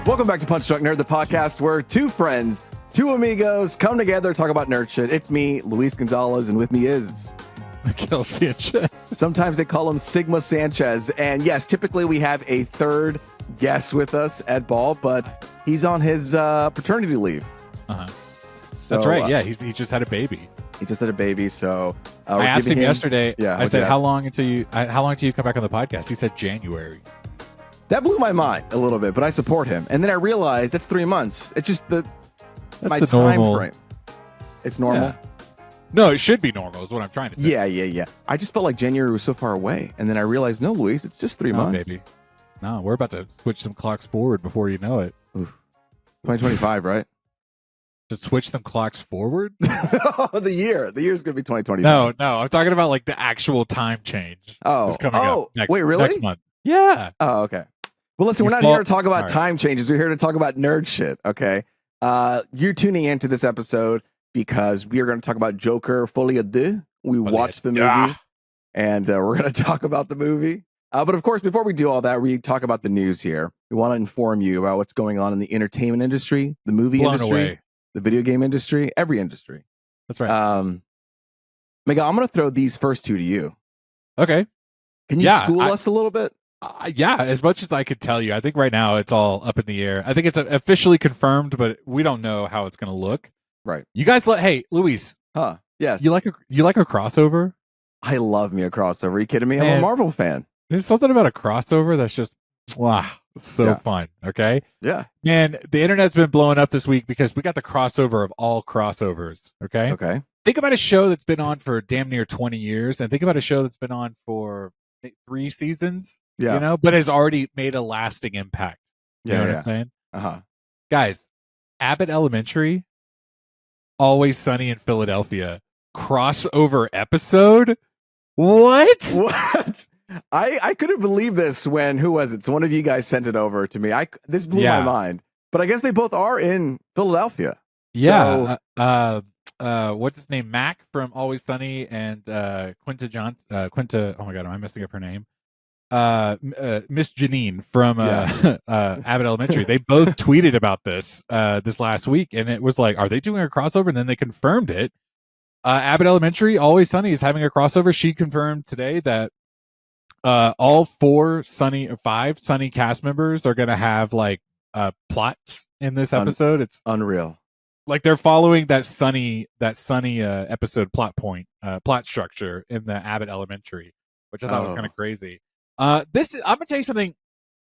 Welcome back to Punch Drunk Nerd, the podcast where two friends, two amigos, come together to talk about nerd shit. It's me, Luis Gonzalez, and with me is Miguel Sanchez. Sometimes they call him Sigma Sanchez. And yes, typically we have a third guest with us at Ball, but he's on his paternity leave. That's right. Yeah, he just had a baby. He just had a baby, so I asked him yesterday. Yeah, I said, "How long until you come back on the podcast?" He said January. That blew my mind a little bit, but I support him. And then I realized that's 3 months. It's just my time frame. It's normal. Yeah. No, it should be normal is what I'm trying to say. Yeah. I just felt like January was so far away. And then I realized, no, Luis, it's just 3 months. Baby. No, we're about to switch some clocks forward before you know it. Oof. 2025, right? To switch some clocks forward? The year's going to be 2025. No, I'm talking about like the actual time change. It's coming up next month. Yeah. Oh, okay. Well, listen, we're not here to talk about time changes. We're here to talk about nerd shit, okay? You're tuning into this episode because we are going to talk about Joker Folie à Deux. We watched the movie, and we're going to talk about the movie. But of course, before we do all that, we talk about the news here. We want to inform you about what's going on in the entertainment industry, the movie industry, the video game industry, every industry. That's right. Miguel, I'm going to throw these first two to you. Okay. Can you school us a little bit? Yeah, as much as I could tell you. I think right now it's all up in the air. I think it's officially confirmed, but we don't know how it's going to look. Right. You guys hey, Luis. Yes. You like a crossover? I love me a crossover. Are you kidding me? I'm a Marvel fan. There's something about a crossover that's just fun. Okay. Yeah. Man, the internet's been blowing up this week because we got the crossover of all crossovers. Okay. Okay. Think about a show that's been on for damn near 20 years, and think about a show that's been on for 3 seasons. Yeah. You know, but has already made a lasting impact. You know what I'm saying? Guys, Abbott Elementary, Always Sunny in Philadelphia, crossover episode? What? I couldn't believe this when, who was it? So one of you guys sent it over to me. This blew my mind. But I guess they both are in Philadelphia. Yeah. So, what's his name? Mac from Always Sunny and Quinta, oh my God, am I messing up her name? Miss Janine from Abbott Elementary. They both tweeted about this last week, and it was like, are they doing a crossover? And then they confirmed it. Abbott Elementary, Always Sunny is having a crossover. She confirmed today that all 5 Sunny cast members are going to have like plots in this episode. It's unreal. Like they're following that Sunny episode plot structure in the Abbott Elementary, which I thought was kind of crazy. I'm gonna tell you something.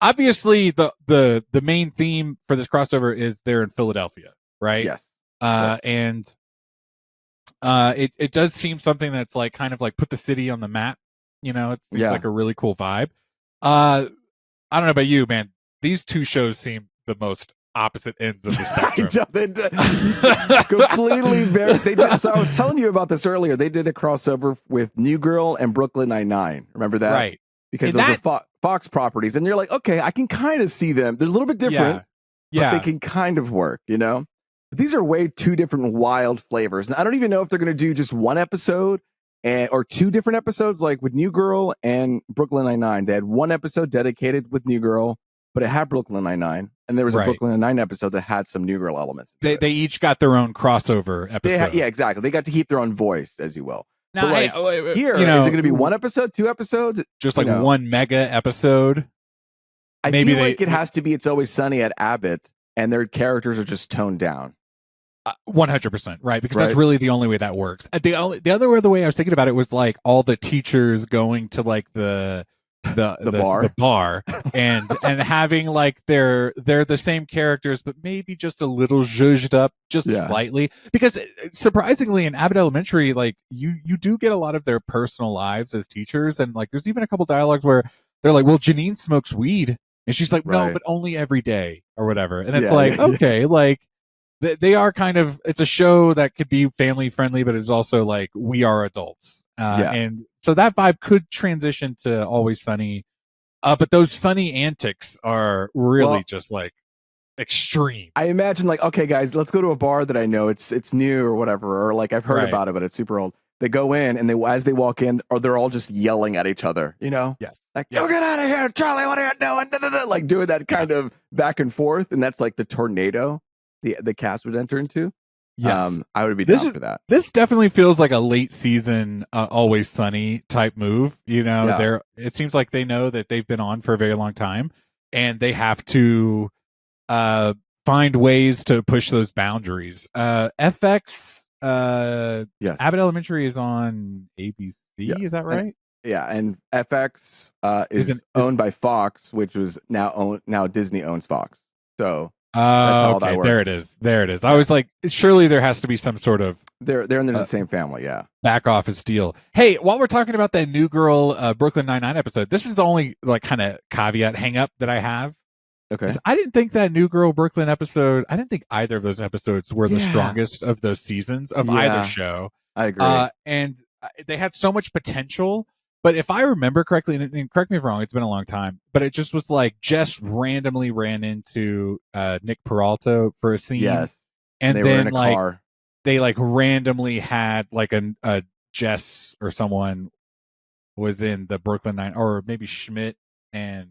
Obviously, the main theme for this crossover is they're in Philadelphia, right? Yes. And it does seem something that's like kind of like put the city on the map. You know, it's like a really cool vibe. I don't know about you, man. These two shows seem the most opposite ends of the spectrum. Completely so I was telling you about this earlier. They did a crossover with New Girl and Brooklyn Nine-Nine. Remember that? Right. Because those are Fox properties. And you're like, okay, I can kind of see them. They're a little bit different, but they can kind of work, you know? But these are way two different wild flavors. And I don't even know if they're going to do just one episode or 2 different episodes, like with New Girl and Brooklyn Nine-Nine. They had one episode dedicated with New Girl, but it had Brooklyn Nine-Nine. And there was a Brooklyn Nine-Nine episode that had some New Girl elements. They each got their own crossover episode. Yeah, exactly. They got to keep their own voice, as you will. Now, but like, here, is it going to be 1 episode, 2 episodes? Just like one mega episode? I feel like it has to be It's Always Sunny at Abbott, and their characters are just toned down. 100%, right? Because that's really the only way that works. The other way I was thinking about it was like all the teachers going to like the bar and having like they're the same characters but maybe just a little zhuzhed up slightly, because surprisingly in Abbott Elementary, like you do get a lot of their personal lives as teachers, and like there's even a couple dialogues where they're like, well, Janine smokes weed, and she's like, no, but only every day or whatever, and it's okay, like they are kind of, it's a show that could be family friendly, but it's also like we are adults, and so that vibe could transition to Always Sunny, but those Sunny antics are really just like extreme. I imagine like, okay, guys, let's go to a bar that I know it's new or whatever, or like I've heard about it, but it's super old. they go in and as they walk in, or they're all just yelling at each other, Yes. Like, get out of here, Charlie, what are you doing? Da, da, da. Like doing that kind of back and forth. And that's like the tornado the cast would enter into. Yes. I would be down for that. This definitely feels like a late season Always Sunny type move. It seems like they know that they've been on for a very long time and they have to find ways to push those boundaries. FX yes. Abbott Elementary is on ABC, is that right? And FX is owned by Fox, which was now Disney owns Fox. So that's how that works. There it is. I was like, surely there has to be some sort of they're in the same family, yeah. Back office deal. Hey, while we're talking about that New Girl Brooklyn Nine-Nine episode, this is the only like kind of caveat hang up that I have. Okay. I didn't think that New Girl Brooklyn episode, I didn't think either of those episodes were the strongest of those seasons of either show. I agree. And they had so much potential. But if I remember correctly, and correct me if I'm wrong, it's been a long time, but it just was like Jess randomly ran into Nick Peralta for a scene. Yes. And they then were in a car. They like randomly had like a Jess or someone was in the Brooklyn Nine, or maybe Schmidt, and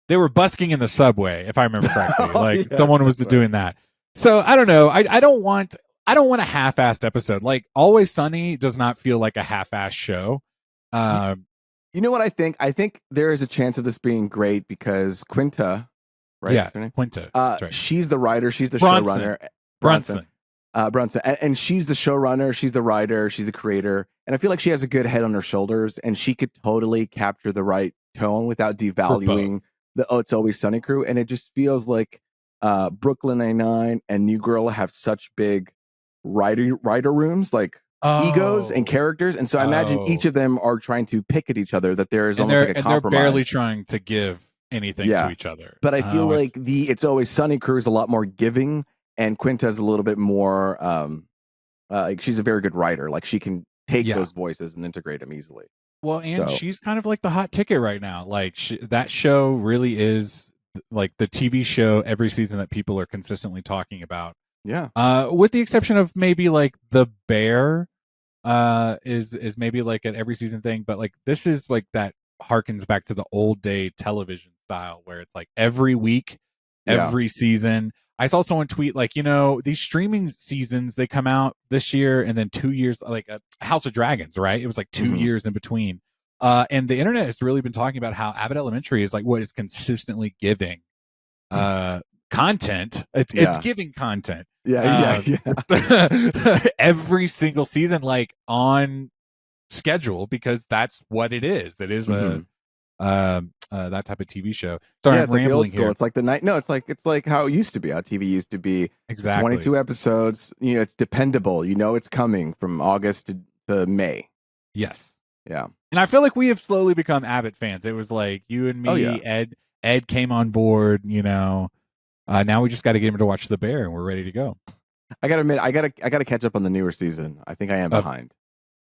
they were busking in the subway, if I remember correctly. Someone was doing that. So I don't know. I don't want a half-assed episode. Like Always Sunny does not feel like a half-assed show. You know what I think? I think there is a chance of this being great because Quinta, right? Yeah, Quinta. Right. She's the writer. She's the showrunner. Brunson. And she's the showrunner. She's the writer. She's the creator. And I feel like she has a good head on her shoulders, and she could totally capture the right tone without devaluing the It's Always Sunny crew. And it just feels like Brooklyn Nine-Nine and New Girl have such big writer rooms, like egos and characters, and so I imagine each of them are trying to pick at each other. That there is almost like a compromise. They're barely trying to give anything to each other. But I feel like the It's Always Sunny crew is a lot more giving, and Quinta's a little bit more like she's a very good writer. Like she can take those voices and integrate them easily. Well, and she's kind of like the hot ticket right now. Like that show really is like the TV show every season that people are consistently talking about. Yeah. With the exception of maybe like The Bear is maybe like an every season thing, but like this is like that harkens back to the old day television style where it's like every week, every season. I saw someone tweet like, these streaming seasons, they come out this year and then 2 years, like House of Dragons, right? It was like 2 years in between. And the internet has really been talking about how Abbott Elementary is like what is consistently giving content. It's giving content. Every single season, like on schedule, because that's what it is. It is that type of TV show. Sorry, I'm rambling here. It's like the night. No, it's like how it used to be. How TV used to be. Exactly. 22 episodes. It's dependable. It's coming from August to May. Yes. Yeah. And I feel like we have slowly become Abbott fans. It was like you and me, Ed came on board. Now we just got to get him to watch The Bear, and we're ready to go. I gotta admit, I gotta catch up on the newer season. I think I am behind.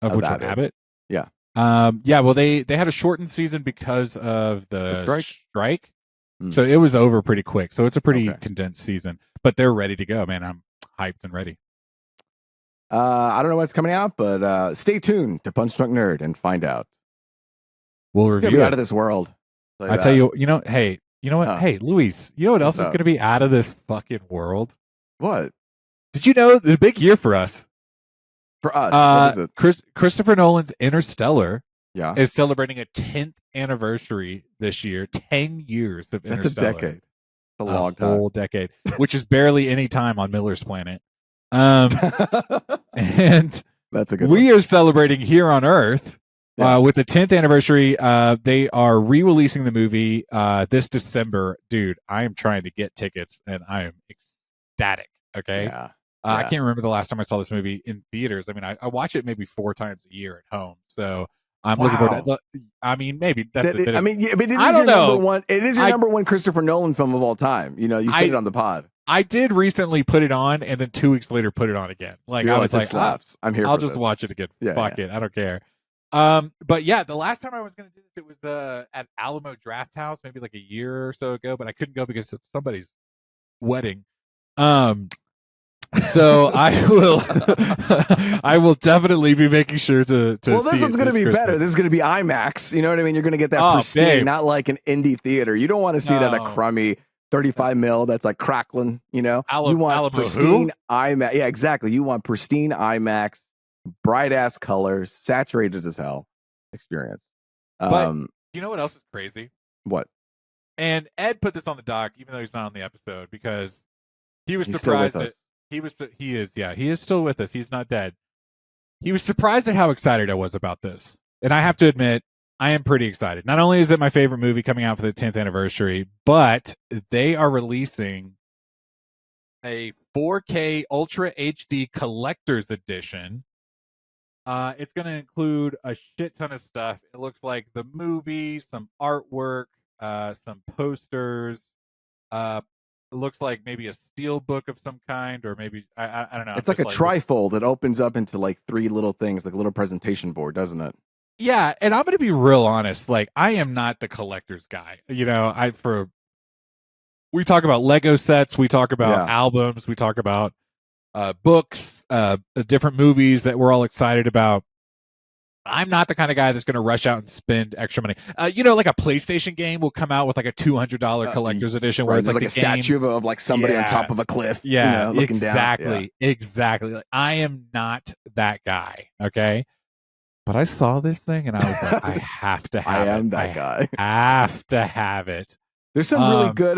Of which one, Abbott? Yeah. Well, they had a shortened season because of the strike. So it was over pretty quick. So it's a pretty condensed season, but they're ready to go, man. I'm hyped and ready. I don't know when it's coming out, but stay tuned to Punch Drunk Nerd and find out. We'll review it. Out of this world. I tell you, hey, you know what? Hey, Luis, you know what else is going to be out of this fucking world? What? Did you know the big year for us? For us, what is it? Christopher Nolan's Interstellar Yeah. is celebrating a 10th anniversary this year. 10 years of Interstellar. That's a decade. It's a long time. A whole decade, which is barely any time on Miller's Planet. And that's a good we are celebrating here on Earth with the 10th anniversary. They are re-releasing the movie this December. Dude, I am trying to get tickets, and I am ecstatic. Okay? Yeah. I can't remember the last time I saw this movie in theaters. I mean, I watch it maybe 4 times a year at home. So I'm looking forward to that. I mean, maybe that's it. I mean, it is your number one. It is your number one Christopher Nolan film of all time. You said it on the pod. I did recently put it on, and then 2 weeks later put it on again. Like I was like, slaps. I'm here. I'll just watch it again. Fuck it. I don't care. But yeah, the last time I was going to do this, it was at Alamo Draft House, maybe like a year or so ago. But I couldn't go because of somebody's wedding. So I will, I will definitely be making sure to. Well, this one's going to be better. This is going to be IMAX. You know what I mean? You're going to get that pristine, babe. Not like an indie theater. You don't want to see it at a crummy 35 mil that's like crackling. You know, you want pristine IMAX. Yeah, exactly. You want pristine IMAX, bright ass colors, saturated as hell experience. But you know what else is crazy? What? And Ed put this on the doc, even though he's not on the episode, because he was surprised that he is still with us. He's not dead. He was surprised at how excited I was about this. And I have to admit, I am pretty excited. Not only is it my favorite movie coming out for the 10th anniversary, but they are releasing a 4K Ultra HD Collector's Edition. It's going to include a shit ton of stuff. It looks like the movie, some artwork, some posters. It looks like maybe a steel book of some kind, or maybe I don't know. It's like a trifold that opens up into like three little things, like a little presentation board, doesn't it? Yeah, and I'm going to be real honest. Like, I am not the collector's guy. You know, we talk about Lego sets, we talk about albums, we talk about books, different movies that we're all excited about. I'm not the kind of guy that's going to rush out and spend extra money. You know, like a PlayStation game will come out with like a $200 collector's edition where it's like a statue of like somebody on top of a cliff. Yeah, you know, looking exactly, down. Exactly. Like, I am not that guy. Okay. But I saw this thing and I was like, I have to have it. I am that guy. I have to have it. There's some really good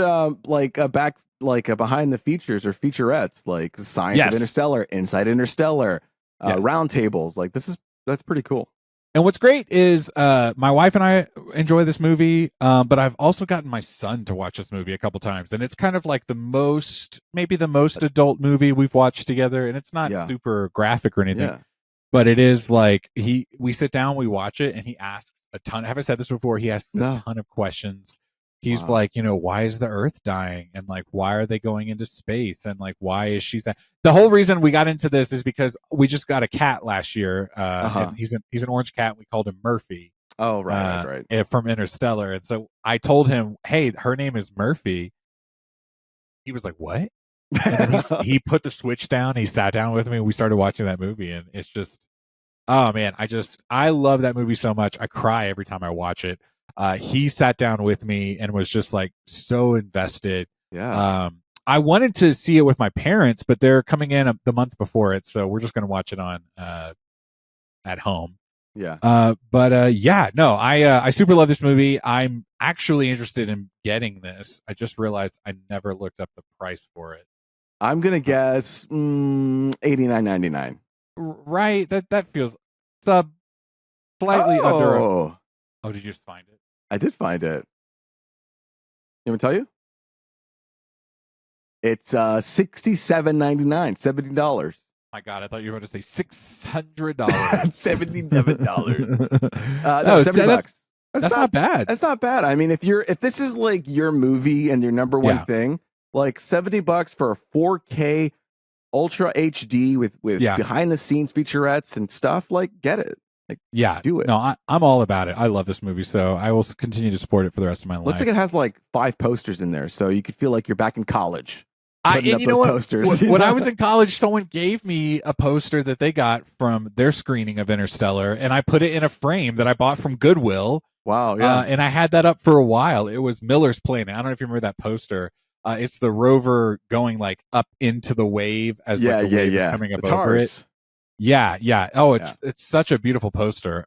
behind the features or featurettes, like Science of Interstellar, Inside Interstellar, roundtables. Like that's pretty cool. And what's great is my wife and I enjoy this movie, but I've also gotten my son to watch this movie a couple times, and it's kind of like maybe the most adult movie we've watched together, and it's not super graphic or anything. Yeah. But it is like we sit down, we watch it, and he asks a ton. Have I said this before? He asks a ton of questions. He's like, you know, why is the Earth dying? And like, why are they going into space? And like, why is she that? The whole reason we got into this is because we just got a cat last year. And he's an orange cat. We called him Murphy. Oh, right. From Interstellar. And so I told him, hey, her name is Murphy. He was like, what? And then he put the switch down. He sat down with me. And we started watching that movie, and it's just, oh man, I love that movie so much. I cry every time I watch it. He sat down with me and was just like so invested. Yeah. I wanted to see it with my parents, but they're coming in the month before it, so we're just going to watch it on at home. Yeah. I super love this movie. I'm actually interested in getting this. I just realized I never looked up the price for it. I'm gonna guess $89.99. Right. That feels slightly under. Oh, did you just find it? I did find it. You want me to tell you? It's $67.99, $70. My God, I thought you were going to say $600. $77. No, $70. That's not bad. That's not bad. I mean, if this is like your movie and your number one thing, like $70 for a 4K Ultra HD with behind the scenes featurettes and stuff, like get it. Like, do it. No, I'm all about it. I love this movie, so I will continue to support it for the rest of my life. Looks like it has like 5 posters in there, so you could feel like you're back in college. You know what? Posters. When I was in college, someone gave me a poster that they got from their screening of Interstellar, and I put it in a frame that I bought from Goodwill. Wow, yeah. And I had that up for a while. It was Miller's Planet. I don't know if you remember that poster. It's the rover going like up into the wave as the wave is coming up over it. Yeah. Oh, it's such a beautiful poster.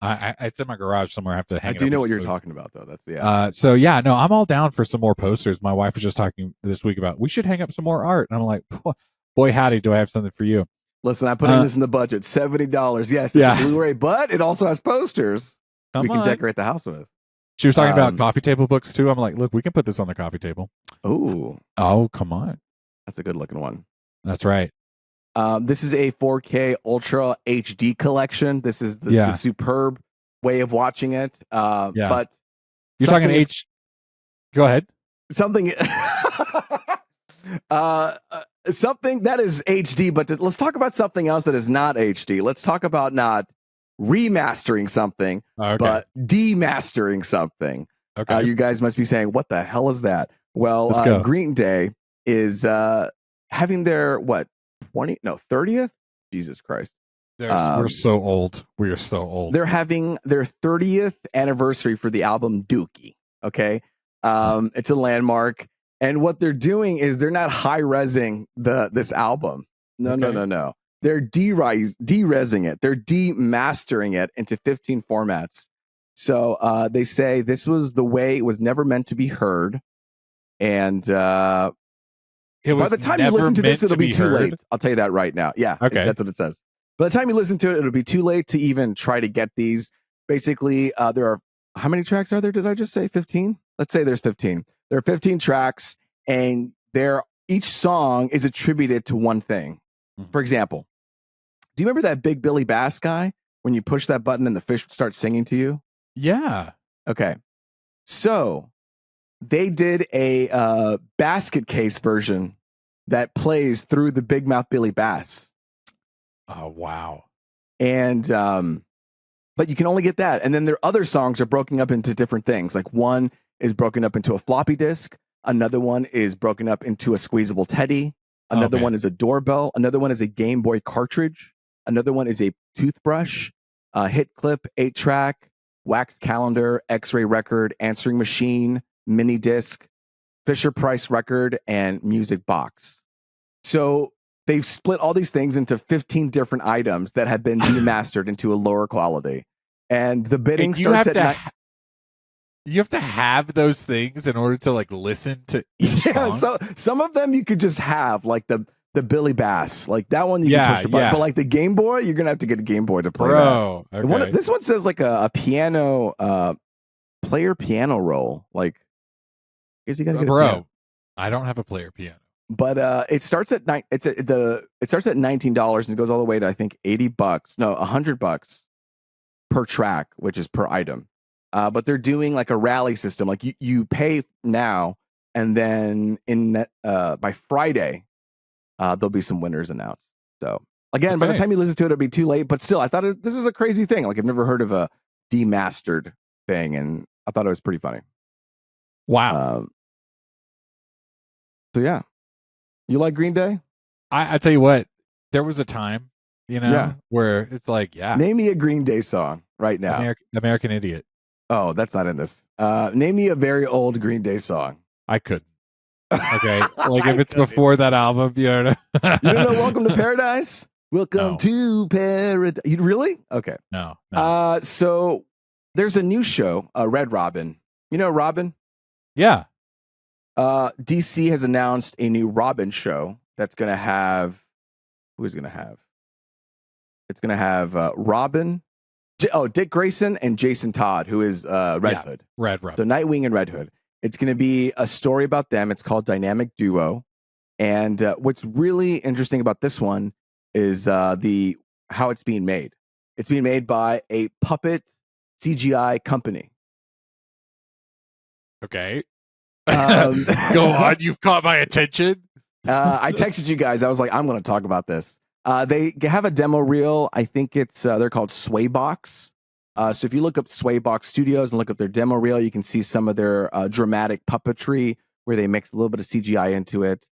It's in my garage somewhere. I have to hang it. I do know what you're talking about, though. That's I'm all down for some more posters. My wife was just talking this week about we should hang up some more art, and I'm like, boy, howdy, do I have something for you? Listen, I put in this in the budget, $70. Yes, it's a Blu-ray, but it also has posters we can decorate the house with. She was talking about coffee table books too. I'm like, look, we can put this on the coffee table. Oh, come on, that's a good looking one. That's right. This is a 4K Ultra HD collection. This is the superb way of watching it. But you're talking Go ahead. Something that is HD, but let's talk about something else that is not HD. Let's talk about not remastering something, but demastering something. Okay. You guys must be saying, what the hell is that? Well, Green Day is having their 30th? Jesus Christ. We're so old. We are so old. They're having their 30th anniversary for the album Dookie. Okay. It's a landmark. And what they're doing is they're not high-resing this album. No. They're de-resing it. They're demastering it into 15 formats. So they say this was the way it was never meant to be heard. And by the time you listen to this, it'll be too late. I'll tell you that right now. Yeah, okay. That's what it says. By the time you listen to it, it'll be too late to even try to get these. Basically, there are, how many tracks are there? Did I just say 15? Let's say there's 15. There are 15 tracks, and each song is attributed to one thing. For example, do you remember that Big Billy Bass guy when you push that button and the fish would start singing to you? Yeah. Okay. So they did a basket case version that plays through the Big Mouth Billy Bass. Oh, wow. And but you can only get that. And then their other songs are broken up into different things. Like one is broken up into a floppy disk. Another one is broken up into a squeezable teddy. Another one is a doorbell. Another one is a Game Boy cartridge. Another one is a toothbrush, a hit clip, 8-track, wax calendar, X-ray record, answering machine, mini disc, Fisher Price record, and music box. So they've split all these things into 15 different items that have been demastered into a lower quality. And the bidding starts at you have to have those things in order to like listen to each song. So some of them you could just have, like the Billy Bass, like that one you can push the button. But like the Game Boy, you're gonna have to get a Game Boy to play that. Okay. This one says like a piano player piano roll. Like, I guess you gotta get a piano. I don't have a player piano. But it starts at it starts at $19 and it goes all the way to I think $80. No, $100 per track, which is per item. But they're doing like a rally system. Like you pay now, and then by Friday, there'll be some winners announced. So again, by the time you listen to it, it'll be too late. But still, I thought this was a crazy thing. Like I've never heard of a demastered thing, and I thought it was pretty funny. Wow. So yeah, you like Green Day? I tell you what, there was a time, where it's like, name me a Green Day song right now. American Idiot. Oh, that's not in this. Name me a very old Green Day song. I couldn't. Okay, like if it's before that album, you don't know. You don't know Welcome to Paradise? Welcome to Paradise. You really? Okay. No. So there's a new show, Red Robin. You know Robin? Yeah. DC has announced a new Robin show that's going to have. Who's going to have? It's going to have Robin. Dick Grayson and Jason Todd, who is Red Hood. Red Robin. So Nightwing and Red Hood. It's going to be a story about them. It's called Dynamic Duo. And what's really interesting about this one is how it's being made. It's being made by a puppet CGI company. Okay. Go on. You've caught my attention. I texted you guys. I was like, I'm going to talk about this. They have a demo reel. I think they're called Swaybox. So if you look up Swaybox Studios and look up their demo reel, you can see some of their dramatic puppetry where they mix a little bit of CGI into it.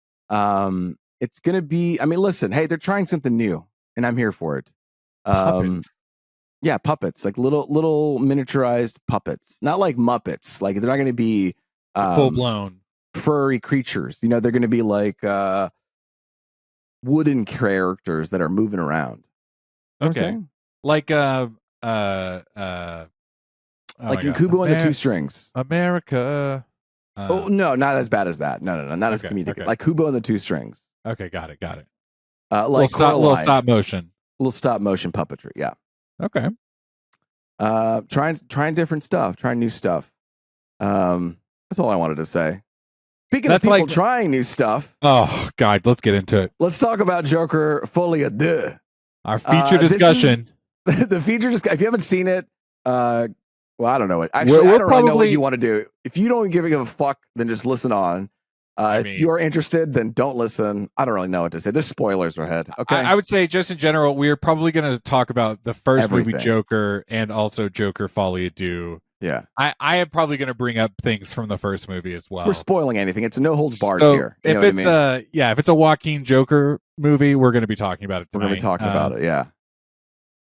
It's going to be, listen, hey, they're trying something new and I'm here for it. Puppets. Yeah, puppets, like little miniaturized puppets, not like Muppets. Like they're not going to be full blown furry creatures. They're going to be like wooden characters that are moving around. Okay. Like like in Kubo and the Two Strings. America. No, not as bad as that. No, not as comedic. Okay. Like Kubo and the Two Strings. Okay, got it. Like little stop motion puppetry. Yeah. Okay. Trying different stuff, trying new stuff. That's all I wanted to say. Speaking of people trying new stuff. Oh God, let's get into it. Let's talk about Joker Folie A Deux. Our feature discussion. The feature discussion. If you haven't seen it, well, I don't know it. Actually, I don't really know what you want to do. If you don't give a fuck, then just listen on. If you're interested, then don't listen. I don't really know what to say. There's spoilers ahead. Okay. I would say just in general, we are probably going to talk about the first movie Joker and also Joker Folie A Deux Yeah. I am probably going to bring up things from the first movie as well. We're spoiling anything. It's a no holds barred here. If it's if it's a Joaquin Joker movie, we're going to be talking about it tonight. We're going to be talking about it. Yeah.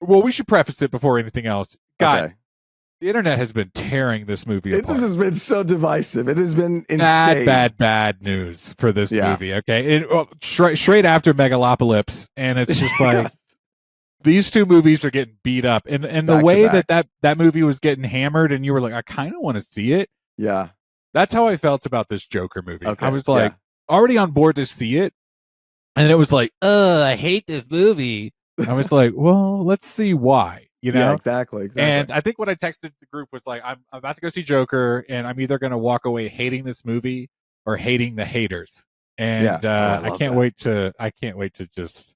Well, we should preface it before anything else. God, the internet has been tearing this movie apart. This has been so divisive. It has been insane. Bad news for this movie. Okay, straight after Megalopolis, and it's just like these two movies are getting beat up, and the way that movie was getting hammered, and you were like, I kind of want to see it. Yeah, that's how I felt about this Joker movie. Okay. I was like already on board to see it, and it was like, I hate this movie. I was like, well, let's see why, you know? Yeah, exactly. And I think what I texted the group was like, I'm about to go see Joker, and I'm either going to walk away hating this movie or hating the haters. And I can't wait to just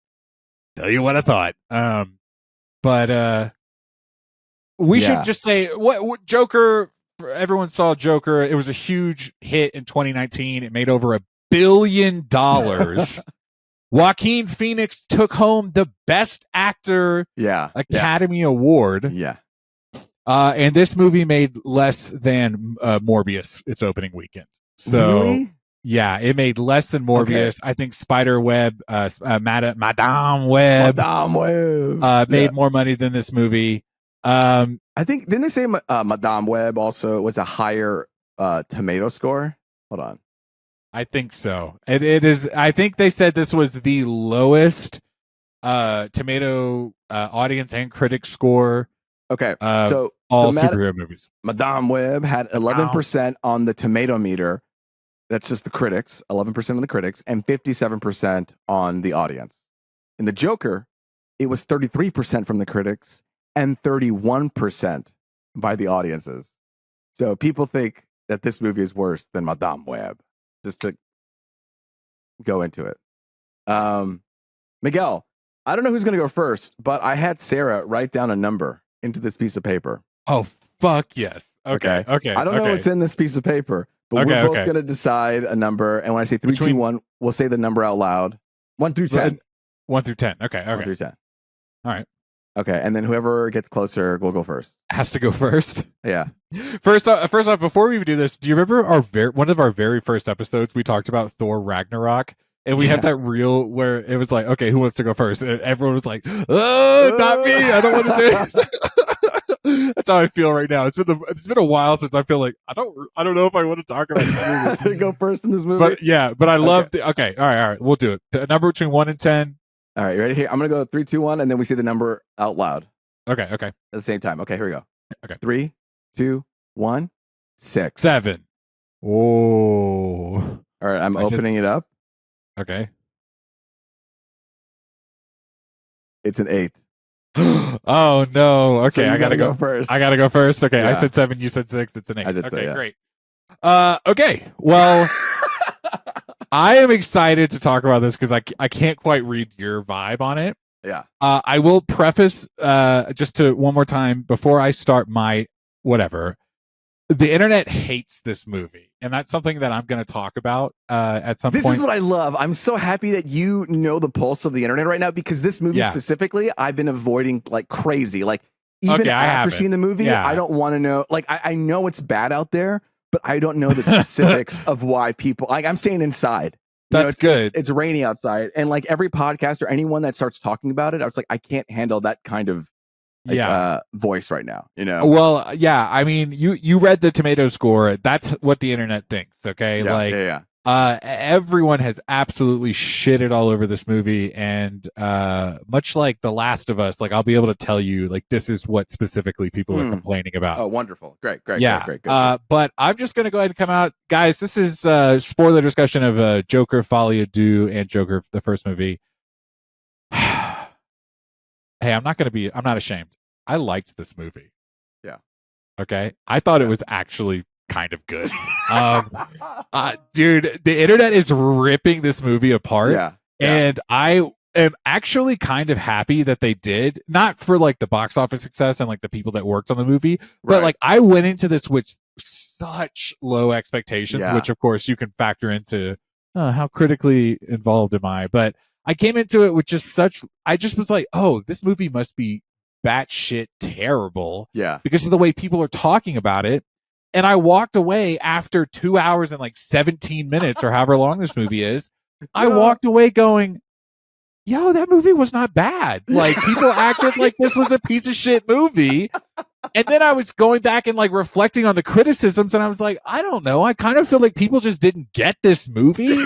tell you what I thought. But we should just say what Joker. Everyone saw Joker. It was a huge hit in 2019. It made over $1 billion. Joaquin Phoenix took home the Best Actor Academy Award. Yeah. And this movie made less than Morbius its opening weekend. So, really? Yeah, it made less than Morbius. Okay. I think Spider-Web, Madame Web, made more money than this movie. I think, didn't they say Madame Web also was a higher tomato score? Hold on. I think so. It is. I think they said this was the lowest tomato audience and critic score. Okay, so all superhero movies. Madame Web had 11% on the tomato meter. That's just the critics. 11% on the critics and 57% on the audience. In the Joker, it was 33% from the critics and 31% by the audiences. So people think that this movie is worse than Madame Web. Just to go into it. Miguel, I don't know who's going to go first, but I had Sarah write down a number into this piece of paper. Oh, fuck yes. Okay. I don't know what's in this piece of paper, but we're both going to decide a number. And when I say 3, 2, 1, we'll say the number out loud. 1 through 10. 1 through 10. Okay. 1 through 10. All right. Okay, and then whoever gets closer will go first. Has to go first. Yeah. First off, before we even do this, do you remember one of our very first episodes? We talked about Thor Ragnarok, and we had that reel where it was like, okay, who wants to go first? And everyone was like, oh, not me. I don't want to do it. That's how I feel right now. It's been a while since I feel like I don't know if I want to talk about this movie. Go first in this movie. But I love the. Okay, all right, we'll do it. A number between 1 and 10. All right, you ready? Here, I'm going to go 3, 2, 1, and then we say the number out loud. Okay. At the same time. Okay, here we go. Okay. 3, 2, 1, 6. 7. Oh. All right, I'm opening it up. Okay. It's an 8. Oh, no. Okay, so I got to go first. I got to go first. Okay, I said 7, you said 6. It's an 8. I did say, great. Okay, well... I am excited to talk about this because I can't quite read your vibe on it. Yeah. I will preface just to one more time before I start my whatever. The internet hates this movie, and that's something that I'm going to talk about at some point. This is what I love. I'm so happy that you know the pulse of the internet right now because this movie specifically, I've been avoiding like crazy. Like even after seeing the movie, I don't want to know. Like I know it's bad out there. But I don't know the specifics of why people like I'm staying inside. That's good. It's rainy outside. And like every podcast or anyone that starts talking about it, I was like, I can't handle that kind of voice right now, you know? Well, yeah. I mean, you read the tomato score. That's what the internet thinks. Okay. Everyone has absolutely shitted all over this movie. And much like The Last of Us, like I'll be able to tell you, like, this is what specifically people are complaining about. Oh, wonderful. Great. Great. But I'm just going to go ahead and come out. Guys, this is spoiler discussion of Joker, Folie A Deux, and Joker, the first movie. Hey, I'm not ashamed. I liked this movie. Yeah. Okay. I thought it was actually kind of good. Dude, the internet is ripping this movie apart. Yeah. And I am actually kind of happy that they did, not for like the box office success and like the people that worked on the movie, but like I went into this with such low expectations, which of course you can factor into how critically involved am I. But I came into it with I just was like, oh, this movie must be batshit terrible. Yeah. Because of the way people are talking about it. And I walked away after 2 hours and like 17 minutes or however long this movie is. I walked away going, yo, that movie was not bad. Like, people acted like this was a piece of shit movie. And then I was going back and like reflecting on the criticisms, and I was like, I don't know. I kind of feel like people just didn't get this movie.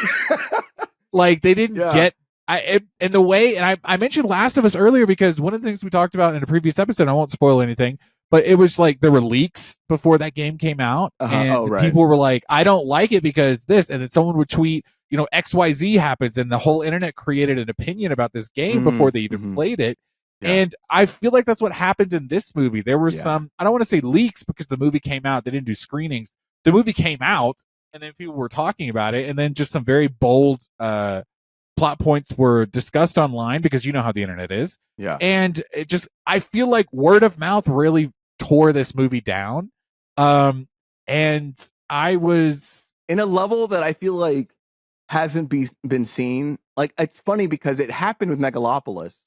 Like, they didn't get and the way, and I mentioned Last of Us earlier because one of the things we talked about in a previous episode, I won't spoil anything, but it was like there were leaks before that game came out, and people were like, I don't like it because this, and then someone would tweet, you know, XYZ happens, and the whole internet created an opinion about this game before they even played it. Yeah. And I feel like that's what happened in this movie. There were some, I don't want to say leaks because the movie came out. They didn't do screenings. The movie came out, and then people were talking about it, and then just some very bold plot points were discussed online because you know how the internet is. Yeah. And it just, I feel like word of mouth really tore this movie down. And I was in a level that I feel like hasn't been seen. Like, it's funny because it happened with Megalopolis.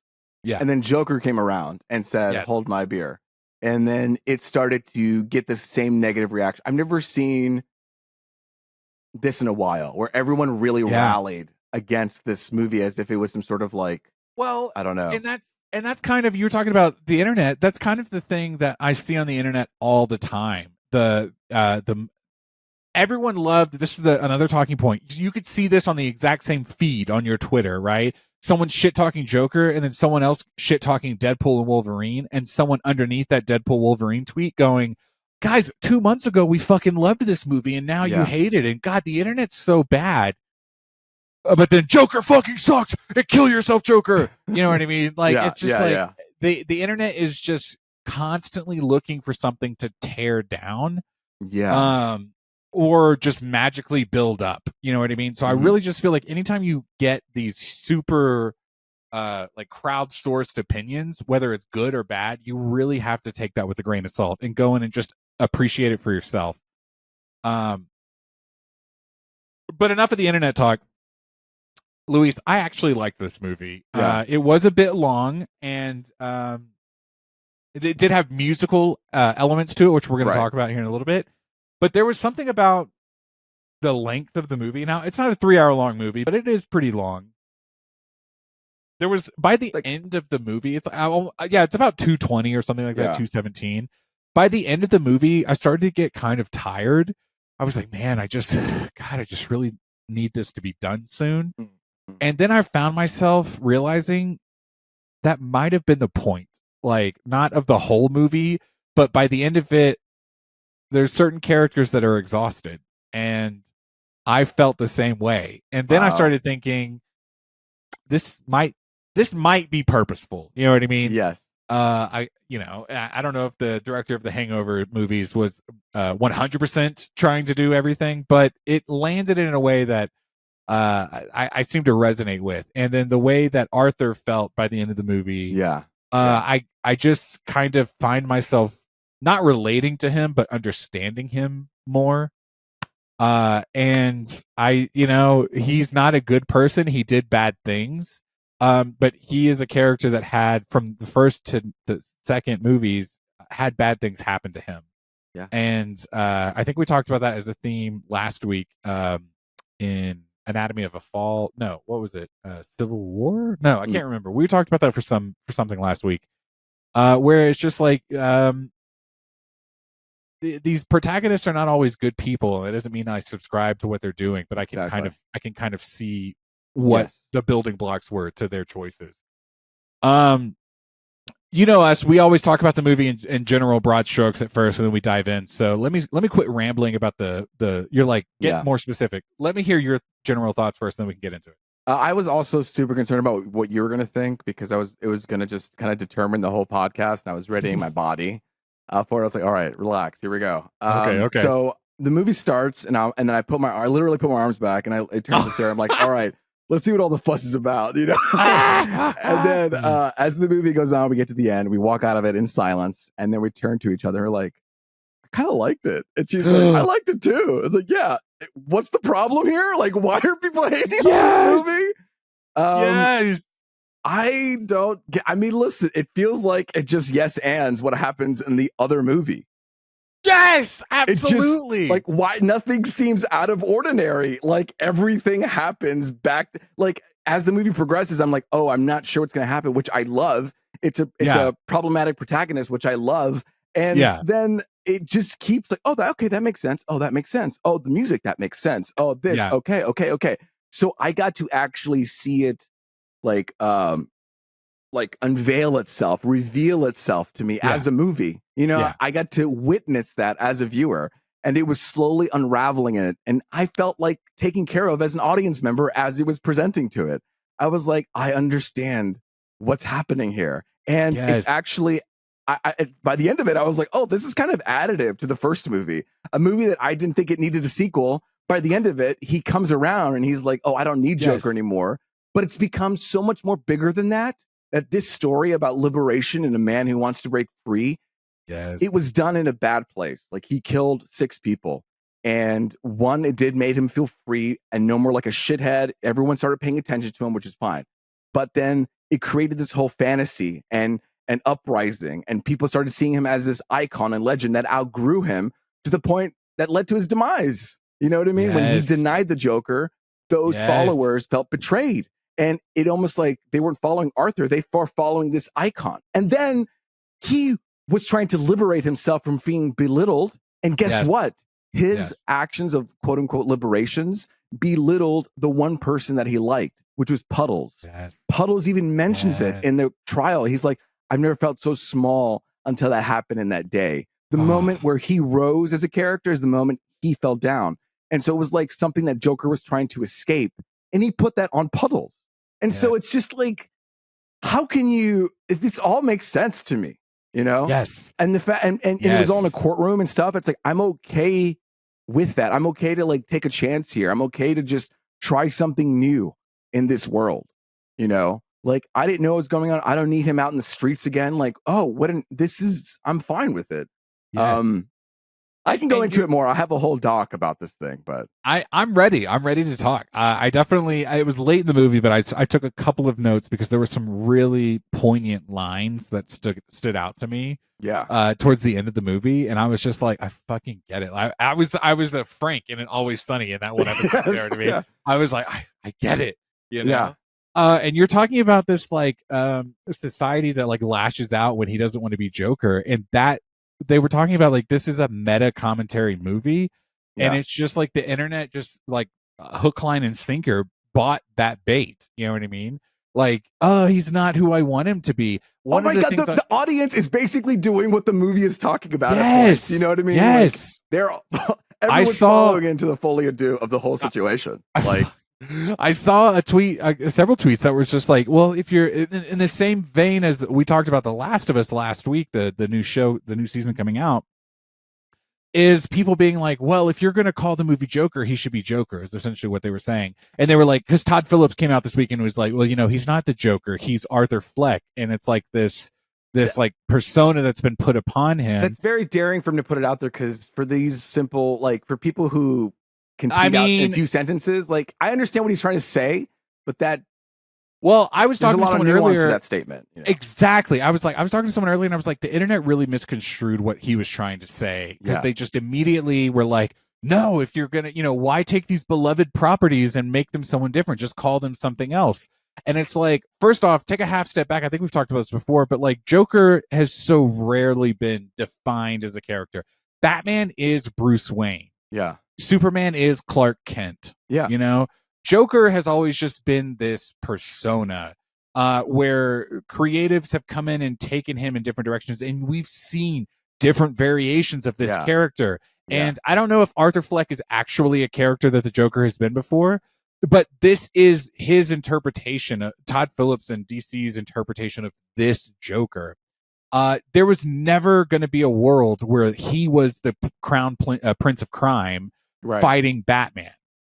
Yeah. And then Joker came around and said, hold my beer. And then it started to get the same negative reaction. I've never seen this in a while where everyone really rallied against this movie as if it was some sort of like, well, I don't know. And that's kind of, you were talking about the internet. That's kind of the thing that I see on the internet all the time. Everyone loved, this is another talking point. You could see this on the exact same feed on your Twitter, right? Someone shit-talking Joker, and then someone else shit-talking Deadpool and Wolverine, and someone underneath that Deadpool Wolverine tweet going, guys, 2 months ago, we fucking loved this movie, and now you hate it, and God, the internet's so bad. But then Joker fucking sucks, and kill yourself, Joker. You know what I mean? Like, it's just the internet is just constantly looking for something to tear down. Yeah. Or just magically build up. You know what I mean? So I really just feel like anytime you get these super like crowdsourced opinions, whether it's good or bad, you really have to take that with a grain of salt and go in and just appreciate it for yourself. But enough of the internet talk. Luis, I actually liked this movie. It was a bit long, and it did have musical elements to it, which we're going to talk about here in a little bit. But there was something about the length of the movie. Now, it's not a 3-hour long movie, but it is pretty long. There was, by the end of the movie, it's about 220 or something like that, 217. By the end of the movie, I started to get kind of tired. I was like, man, I just really need this to be done soon. And then I found myself realizing that might have been the point. Like, not of the whole movie, but by the end of it, there's certain characters that are exhausted, and I felt the same way. And then I started thinking, this might be purposeful. You know what I mean? Yes. I don't know if the director of the Hangover movies was 100% trying to do everything, but it landed in a way that I seem to resonate with. And then the way that Arthur felt by the end of the movie, I just kind of find myself not relating to him, but understanding him more. And he's not a good person. He did bad things. But he is a character that had, from the first to the second movies, had bad things happen to him. Yeah. And I think we talked about that as a theme last week in Anatomy of a Fall. No, what was it? Civil War? No, I can't remember. We talked about that for something last week. Where it's just like these protagonists are not always good people. It doesn't mean I subscribe to what they're doing, but I can kind of see what the building blocks were to their choices. You know us, we always talk about the movie in general broad strokes at first, and then we dive in. So let me quit rambling about the you're like, get more specific. Let me hear your general thoughts first, then we can get into it. I was also super concerned about what you were going to think, because it was going to just kind of determine the whole podcast, and I was readying my body for it. I was like, all right, relax, here we go. Okay. So the movie starts, and then I literally put my arms back, and I turned to Sarah. I'm like, all right, let's see what all the fuss is about, you know? And then as the movie goes on, we get to the end, we walk out of it in silence, and then we turn to each other. We're like, I kind of liked it. And she's like, I liked it too. It's like, yeah, what's the problem here? Like, why are people hating on this movie? Yes. I don't get, I mean, listen, it feels like it just yes ands what happens in the other movie. Yes, absolutely. Just, like, why nothing seems out of ordinary. Like, everything happens back to, like, as the movie progresses, I'm like, oh, I'm not sure what's going to happen, which I love. It's a problematic protagonist, which I love. And then it just keeps like, oh, okay, that makes sense. Oh, that makes sense. Oh, the music, that makes sense. Oh, this, okay. So I got to actually see it like unveil itself, reveal itself to me as a movie. You know, I got to witness that as a viewer, and it was slowly unraveling in it. And I felt like taken care of as an audience member as it was presenting to it. I was like, I understand what's happening here. And it's actually, by the end of it, I was like, oh, this is kind of additive to the first movie, a movie that I didn't think it needed a sequel. By the end of it, he comes around and he's like, oh, I don't need Joker anymore. But it's become so much more bigger than that, that this story about liberation and a man who wants to break free, it was done in a bad place. Like, he killed 6 people. And one, it did made him feel free and no more like a shithead. Everyone started paying attention to him, which is fine. But then it created this whole fantasy and an uprising, and people started seeing him as this icon and legend that outgrew him to the point that led to his demise. You know what I mean? When he denied the Joker, those followers felt betrayed. And it almost like they weren't following Arthur, they were following this icon. And then he was trying to liberate himself from being belittled. And guess what? His actions of quote unquote liberations belittled the one person that he liked, which was Puddles. Puddles even mentions it in the trial. He's like, I've never felt so small until that happened in that day. The moment where he rose as a character is the moment he fell down. And so it was like something that Joker was trying to escape. And he put that on Puddles. And so it's just like, how can you, this all makes sense to me, you know? And the fact, and it was all in a courtroom and stuff. It's like, I'm okay with that. I'm okay to like take a chance here. I'm okay to just try something new in this world, you know? Like, I didn't know what was going on. I don't need him out in the streets again. Like, oh, I'm fine with it. I can go into it more. I have a whole doc about this thing, but I'm ready. I'm ready to talk. I definitely, it was late in the movie, but I took a couple of notes because there were some really poignant lines that stood out to me. Towards the end of the movie, and I was just like, I fucking get it. I was a Frank in It Always Sunny in that one episode. You know what I mean? I was like, I get it. You know? And you're talking about this like society that like lashes out when he doesn't want to be Joker, and that they were talking about like this is a meta commentary movie, and it's just like the internet just like hook, line, and sinker bought that bait. You know what I mean? Like, oh, he's not who I want him to be. Oh my God, the audience is basically doing what the movie is talking about. Yes, you know what I mean? Yes, like, everyone's following into the FOLIE A DEUX of the whole situation. Like, I saw a tweet, several tweets that was just like, well, if you're in the same vein as we talked about The Last of Us last week, the new show, the new season coming out, is people being like, well, if you're going to call the movie Joker, he should be Joker, is essentially what they were saying. And they were like, because Todd Phillips came out this week and was like, well, you know, he's not the Joker, he's Arthur Fleck. And it's like this like persona that's been put upon him. That's very daring for him to put it out there, because for these simple, like, for people who can tweet out in a few sentences, like, I understand what he's trying to say, but that, well, I was talking to someone earlier to that statement. You know? Exactly. I was talking to someone earlier, and I was like, the internet really misconstrued what he was trying to say, because they just immediately were like, no, if you're gonna, you know, why take these beloved properties and make them someone different? Just call them something else. And it's like, first off, take a half step back. I think we've talked about this before, but like, Joker has so rarely been defined as a character. Batman is Bruce Wayne. Superman is Clark Kent. You know, Joker has always just been this persona where creatives have come in and taken him in different directions, and we've seen different variations of this character. And I don't know if Arthur Fleck is actually a character that the Joker has been before, but this is his interpretation, Todd Phillips and DC's interpretation of this Joker. There was never going to be a world where he was the crown prince of crime fighting Batman.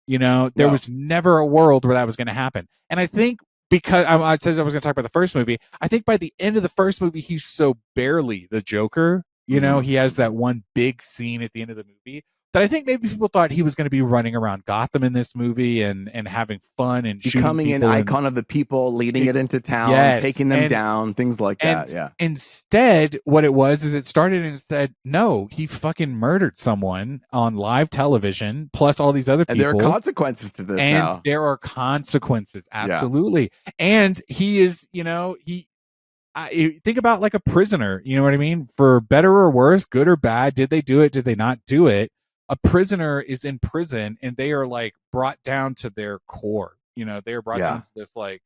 You know, there was never a world where that was going to happen. And I think, because I said I was going to talk about the first movie, I think by the end of the first movie, he's so barely the Joker. You know, he has that one big scene at the end of the movie that I think maybe people thought he was going to be running around Gotham in this movie and having fun and becoming an icon of the people, leading it into town, taking them down, things like that. Yeah. Instead, what it was is it started and said, no, he fucking murdered someone on live television, plus all these other people. And there are consequences to this now. And there are consequences, absolutely. Yeah. And he is, think about like a prisoner, you know what I mean? For better or worse, good or bad, did they do it? Did they not do it? A prisoner is in prison and they are like brought down to their core. They are brought down to this like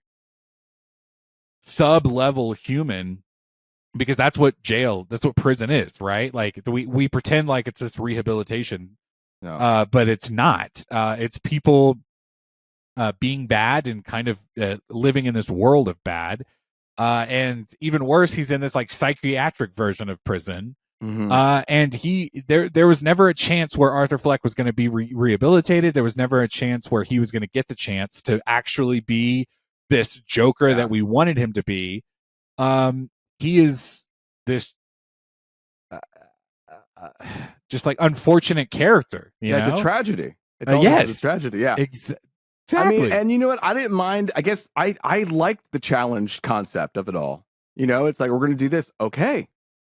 sub-level human, because that's what prison is, right? Like we pretend like it's this rehabilitation, but it's not. It's people being bad and kind of living in this world of bad. And even worse, he's in this like psychiatric version of prison. Mm-hmm. And there was never a chance where Arthur Fleck was going to be rehabilitated. There was never a chance where he was going to get the chance to actually be this Joker that we wanted him to be. He is this just like unfortunate character. It's a tragedy. It's a tragedy. Yeah, exactly. I mean, and you know what? I didn't mind. I guess I liked the challenge concept of it all. It's like, we're going to do this. Okay.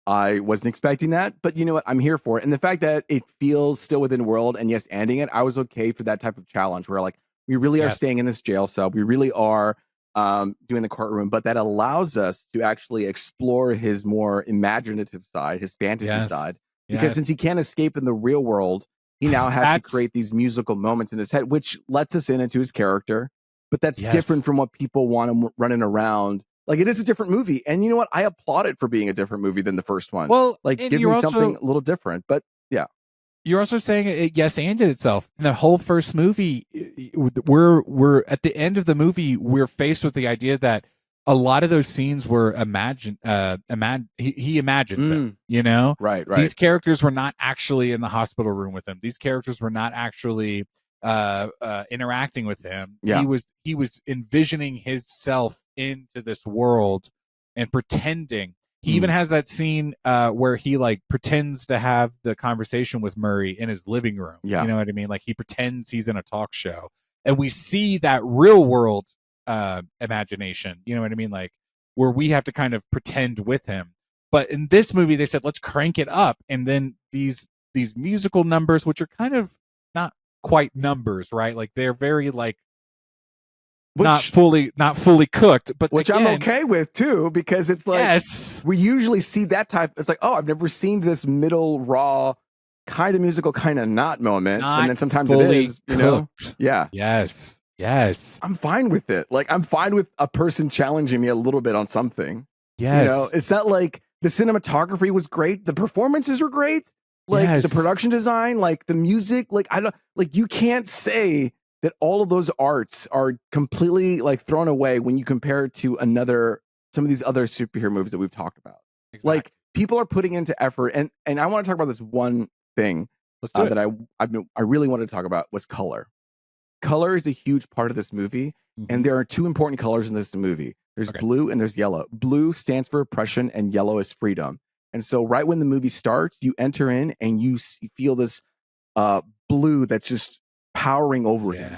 I wasn't expecting that, but you know what? I'm here for it. And the fact that it feels still within world and yes, ending it, I was okay for that type of challenge where like, we really are staying in this jail cell. We really are doing the courtroom, but that allows us to actually explore his more imaginative side, his fantasy side, because since he can't escape in the real world, he now has to create these musical moments in his head, which lets us into his character. But that's different from what people want him running around. Like, it is a different movie. And you know what? I applaud it for being a different movie than the first one. Well, like, give me something a little different. But yeah. You're also saying it yes anded itself. In the whole first movie, we're at the end of the movie, we're faced with the idea that a lot of those scenes were imagined. He imagined them, Right. These characters were not actually in the hospital room with him. These characters were not actually interacting with him. Yeah. He was envisioning himself into this world and pretending. He even has that scene where he like pretends to have the conversation with Murray in his living room. Yeah. You know what I mean? Like, he pretends he's in a talk show, and we see that real world imagination. You know what I mean? Like, where we have to kind of pretend with him. But in this movie, they said, let's crank it up. And then these musical numbers, which are kind of not quite numbers, right? Like, they're very like, not fully cooked, but which I'm okay with too, because it's like we usually see that type. It's like, oh, I've never seen this middle raw kind of musical, kind of not moment, and then sometimes it is, yeah, yes. I'm fine with it. Like, I'm fine with a person challenging me a little bit on something. It's not like the cinematography was great, the performances were great, like the production design, like the music, like you can't say that all of those arts are completely like thrown away when you compare it to some of these other superhero movies that we've talked about. Exactly. Like, people are putting into effort, and I want to talk about this one thing that I really wanted to talk about was color. Color is a huge part of this movie, and there are two important colors in this movie. There's blue and there's yellow. Blue stands for oppression, and yellow is freedom. And so, right when the movie starts, you enter in and you feel this blue that's just powering over him.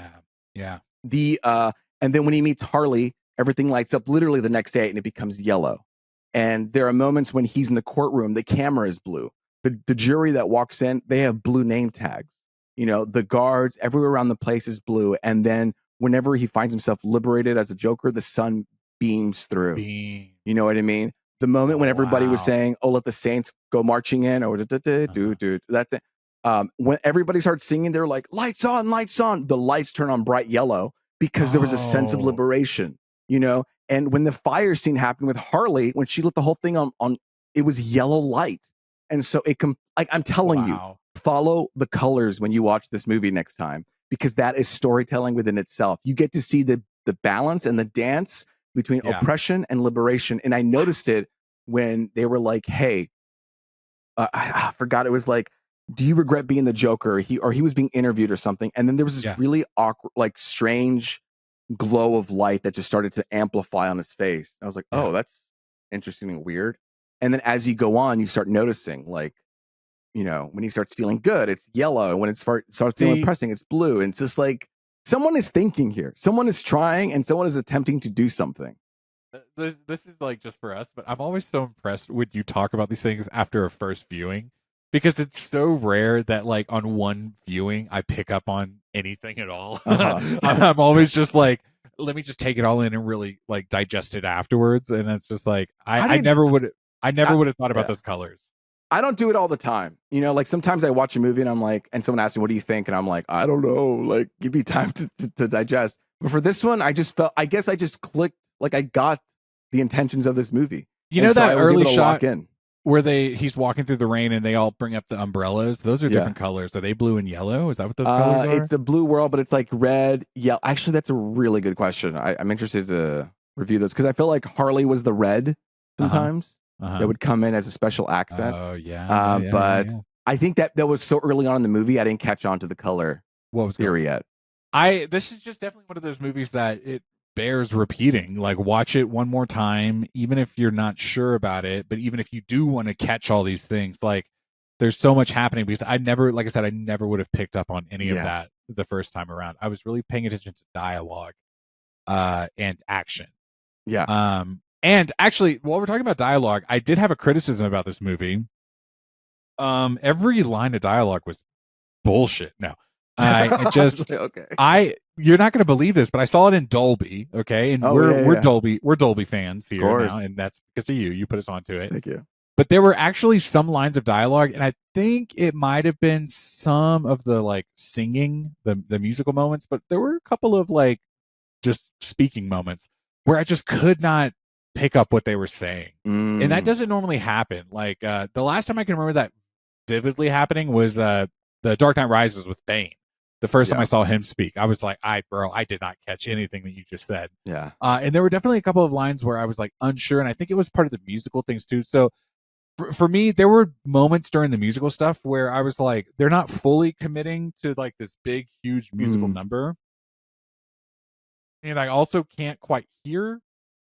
Yeah. And then when he meets Harley, everything lights up literally the next day and it becomes yellow. And there are moments when he's in the courtroom, the camera is blue. The jury that walks in, they have blue name tags. The guards everywhere around the place is blue. And then whenever he finds himself liberated as a Joker, the sun beams through. You know what I mean? The moment when everybody was saying, "Oh, let the Saints go marching in," or that. When everybody starts singing, they're like, lights on, lights on. The lights turn on bright yellow because there was a sense of liberation, And when the fire scene happened with Harley, when she lit the whole thing on it was yellow light. And so I'm telling you, follow the colors when you watch this movie next time, because that is storytelling within itself. You get to see the balance and the dance between oppression and liberation. And I noticed it when they were like, hey, I forgot, it was like, do you regret being the Joker? He was being interviewed or something. And then there was this really awkward, like strange glow of light that just started to amplify on his face. I was like, oh, that's interesting and weird. And then as you go on, you start noticing, like, you know, when he starts feeling good, it's yellow. And when it starts feeling depressing, it's blue. And it's just like someone is thinking here. Someone is trying and someone is attempting to do something. This is like just for us, but I'm always so impressed when you talk about these things after a first viewing, because it's so rare that like on one viewing I pick up on anything at all. I'm always just like, let me just take it all in and really like digest it afterwards. And it's just like I never would have thought about those colors. I don't do it all the time. You know, like sometimes I watch a movie and I'm like, and someone asks me, what do you think? And I'm like, I don't know, like give me time to digest. But for this one, I guess I just clicked, like I got the intentions of this movie. You know, that early shot where he's walking through the rain and they all bring up the umbrellas. Those are different colors. Are they blue and yellow? Is that what those colors are? It's a blue world, but it's like red, yellow. Actually, that's a really good question. I'm interested to review those because I feel like Harley was the red sometimes. That would come in as a special accent. Oh yeah. But I think that was so early on in the movie, I didn't catch on to the color theory yet. This is just definitely one of those movies that it bears repeating. Like, watch it one more time, even if you're not sure about it. But even if you do want to catch all these things, like there's so much happening, because I never would have picked up on any of that the first time around. I was really paying attention to dialogue and action. Yeah. And actually, while we're talking about dialogue, I did have a criticism about this movie. Every line of dialogue was bullshit. No, I just you're not going to believe this, but I saw it in Dolby. Okay, and we're Dolby fans here now, and that's because of you. You put us onto it. Thank you. But there were actually some lines of dialogue, and I think it might have been some of the like singing, the musical moments, but there were a couple of like just speaking moments where I just could not pick up what they were saying. And that doesn't normally happen. Like the last time I can remember that vividly happening was the Dark Knight Rises with Bane. The first time I saw him speak, I was like, I did not catch anything that you just said. Yeah. And there were definitely a couple of lines where I was like unsure, and I think it was part of the musical things too. So for me, there were moments during the musical stuff where I was like, they're not fully committing to like this big, huge musical number. And I also can't quite hear.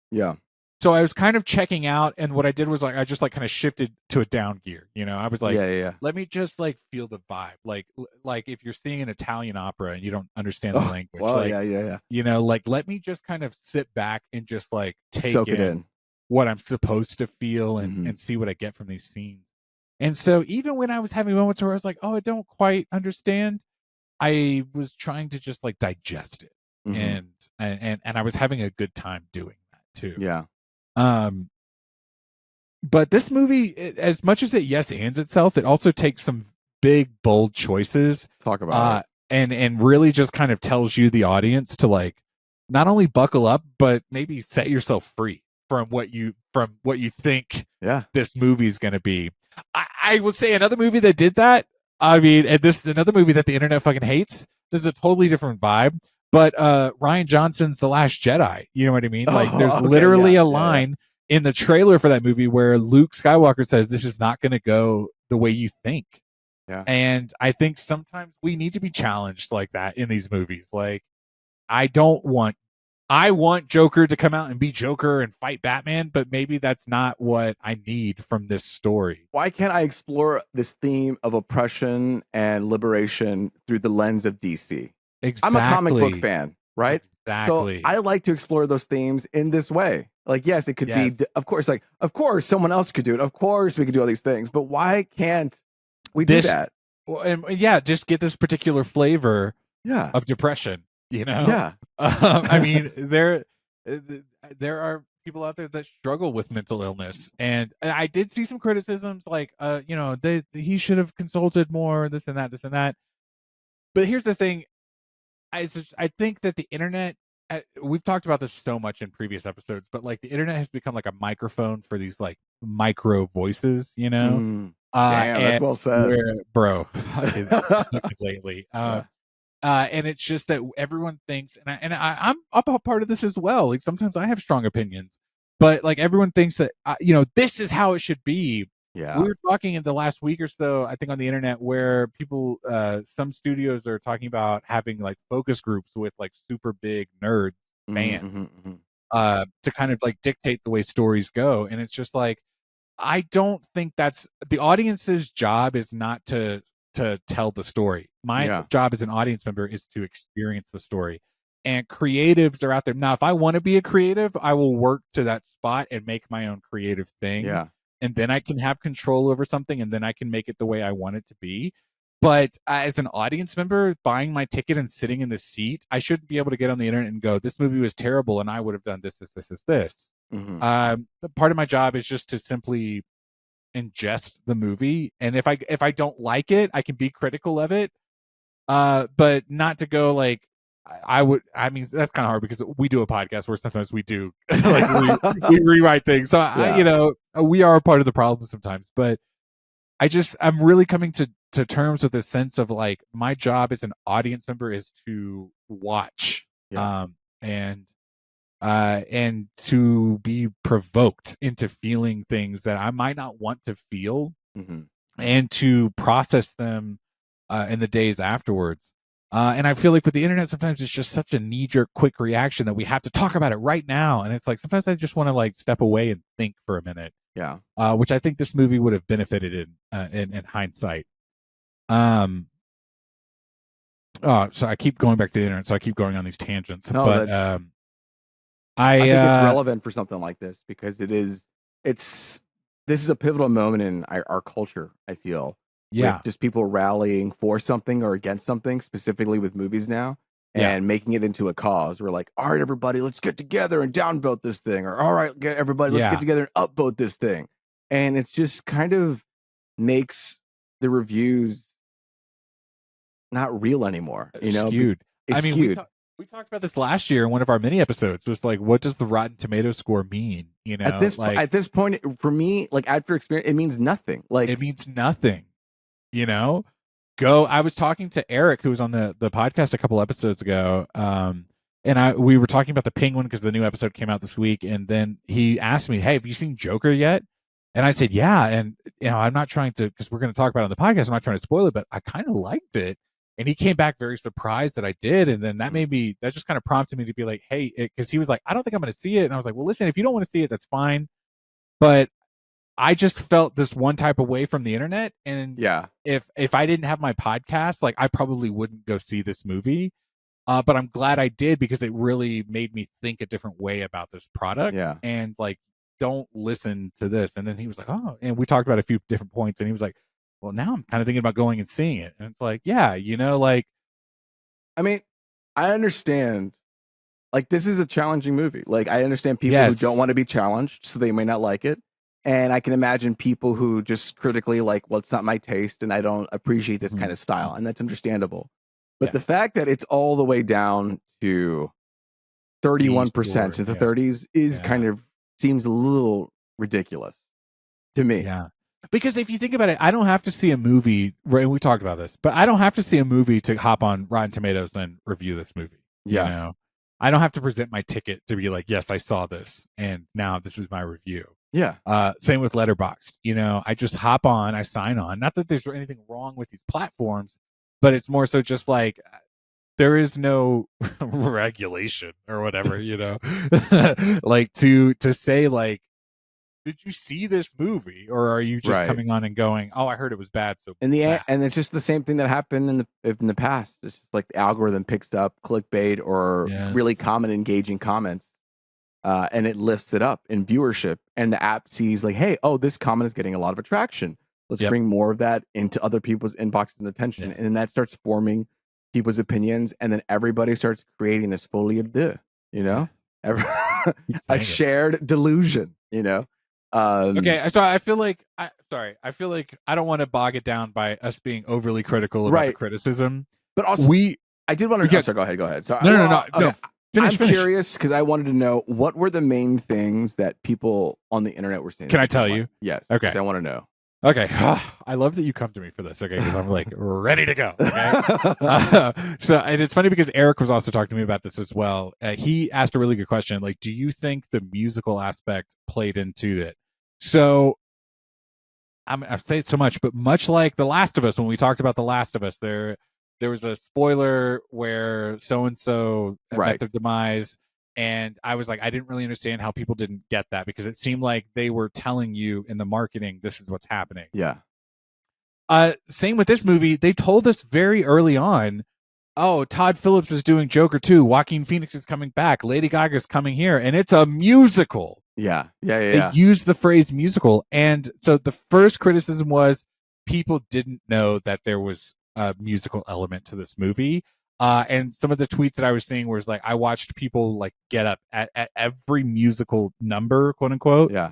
Yeah. So I was kind of checking out, and what I did was like I just like kind of shifted to a down gear. You know, I was like, let me just like feel the vibe. Like if you're seeing an Italian opera and you don't understand the language, you know, like let me just kind of sit back and just like take it in what I'm supposed to feel and see what I get from these scenes. And so even when I was having moments where I was like, oh, I don't quite understand, I was trying to just like digest it, and I was having a good time doing that too. Yeah. But this movie, as much as it ands itself, it also takes some big, bold choices. Talk about it. And really just kind of tells you, the audience, to like not only buckle up, but maybe set yourself free from what you think this movie is going to be. I will say another movie that did that. I mean, and this is another movie that the internet fucking hates. This is a totally different vibe. But Rian Johnson's The Last Jedi, you know what I mean? Like, there's literally a line in the trailer for that movie where Luke Skywalker says, this is not going to go the way you think. Yeah. And I think sometimes we need to be challenged like that in these movies. Like, I want Joker to come out and be Joker and fight Batman, but maybe that's not what I need from this story. Why can't I explore this theme of oppression and liberation through the lens of DC? Exactly. I'm a comic book fan, right? Exactly. So I like to explore those themes in this way. Like, yes, it could be, of course, someone else could do it. Of course, we could do all these things, but why can't we do that? Well, and just get this particular flavor of depression, you know? Yeah. I mean, there are people out there that struggle with mental illness, and I did see some criticisms like, you know, he should have consulted more, this and that. But here's the thing. I think that the internet, we've talked about this so much in previous episodes, but like the internet has become like a microphone for these like micro voices, you know? Damn, that's well said. Bro, lately. And it's just that everyone thinks, and I'm a part of this as well. Like sometimes I have strong opinions, but like everyone thinks that, you know, this is how it should be. Yeah. We were talking in the last week or so, I think, on the internet, where people, some studios are talking about having like focus groups with like super big nerd fans to kind of like dictate the way stories go. And it's just like, I don't think that's the audience's job is not to tell the story. My job as an audience member is to experience the story. And creatives are out there. Now, if I want to be a creative, I will work to that spot and make my own creative thing. Yeah. And then I can have control over something, and then I can make it the way I want it to be. But as an audience member, buying my ticket and sitting in the seat, I shouldn't be able to get on the internet and go, this movie was terrible, and I would have done this. Mm-hmm. Part of my job is just to simply ingest the movie, and if I don't like it, I can be critical of it, but not to go like I mean, that's kind of hard because we do a podcast where sometimes we do like we rewrite things. So we are a part of the problem sometimes, but I'm really coming to terms with this sense of like my job as an audience member is to watch, and to be provoked into feeling things that I might not want to feel, and to process them in the days afterwards. And I feel like with the internet, sometimes it's just such a knee-jerk, quick reaction that we have to talk about it right now. And it's like sometimes I just want to like step away and think for a minute. Yeah. Which I think this movie would have benefited in hindsight. So I keep going back to the internet, so I keep going on these tangents. No, but I think it's relevant for something like this because this is a pivotal moment in our culture, I feel. Yeah. With just people rallying for something or against something, specifically with movies now, and making it into a cause. We're like, all right, everybody, let's get together and downvote this thing. Or, all right, everybody, let's get together and upvote this thing. And it just kind of makes the reviews not real anymore. Skewed. It's skewed. We talked about this last year in one of our mini episodes. Just like, what does the Rotten Tomato score mean? At this point, for me, like after experience, it means nothing. Like it means nothing. I was talking to Eric, who was on the podcast a couple episodes ago, and we were talking about The Penguin because the new episode came out this week, and then he asked me, "Hey, have you seen Joker yet?" And I said, "Yeah." And I'm not trying to, because we're going to talk about it on the podcast. I'm not trying to spoil it, but I kind of liked it. And he came back very surprised that I did, and then that just kind of prompted me to be like, "Hey," because he was like, "I don't think I'm going to see it," and I was like, "Well, listen, if you don't want to see it, that's fine." But I just felt this one type of way from the internet, and if I didn't have my podcast, like I probably wouldn't go see this movie. But I'm glad I did because it really made me think a different way about this product. Yeah. And like, don't listen to this. And then he was like, "Oh," and we talked about a few different points, and he was like, "Well, now I'm kind of thinking about going and seeing it." And it's like, like, I mean, I understand. Like, this is a challenging movie. Like, I understand people who don't want to be challenged, so they may not like it. And I can imagine people who just critically like, well, it's not my taste and I don't appreciate this kind of style. And that's understandable. But the fact that it's all the way down to 31% to the 30s is kind of seems a little ridiculous to me. Yeah. Because if you think about it, I don't have to see a movie, right? We talked about this, but I don't have to see a movie to hop on Rotten Tomatoes and review this movie. Yeah. I don't have to present my ticket to be like, yes, I saw this, and now this is my review. Yeah. Same with Letterboxd. I just hop on, I sign on. Not that there's anything wrong with these platforms, but it's more so just like there is no regulation or whatever, like to say like, did you see this movie, or are you just coming on and going, "Oh, I heard it was bad"? So and it's just the same thing that happened in the past. It's just like the algorithm picks up clickbait or really common engaging comments, and it lifts it up in viewership. And the app sees like, "Hey, this comment is getting a lot of attraction. Let's bring more of that into other people's inboxes and attention." And then that starts forming people's opinions, and then everybody starts creating this folie a deux, a shared delusion, Okay, so I feel like I feel like I don't want to bog it down by us being overly critical about the criticism. But also, I did want to. Go ahead. So no. I'm curious because I wanted to know what were the main things that people on the internet were saying. Can I tell you? Yes. Okay. I want to know. Okay. I love that you come to me for this. Okay, because I'm like ready to go. Okay. And it's funny because Eric was also talking to me about this as well. He asked a really good question. Like, do you think the musical aspect played into it? So I've said so much, but much like The Last of Us, when we talked about The Last of Us, there was a spoiler where so-and-so met their demise, And I was like, I didn't really understand how people didn't get that, because it seemed like they were telling you in the marketing, this is what's happening. Yeah. Same with this movie. They told us very early on, oh, Todd Phillips is doing Joker 2. Joaquin Phoenix is coming back. Lady Gaga's coming here. And it's a musical. Yeah. They used the phrase musical. And so the first criticism was people didn't know that there was a musical element to this movie. And some of the tweets that I was seeing was like, I watched people like get up at every musical number, quote unquote. Yeah.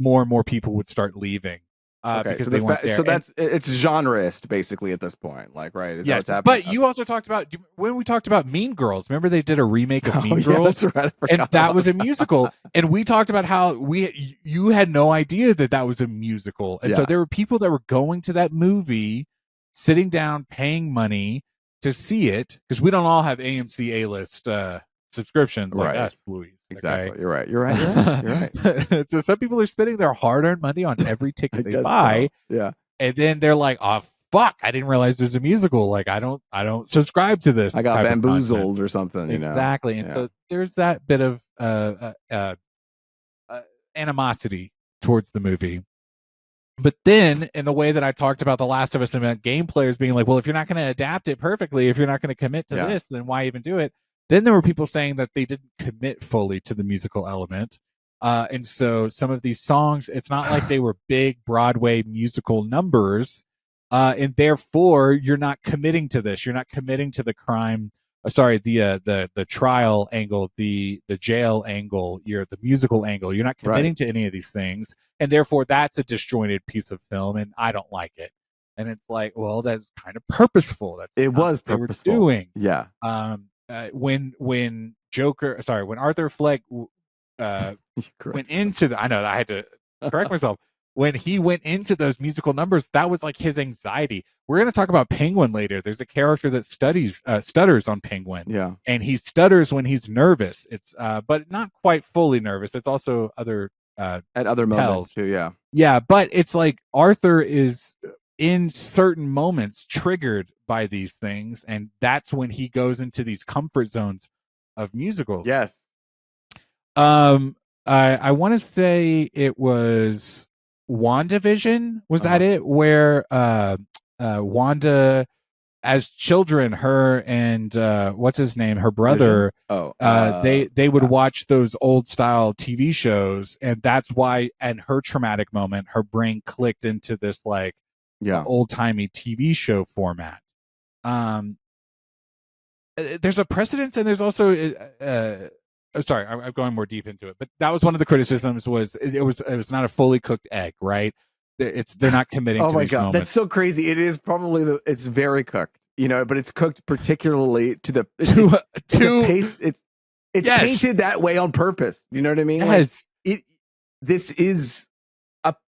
More and more people would start leaving. Because they weren't there. So it's genreist basically at this point, like, right? Is yes, that what's happening? But you also talked about when we talked about Mean Girls. Remember they did a remake of Mean Girls, that's right, and that was a musical. And we talked about how you had no idea that was a musical, and so there were people that were going to that movie, sitting down, paying money to see it, because we don't all have AMC A-list subscriptions like us, Louise. Exactly. Okay? You're right. You're right. So some people are spending their hard-earned money on every ticket they buy. So. Yeah. And then they're like, "Oh fuck! I didn't realize there's a musical. Like, I don't subscribe to this. I got bamboozled or something." Exactly. And so there's that bit of animosity towards the movie. But then, in the way that I talked about The Last of Us and about game players being like, "Well, if you're not going to adapt it perfectly, if you're not going to commit to this, then why even do it?" Then there were people saying that they didn't commit fully to the musical element. And so some of these songs, it's not like they were big Broadway musical numbers. And therefore, you're not committing to this. You're not committing to the crime. The trial angle, the jail angle, the musical angle. You're not committing to any of these things. And therefore, that's a disjointed piece of film. And I don't like it. And it's like, well, that's kind of purposeful. It was purposeful. Doing. Yeah. When Arthur Fleck went into I know that I had to correct myself. When he went into those musical numbers, that was like his anxiety. We're going to talk about Penguin later. There's a character that stutters on Penguin. Yeah. And he stutters when he's nervous. It's but not quite fully nervous. It's also other at other moments too, yeah. Yeah, but it's like Arthur is in certain moments triggered by these things, and that's when he goes into these comfort zones of musicals. Yes. I want to say it was WandaVision. Was that it? Where Wanda, as children, her and what's his name, her brother, they would watch those old style TV shows, and that's why, and her traumatic moment, her brain clicked into this like old timey TV show format. There's a precedence, and there's also sorry, I'm going more deep into it, but that was one of the criticisms. Was it was not a fully cooked egg, right? They're not committing. Oh my god, moments. That's so crazy! It is probably it's very cooked, but it's cooked particularly to the pace. It's painted that way on purpose. You know what I mean? Yes. Like,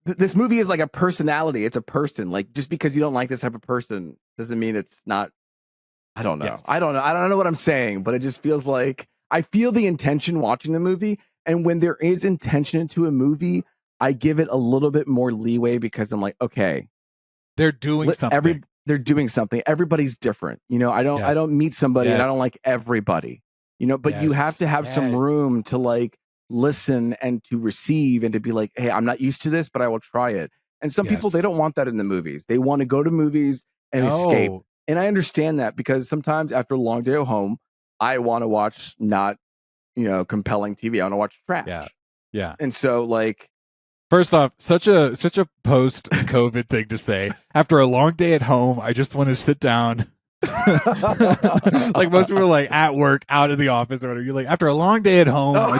this movie is like a personality. It's a person. Like, just because you don't like this type of person doesn't mean it's not. I don't know. Yes. I don't know what I'm saying, but it just feels like I feel the intention watching the movie, and when there is intention into a movie, I give it a little bit more leeway because I'm like, okay, they're doing something. They're doing something. Everybody's different. I don't meet somebody and I don't like everybody. But you have to have some room to like listen and to receive and to be like, hey, I'm not used to this, but I will try it. And some people, they don't want that in the movies. They want to go to movies and escape. And I understand that, because sometimes after a long day at home, I want to watch not, compelling TV. I want to watch trash. Yeah. Yeah. And so like, first off, such a post-COVID thing to say. After a long day at home, I just want to sit down. Like most people are like at work, out of the office or whatever. You're like, after a long day at home, I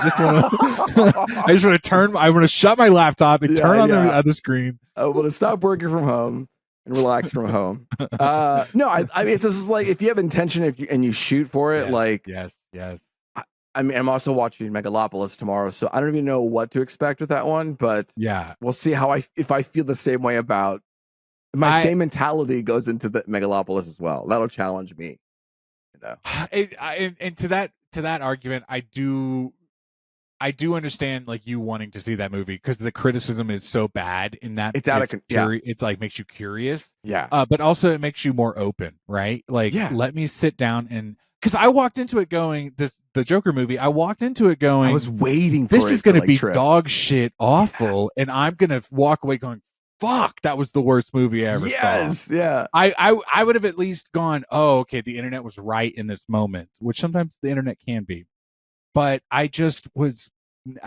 just want to shut my laptop and turn on the other screen. I want to stop working from home and relax from home. No, I mean, it's just like, if you have intention, and you shoot for it, like, yes. I mean, I'm also watching Megalopolis tomorrow, so I don't even know what to expect with that one, but we'll see if I feel the same way about same mentality goes into the Megalopolis as well. That'll challenge me. And to that argument, I do understand like you wanting to see that movie, because the criticism is so bad in that it's like makes you curious. Yeah. But also it makes you more open, right? Like, let me sit down because I walked into it going the Joker movie. I walked into it going, I was waiting for this is going to be trip. dog shit awful, and I'm going to walk away going, fuck, that was the worst movie I ever saw. Yes, yeah. I would have at least gone, oh, okay, the internet was right in this moment, which sometimes the internet can be, but I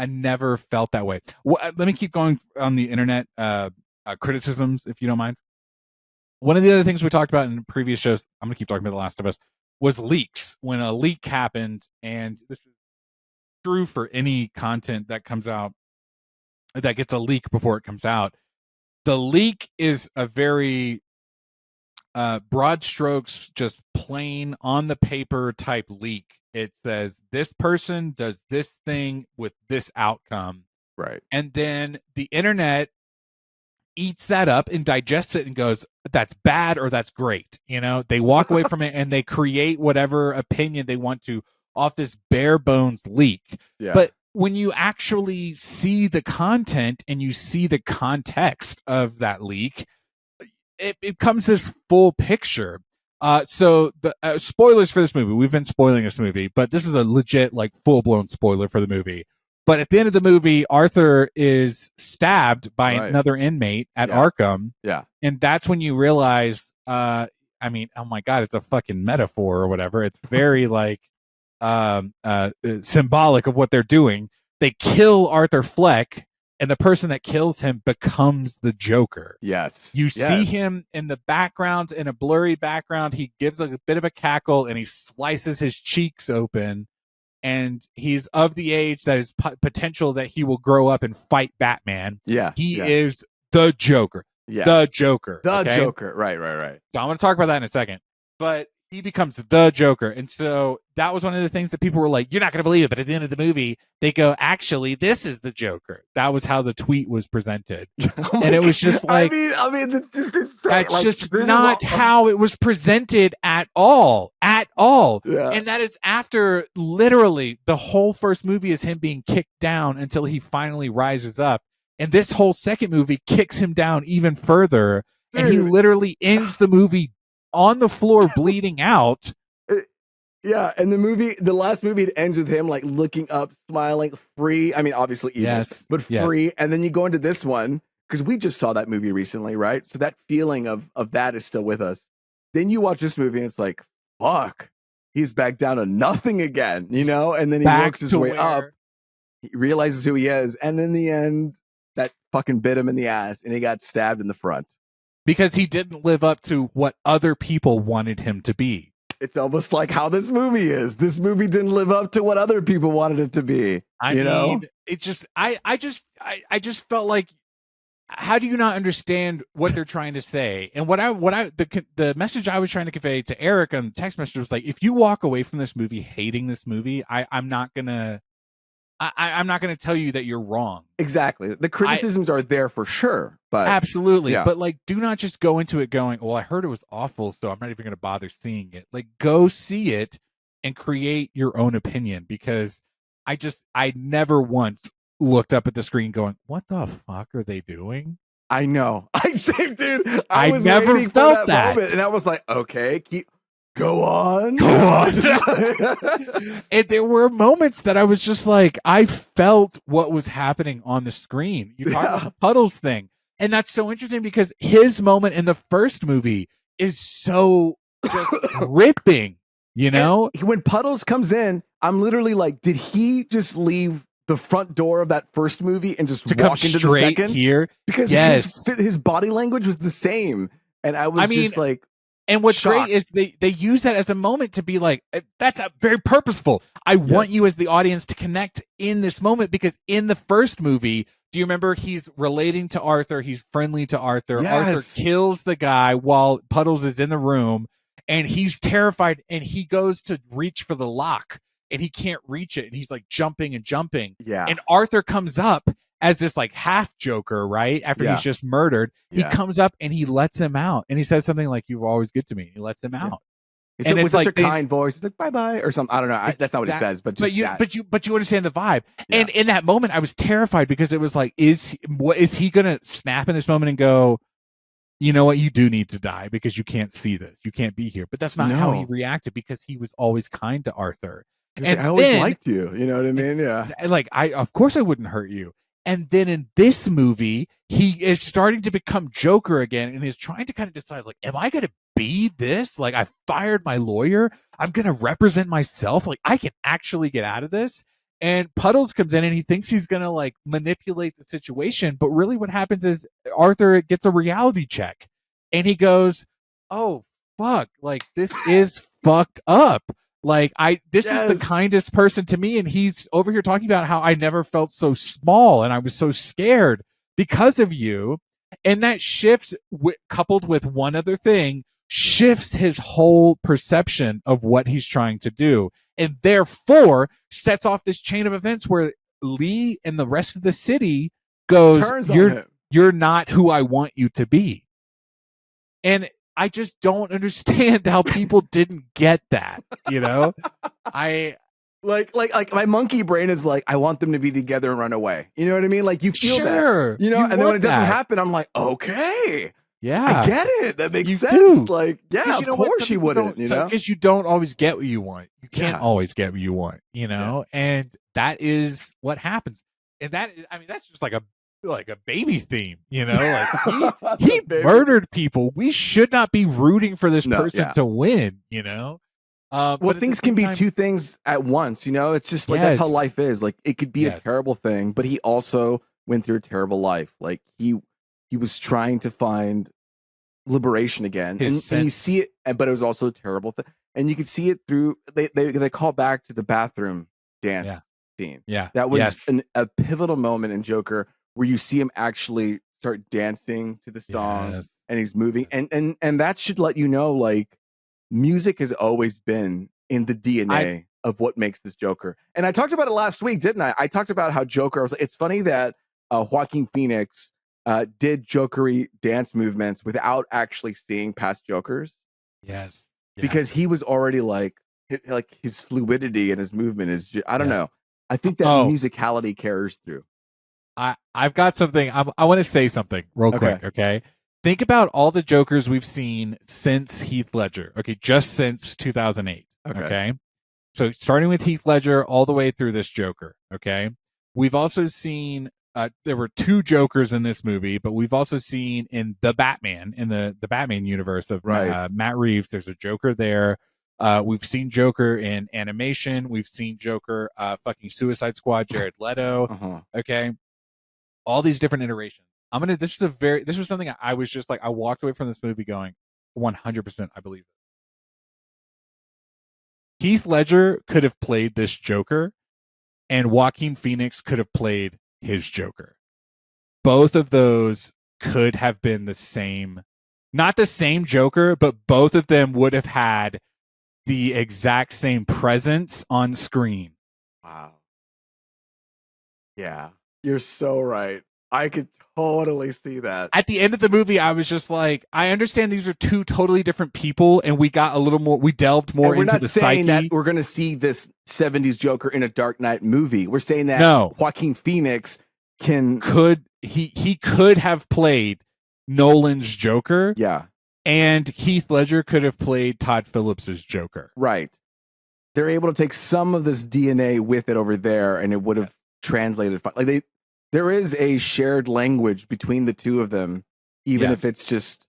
never felt that way. Let me keep going on the internet criticisms, if you don't mind. One of the other things we talked about in previous shows, I'm going to keep talking about The Last of Us, was leaks. When a leak happened, and this is true for any content that comes out, that gets a leak before it comes out, the leak is a very broad strokes, just plain on the paper type leak. It says this person does this thing with this outcome. Right. And then the internet eats that up and digests it and goes, that's bad or that's great. You know, they walk away from it and they create whatever opinion they want to off this bare bones leak. Yeah. But when you actually see the content and you see the context of that leak, it becomes this full picture. So the spoilers for this movie, we've been spoiling this movie, but this is a legit, like, full-blown spoiler for the movie. But at the end of the movie, Arthur is stabbed by another inmate at Arkham. Yeah. And that's when you realize, I mean, oh my God, it's a fucking metaphor or whatever. It's very like symbolic of what they're doing. They kill Arthur Fleck, and the person that kills him becomes the Joker. Yes. You see him in the background, in a blurry background. He gives a bit of a cackle, and he slices his cheeks open. And he's of the age that is potential that he will grow up and fight Batman. Yeah. He is the Joker. Yeah. The Joker. The okay? Joker. Right. So I'm going to talk about that in a second. But he becomes the Joker. And so that was one of the things that people were like, you're not going to believe it. But at the end of the movie, they go, actually, this is the Joker. That was how the tweet was presented. And it was just like, I mean, that's just insane. That's like, just not how it was presented at all. At all. Yeah. And that is after literally the whole first movie is him being kicked down until he finally rises up. And this whole second movie kicks him down even further. Dude. And he literally ends the movie on the floor bleeding out. Yeah, and the last movie, it ends with him like looking up, smiling, free. I mean, obviously evil, but free. Yes. And then you go into this one, because we just saw that movie recently, right? So that feeling of that is still with us. Then you watch this movie and it's like, fuck, he's back down to nothing again, you know? And then he works his way up. He realizes who he is. And in the end, that fucking bit him in the ass and he got stabbed in the front. Because he didn't live up to what other people wanted him to be. It's almost like how this movie is. This movie didn't live up to what other people wanted it to be. I mean, it just, I just felt like, how do you not understand what they're trying to say? And the message I was trying to convey to Eric on the text message was like, if you walk away from this movie hating this movie, I'm not gonna tell you that you're wrong. Exactly. The criticisms are there for sure, but absolutely. Yeah. But like, do not just go into it going, well, I heard it was awful, so I'm not even going to bother seeing it. Like, go see it and create your own opinion, because I never once looked up at the screen going, what the fuck are they doing? I know. Dude, I was never waiting felt for that moment, and I was like, okay, Go on. And there were moments that I was just like, I felt what was happening on the screen. You talk about the Puddles thing. And that's so interesting because his moment in the first movie is so just ripping, you know? And when Puddles comes in, I'm literally like, did he just leave the front door of that first movie and just walk into the second? Here? Because his body language was the same. And I was just like, and what's shocked. great is they use that as a moment to be like, that's very purposeful. I want you as the audience to connect in this moment, because in the first movie, do you remember he's relating to Arthur? He's friendly to Arthur. Yes. Arthur kills the guy while Puddles is in the room, and he's terrified, and he goes to reach for the lock, and he can't reach it, and he's like jumping and jumping. Yeah. And Arthur comes up as this like half Joker, right? After he's just murdered, he comes up and he lets him out, and he says something like, "You're always good to me." He lets him out, and it's such a kind voice. It's like, "Bye bye" or something. I don't know. That's not what he says, but just but you understand the vibe. Yeah. And in that moment, I was terrified because it was like, is he gonna snap in this moment and go, you know what, you do need to die because you can't see this, you can't be here. But that's not how he reacted, because he was always kind to Arthur. And I always liked you. You know what I mean? Yeah. Like, of course I wouldn't hurt you. And then in this movie, he is starting to become Joker again, and he's trying to kind of decide, like, am I going to be this? Like, I fired my lawyer. I'm going to represent myself. Like, I can actually get out of this. And Puddles comes in and he thinks he's going to like manipulate the situation. But really what happens is Arthur gets a reality check and he goes, oh, fuck. Like, this is fucked up. Like, this is the kindest person to me. And he's over here talking about how I never felt so small and I was so scared because of you. And that shifts, coupled with one other thing, shifts his whole perception of what he's trying to do. And therefore sets off this chain of events where Lee and the rest of the city goes, you're not who I want you to be. And I just don't understand how people didn't get that, you know? Like my monkey brain is like, I want them to be together and run away. You know what I mean? Like, you feel that, you know, and then when it doesn't happen, I'm like, okay. Yeah, I get it. That makes sense. Do. Like, yeah, of course you wouldn't, you know? Because you don't always get what you want. You can't always get what you want, you know? Yeah. And that is what happens. And that's just like a baby theme, you know? Like, he murdered people. We should not be rooting for this person to win, you know? Well, things can be two things at once, you know? It's just like, that's how life is. Like, it could be a terrible thing, but he also went through a terrible life. Like, he was trying to find liberation again, and you see it, but it was also a terrible thing. And you could see it through, they call back to the bathroom dance scene. Yeah, that was a pivotal moment in Joker where you see him actually start dancing to the song, and he's moving, and that should let you know, like, music has always been in the DNA of what makes this Joker. And I talked about it last week, didn't I? I talked about how Joker, I was like, it's funny that Joaquin Phoenix did Jokery dance movements without actually seeing past Jokers. Yes. Because he was already like his fluidity and his movement is just, I don't know. I think that musicality carries through. I've got something. I want to say something real quick. Okay. Think about all the Jokers we've seen since Heath Ledger. Okay. Just since 2008. Okay. So starting with Heath Ledger all the way through this Joker. Okay. We've also seen, there were two Jokers in this movie, but we've also seen in the Batman, in the Batman universe of Matt Reeves, there's a Joker there. We've seen Joker in animation. We've seen Joker, fucking Suicide Squad, Jared Leto. Okay. All these different iterations. This was something I was just like, I walked away from this movie going, 100% I believe it. Heath Ledger could have played this Joker, and Joaquin Phoenix could have played his Joker. Both of those could have been the same, not the same Joker, but both of them would have had the exact same presence on screen. Wow. Yeah, you're so right. I could totally see that. At the end of the movie, I was just like, I understand these are two totally different people, and we got a little more, we delved more into the psyche. We're not saying that we're going to see this 70s Joker in a Dark Knight movie. We're saying that Joaquin Phoenix could have played Nolan's Joker. Yeah. And Heath Ledger could have played Todd Phillips's Joker. Right. They're able to take some of this DNA with it over there, and it would have translated. Like, there is a shared language between the two of them, even if it's just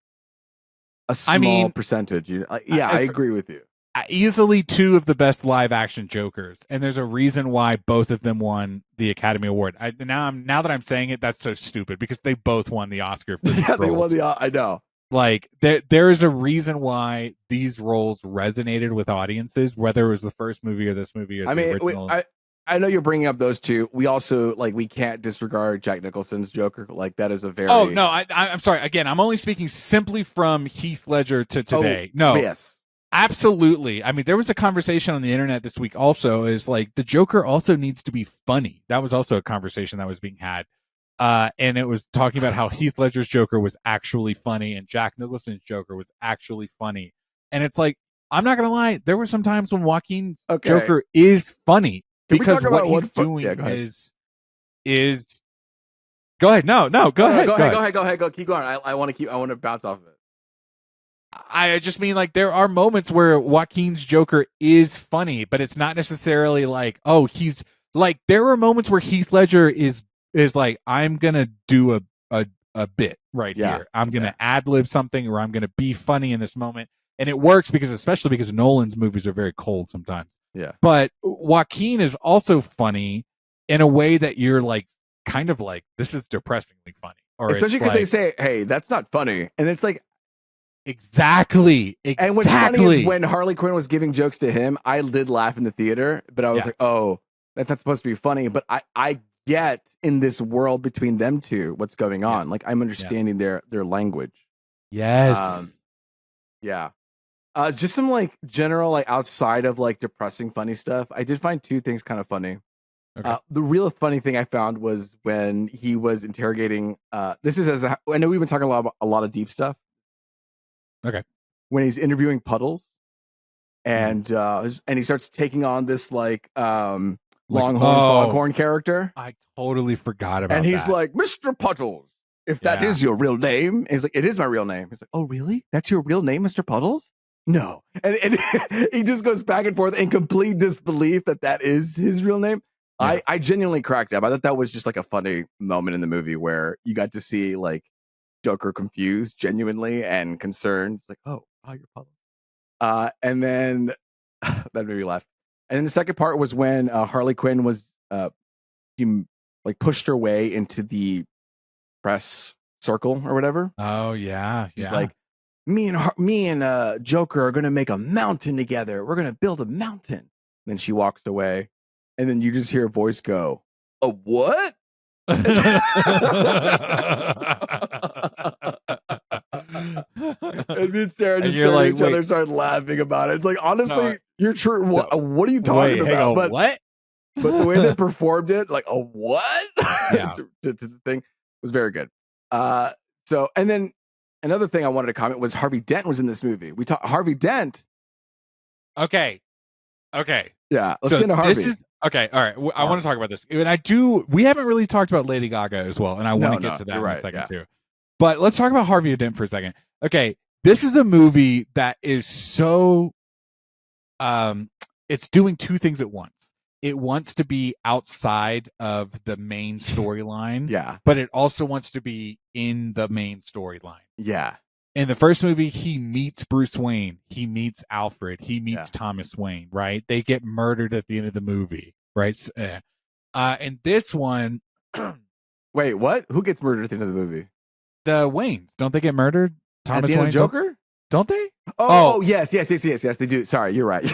a small percentage. I agree with you. Easily two of the best live action Jokers, and there's a reason why both of them won the Academy Award. Now that I'm saying it, that's so stupid because they both won the Oscar for these roles. They won the. I know. Like, there is a reason why these roles resonated with audiences, whether it was the first movie or this movie or the original. I know you're bringing up those two. We also, like, we can't disregard Jack Nicholson's Joker. Like, that is a very... Oh, no, I'm sorry. Again, I'm only speaking simply from Heath Ledger to today. No. Yes. Absolutely. I mean, there was a conversation on the internet this week also, is like, the Joker also needs to be funny. That was also a conversation that was being had. And it was talking about how Heath Ledger's Joker was actually funny and Jack Nicholson's Joker was actually funny. And it's like, I'm not going to lie, there were some times when Joaquin's Joker is funny. Because what he's doing is Go ahead. No, go ahead. Go ahead. Keep going. I want to bounce off of it. I just mean like there are moments where Joaquin's Joker is funny, but it's not necessarily like, oh, he's like, there are moments where Heath Ledger is like, I'm gonna do a bit right here. I'm gonna ad lib something, or I'm gonna be funny in this moment, and it works especially because Nolan's movies are very cold sometimes. Yeah, but Joaquin is also funny in a way that you're like, kind of like, this is depressingly funny, or especially because they say, "Hey, that's not funny," and it's like. Exactly. And what's funny is when Harley Quinn was giving jokes to him, I did laugh in the theater, but I was like, oh, that's not supposed to be funny. But I get in this world between them two what's going on. Like I'm understanding their language. Yes. Just some like general, like outside of like depressing funny stuff. I did find two things kind of funny. Okay. The real funny thing I found was when he was interrogating. This is I know we've been talking a lot of deep stuff. Okay. When he's interviewing Puddles, and he starts taking on this like Longhorn Foghorn character. I totally forgot about that. And he's like, Mr. Puddles, if that is your real name. And he's like, it is my real name. He's like, oh, really? That's your real name, Mr. Puddles? No. And he just goes back and forth in complete disbelief that is his real name. Yeah. I genuinely cracked up. I thought that was just like a funny moment in the movie where you got to see like Joker confused genuinely and concerned. It's like, oh, you're Puddles. And then that made me laugh. And then the second part was when Harley Quinn was he like pushed her way into the press circle or whatever. Oh yeah. She's like, me and Joker are gonna make a mountain together. We're gonna build a mountain. And then she walks away, and then you just hear a voice go, a what? And me and Sarah just looked at each other, started laughing about it. It's like, honestly, you're true. What are you talking about? But what? But the way they performed it, like a what? to the thing was very good. So, and then another thing I wanted to comment was Harvey Dent was in this movie. We talked Harvey Dent. Okay. Yeah, let's get into Harvey. Okay, all right. I want to talk about this. And we haven't really talked about Lady Gaga as well, and I want to get to that in a second too. But let's talk about Harvey Dent for a second. Okay, this is a movie that is so it's doing two things at once. It wants to be outside of the main storyline, but it also wants to be in the main storyline. Yeah. In the first movie, he meets Bruce Wayne. He meets Alfred. He meets Thomas Wayne, right? They get murdered at the end of the movie, right? And this one... Wait, what? Who gets murdered at the end of the movie? The Waynes. Don't they get murdered? Thomas Wayne? At the end of Joker? Don't they? Oh, yes, they do. Sorry, you're right.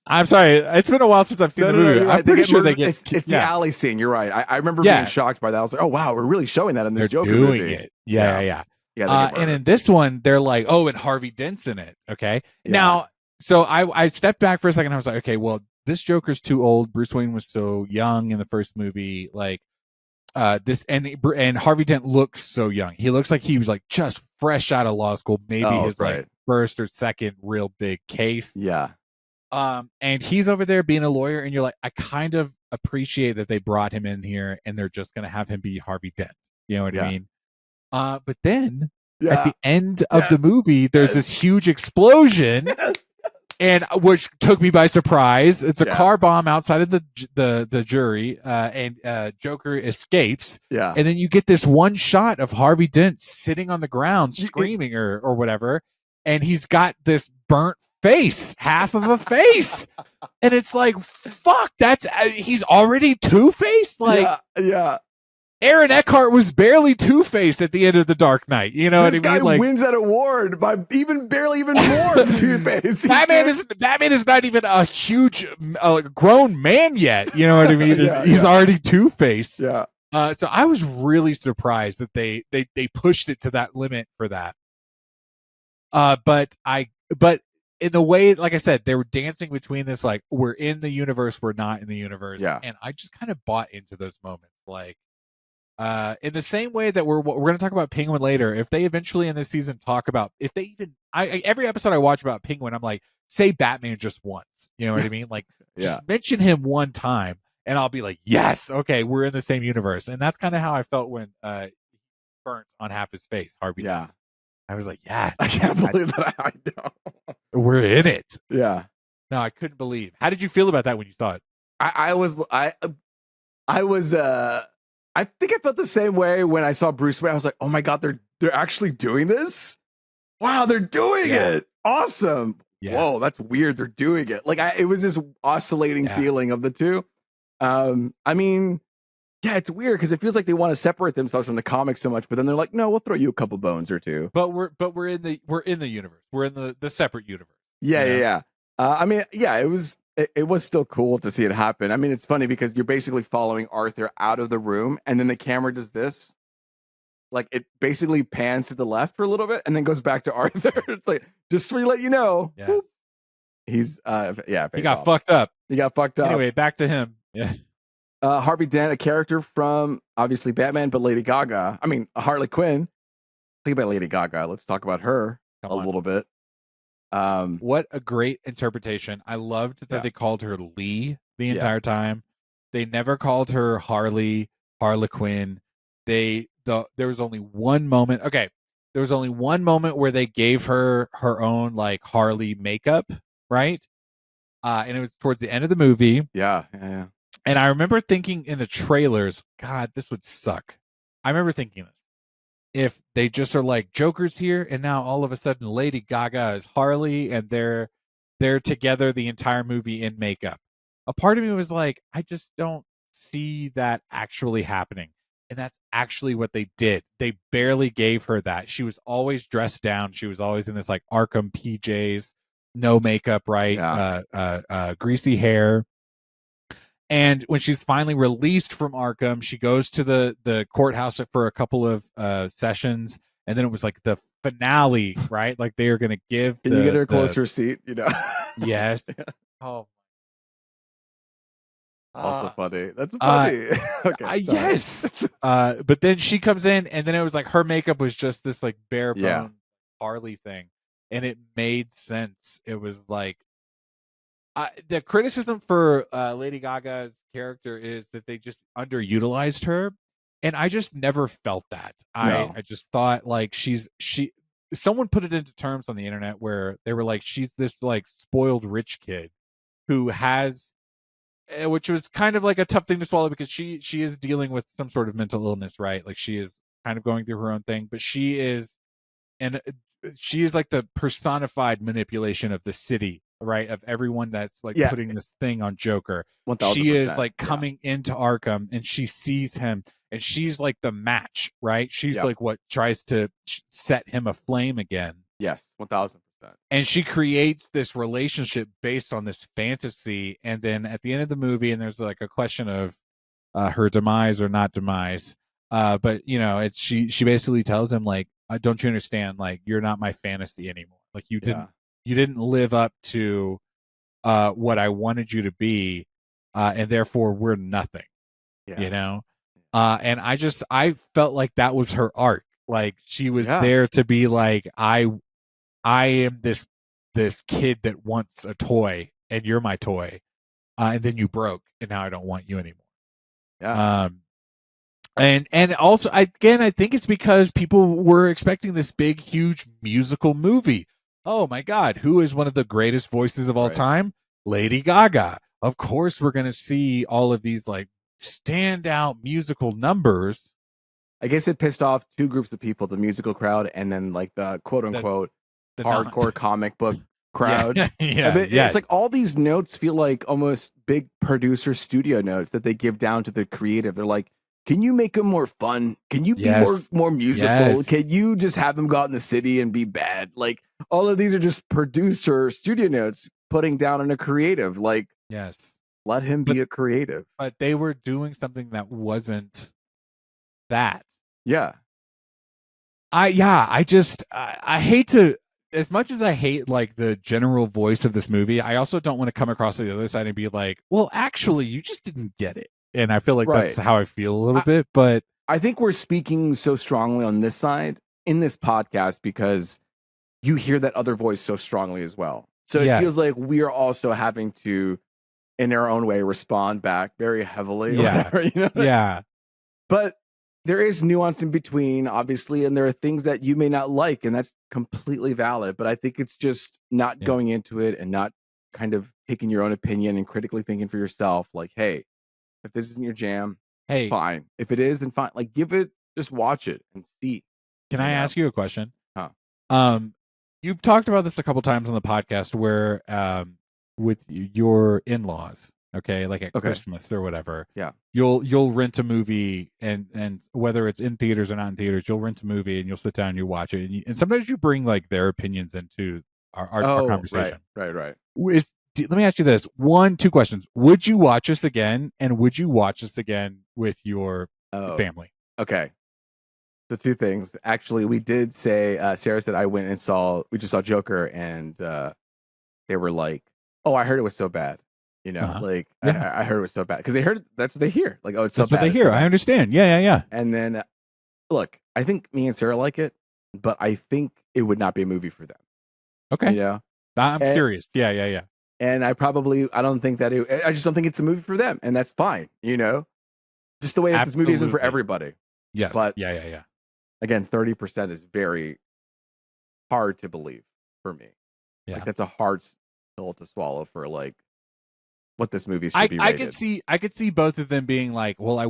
I'm sorry. It's been a while since I've seen the movie. Right. I'm pretty sure they get... It's the alley scene. You're right. I remember being shocked by that. I was like, oh, wow, we're really showing that in this Joker movie. They're doing it. Yeah. And in this one, they're like, oh, and Harvey Dent's in it. Okay. Yeah. Now, so I stepped back for a second. I was like, okay, well, this Joker's too old. Bruce Wayne was so young in the first movie. Like, this and Harvey Dent looks so young. He looks like he was like just fresh out of law school. Maybe his like first or second real big case. Yeah. And he's over there being a lawyer, and you're like, I kind of appreciate that they brought him in here, and they're just gonna have him be Harvey Dent. You know what I mean? But then at the end of the movie, there's this huge explosion, and which took me by surprise. It's a car bomb outside of the jury, and Joker escapes. Yeah, and then you get this one shot of Harvey Dent sitting on the ground screaming or whatever, and he's got this burnt face, half of a face, and it's like, fuck, that's he's already Two-Faced. Like, yeah. Aaron Eckhart was barely Two-Faced at the end of The Dark Knight. You know what I mean? This guy wins that award by barely more of Two-Faced. Batman is not even a huge grown man yet. You know what I mean? He's already Two-Faced. Yeah. So I was really surprised that they pushed it to that limit for that. But in the way, like I said, they were dancing between this, like, we're in the universe, we're not in the universe. Yeah. And I just kind of bought into those moments. Like, in the same way that we're going to talk about Penguin later, if they eventually in this season talk about, if they even, every episode I watch about Penguin, I'm like, say Batman just once, you know what I mean? Like, just mention him one time, and I'll be like, yes, okay, we're in the same universe. And that's kind of how I felt when he burnt on half his face, Harvey. Yeah. I was like, yeah, I can't believe that. I know. We're in it. Yeah. No, I couldn't believe. How did you feel about that when you saw it? I think I felt the same way when I saw Bruce Wayne. I was like, oh my God, they're actually doing this? Wow, they're doing it. Awesome. Yeah. Whoa, that's weird. They're doing it. Like it was this oscillating feeling of the two. I mean, yeah, it's weird because it feels like they want to separate themselves from the comics so much, but then they're like, no, we'll throw you a couple bones or two. But we're in the universe. We're in the separate universe. Yeah, you know? Yeah. I mean, yeah, it was still cool to see it happen. I mean, it's funny because you're basically following Arthur out of the room, and then the camera does this. Like it basically pans to the left for a little bit and then goes back to Arthur. It's like, just to let you know, he's he got fucked up. He got fucked up. Anyway, back to him. Yeah. Harvey Dent, a character from obviously Batman, but Lady Gaga. I mean, Harley Quinn. Think about Lady Gaga. Let's talk about her a little bit. What a great interpretation. I loved that they called her Lee the entire time. They never called her Harley Quinn. There was only one moment. Okay. There was only one moment where they gave her own like Harley makeup, right? And it was towards the end of the movie. Yeah. And I remember thinking in the trailers, God, this would suck. I remember thinking this. If they just are like, Joker's here, and now all of a sudden Lady Gaga is Harley, and they're together the entire movie in makeup. A part of me was like, I just don't see that actually happening. And that's actually what they did. They barely gave her that. She was always dressed down. She was always in this like Arkham PJs, no makeup, right? Yeah. Greasy hair. And when she's finally released from Arkham, she goes to the courthouse for a couple of sessions, and then it was like the finale, right? Like they are going to give. Can you get her a closer seat? You know. Yes. Oh. Also funny. That's funny. Okay. Yes. But then she comes in, and then it was like her makeup was just this like bare bone Harley thing, and it made sense. It was like. The criticism for Lady Gaga's character is that they just underutilized her, and I just never felt that. I just thought like someone put it into terms on the internet where they were like, she's this like spoiled rich kid who has, which was kind of like a tough thing to swallow because she is dealing with some sort of mental illness, right? Like she is kind of going through her own thing, but she is like the personified manipulation of the city, right? Of everyone that's like putting this thing on Joker. 1000%. She is like coming into Arkham, and she sees him, and she's like the match, right? She's like what tries to set him aflame again. Yes, 1000%. And she creates this relationship based on this fantasy, and then at the end of the movie, and there's like a question of her demise or not demise. But you know, it's she basically tells him like, don't you understand? Like, you're not my fantasy anymore. Like you didn't live up to what I wanted you to be, and therefore we're nothing. Yeah. You know? And I felt like that was her arc. Like she was there to be like, I am this kid that wants a toy, and you're my toy. And then you broke, and now I don't want you anymore. Yeah. And also, I think it's because people were expecting this big, huge musical movie. Oh my God, who is one of the greatest voices of all time? Lady Gaga. Of course, we're going to see all of these like standout musical numbers. I guess it pissed off two groups of people: the musical crowd, and then like the quote unquote hardcore comic book crowd. It's like all these notes feel like almost big producer studio notes that they give down to the creative. They're like, can you make them more fun? Can you be more musical? Yes. Can you just have them go out in the city and be bad? Like all of these are just producer studio notes putting down on a creative. Like, let him be a creative. But they were doing something that wasn't that. Yeah. I hate to, as much as I hate like the general voice of this movie, I also don't want to come across to the other side and be like, well, actually, you just didn't get it. And I feel like that's how I feel a little bit. But I think we're speaking so strongly on this side in this podcast because you hear that other voice so strongly as well. So it feels like we are also having to in their own way, respond back very heavily. Yeah. Whatever, you know? Yeah. But there is nuance in between, obviously, and there are things that you may not like, and that's completely valid. But I think it's just not going into it and not kind of taking your own opinion and critically thinking for yourself, like, hey, if this isn't your jam, fine. If it is, then fine. Like, just watch it and see. Can I ask you a question? Huh. You've talked about this a couple times on the podcast where with your in-laws, okay, like at Christmas or whatever, you'll rent a movie, and whether it's in theaters or not in theaters, you'll rent a movie and you'll sit down and you watch it, and sometimes you bring like their opinions into our conversation. Right. Let me ask you this: 2 questions. Would you watch this again, and would you watch this again with your family? Okay. So 2 things. Actually, we did say, Sarah said we just saw Joker, and they were like, oh, I heard it was so bad. You know, I heard it was so bad. Because that's what they hear. Like, oh, it's so bad. That's what they hear. I understand. Yeah. And then, look, I think me and Sarah like it, but I think it would not be a movie for them. Okay. You know? I'm curious. Yeah. And I just don't think it's a movie for them. And that's fine. You know? Just the way that this movie isn't for everybody. Yes. But yeah. Again, 30% is very hard to believe for me. Yeah. Like, that's a hard pill to swallow for like what this movie should be rated. I could see both of them being like, well, I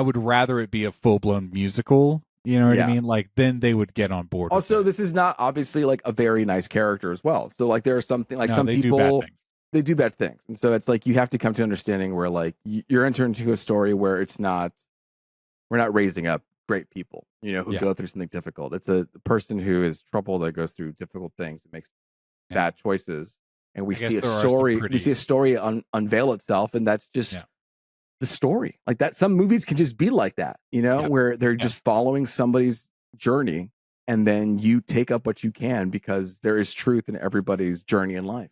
would rather it be a full-blown musical. You know what I mean? Like, then they would get on board. Also, this is not obviously like a very nice character as well. So like, there are something like some people they do bad things, and so it's like you have to come to understanding where like you're entering into a story where we're not raising up great people, you know, who go through something difficult. It's a person who is troubled that goes through difficult things and makes bad choices. And we see a story unveil itself, and that's just the story. Like that, some movies can just be like that, you know, where they're just following somebody's journey, and then you take up what you can because there is truth in everybody's journey in life.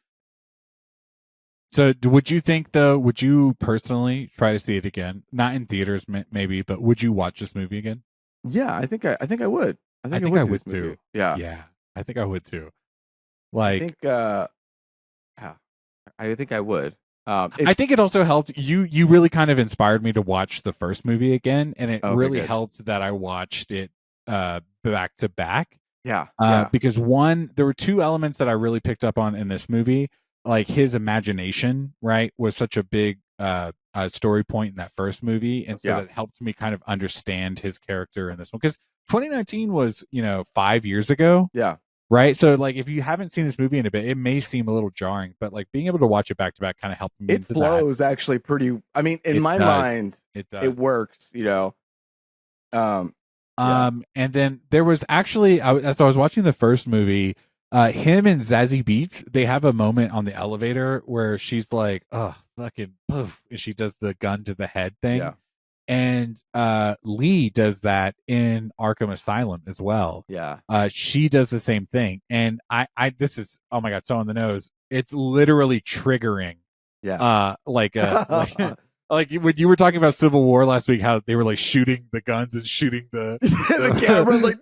So would you personally try to see it again? Not in theaters, maybe, but would you watch this movie again? Yeah, I think I would. I think I would too. Yeah, I think I would too. Like, I think I would. I think it also helped. You really kind of inspired me to watch the first movie again, and it really helped that I watched it back to back. Yeah. Because there were 2 elements that I really picked up on in this movie. Like, his imagination, right, was such a big story point in that first movie, and so that helped me kind of understand his character in this one. Because 2019 was 5 years ago. Yeah. Right. So like, if you haven't seen this movie in a bit, it may seem a little jarring, but like being able to watch it back to back kind of helped me. It flows actually pretty. I mean, in my mind, it works. You know. And then there was actually, as I was watching the first movie, him and Zazie Beetz, they have a moment on the elevator where she's like, "Oh, fucking poof," and she does the gun to the head thing. Yeah. And Lee does that in Arkham Asylum as well. Yeah. She does the same thing. And this is, oh my God, so on the nose. It's literally triggering. Yeah. Like when you were talking about Civil War last week, how they were like shooting the guns and shooting the cameras, like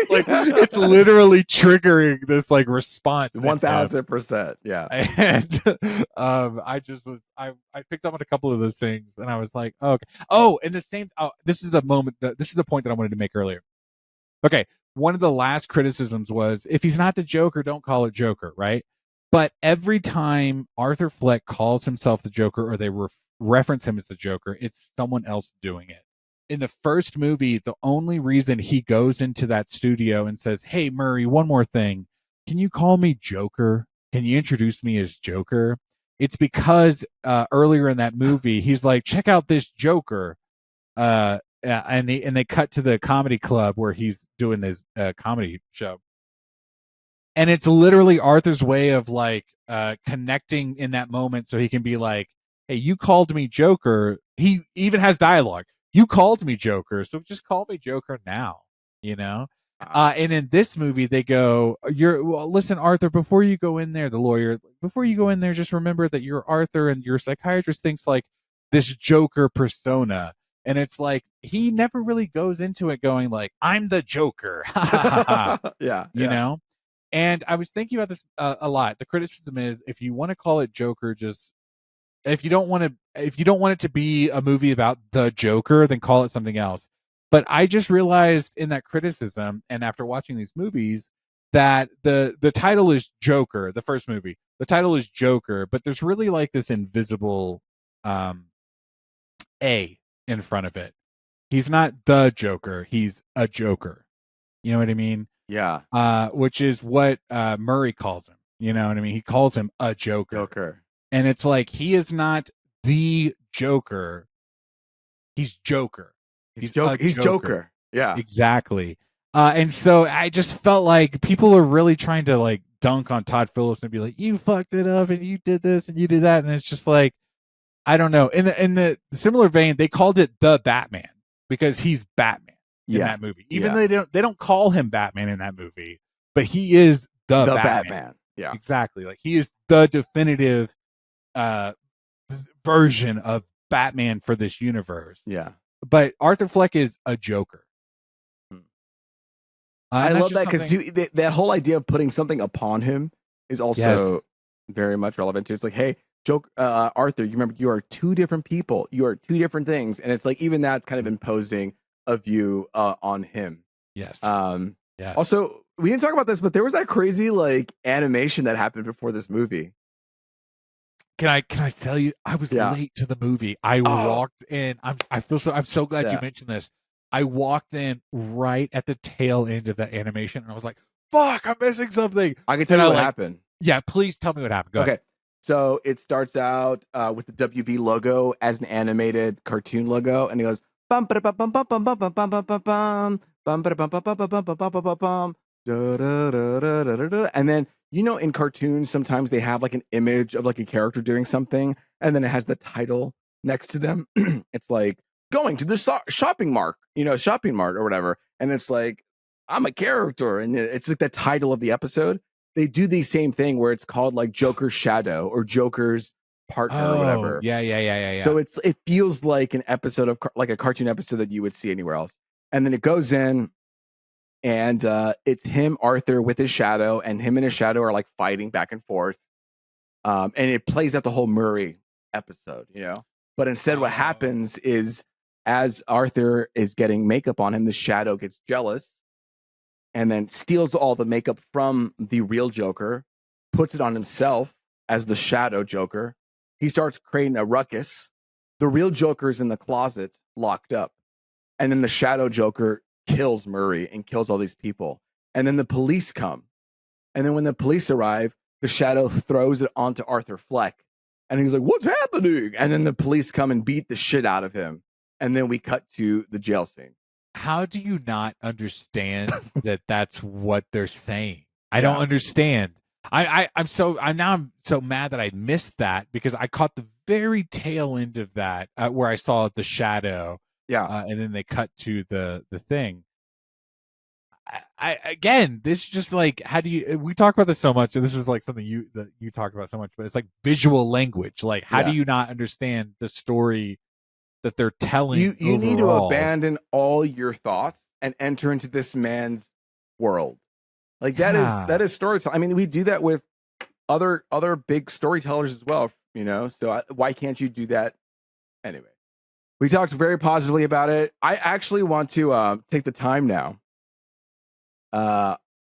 like it's literally triggering this like response. 1000%. Yeah. And I picked up on a couple of those things, and I was like, oh, okay. Oh, and this is the moment. This is the point that I wanted to make earlier. Okay, one of the last criticisms was, if he's not the Joker, don't call it Joker, right? But every time Arthur Fleck calls himself the Joker, or they reference him as the Joker, it's someone else doing it. In the first movie, the only reason he goes into that studio and says, "Hey, Murray, one more thing. Can you call me Joker? Can you introduce me as Joker?" It's because earlier in that movie, he's like, "Check out this Joker." And they cut to the comedy club where he's doing his comedy show. And it's literally Arthur's way of like connecting in that moment, so he can be like, "Hey, you called me Joker." He even has dialogue. "You called me Joker, so just call me Joker now." You know. And in this movie, they go, "Listen, Arthur. Before you go in there, the lawyer. Before you go in there, just remember that you're Arthur, and your psychiatrist thinks like this Joker persona." And it's like he never really goes into it going like, "I'm the Joker." Yeah. You know. And I was thinking about this a lot. The criticism is, if you want to call it Joker, just if you don't want it to be a movie about the Joker, then call it something else. But I just realized in that criticism, and after watching these movies, that the title is Joker, the first movie. The title is Joker, but there's really like this invisible A in front of it. He's not the Joker, he's a Joker. You know what I mean? Yeah. Which is what Murray calls him. You know what I mean? He calls him a Joker. And it's like, he is not the Joker. He's Joker. He's Joker. Yeah. Exactly. And so I just felt like people are really trying to like dunk on Todd Phillips and be like, you fucked it up and you did this and you did that. And it's just like, I don't know. In the similar vein, they called it the Batman because he's Batman in that movie. Even though they don't call him Batman in that movie, but he is the Batman. Yeah. Exactly. Like he is the definitive version of Batman for this universe. Yeah. But Arthur Fleck is a Joker. I love that because that whole idea of putting something upon him is also very much relevant too. It's like, hey, Arthur, you remember you are two different people. You are two different things. And it's like, even that's kind of imposing a view on him. Yes. Yes. Also, we didn't talk about this, but there was that crazy like animation that happened before this movie. Can I tell you? I was late to the movie. I walked in. I'm so glad you mentioned this. I walked in right at the tail end of that animation, and I was like, "Fuck, I'm missing something." I can tell you what happened. Yeah, please tell me what happened. Go ahead. So it starts out with the WB logo as an animated cartoon logo, and he goes bum ba bum bum bum bum bum bum bum bum bum bum bum ba bum bum bum bum bum bum bum bum. And then, you know, in cartoons, sometimes they have like an image of like a character doing something, and then it has the title next to them. It's like going to the shopping mart or whatever. And it's like, I'm a character. And it's like the title of the episode. They do the same thing where it's called like Joker's Shadow or Joker's Partner or whatever. Yeah. So it feels like an episode of like a cartoon episode that you would see anywhere else. And then it goes in. And it's him, Arthur, with his shadow, and him and his shadow are like fighting back and forth. And it plays out the whole Murray episode, you know. But instead, what happens is, as Arthur is getting makeup on him, the shadow gets jealous and then steals all the makeup from the real Joker, puts it on himself as the shadow Joker. He starts creating a ruckus. The real Joker's in the closet, locked up. And then the shadow Joker kills Murray and kills all these people. And then the police come. And then when the police arrive, the shadow throws it onto Arthur Fleck. And he's like, what's happening? And then the police come and beat the shit out of him. And then we cut to the jail scene. How do you not understand that that's what they're saying? I don't understand. I'm so mad that I missed that because I caught the very tail end of that where I saw the shadow. And then they cut to the thing. I again, this is just like, how do you? We talk about this so much, and this is like something you talk about so much, but it's like visual language. Like, how do you not understand the story that they're telling? You need to abandon all your thoughts and enter into this man's world. Like that is storytelling. I mean, we do that with other big storytellers as well, you know. So why can't you do that anyway? We talked very positively about it. I actually want to take the time now.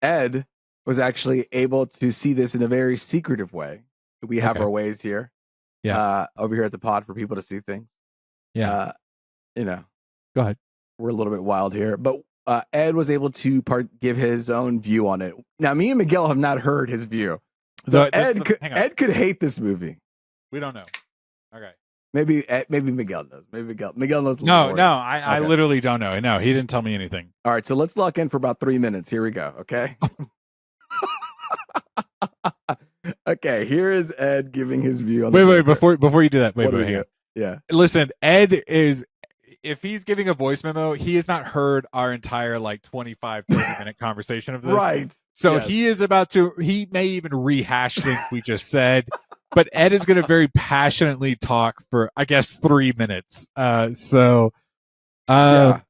Ed was actually able to see this in a very secretive way. We have our ways here. Over here at the pod for people to see things. You know. Go ahead. We're a little bit wild here. But Ed was able to give his own view on it. Now, me and Miguel have not heard his view. So Ed could hate this movie. We don't know. Okay. Maybe Miguel knows. Maybe Miguel knows. I literally don't know. No, he didn't tell me anything. All right, so let's lock in for about 3 minutes. Here we go. Okay. Okay. Here is Ed giving his view on. Wait. Before you do that, wait. Yeah. Listen, Ed is. If he's giving a voice memo, he has not heard our entire like 25, 30-minute conversation of this. Right. So he is about to. He may even rehash things we just said. But Ed is going to very passionately talk for, I guess, 3 minutes. We might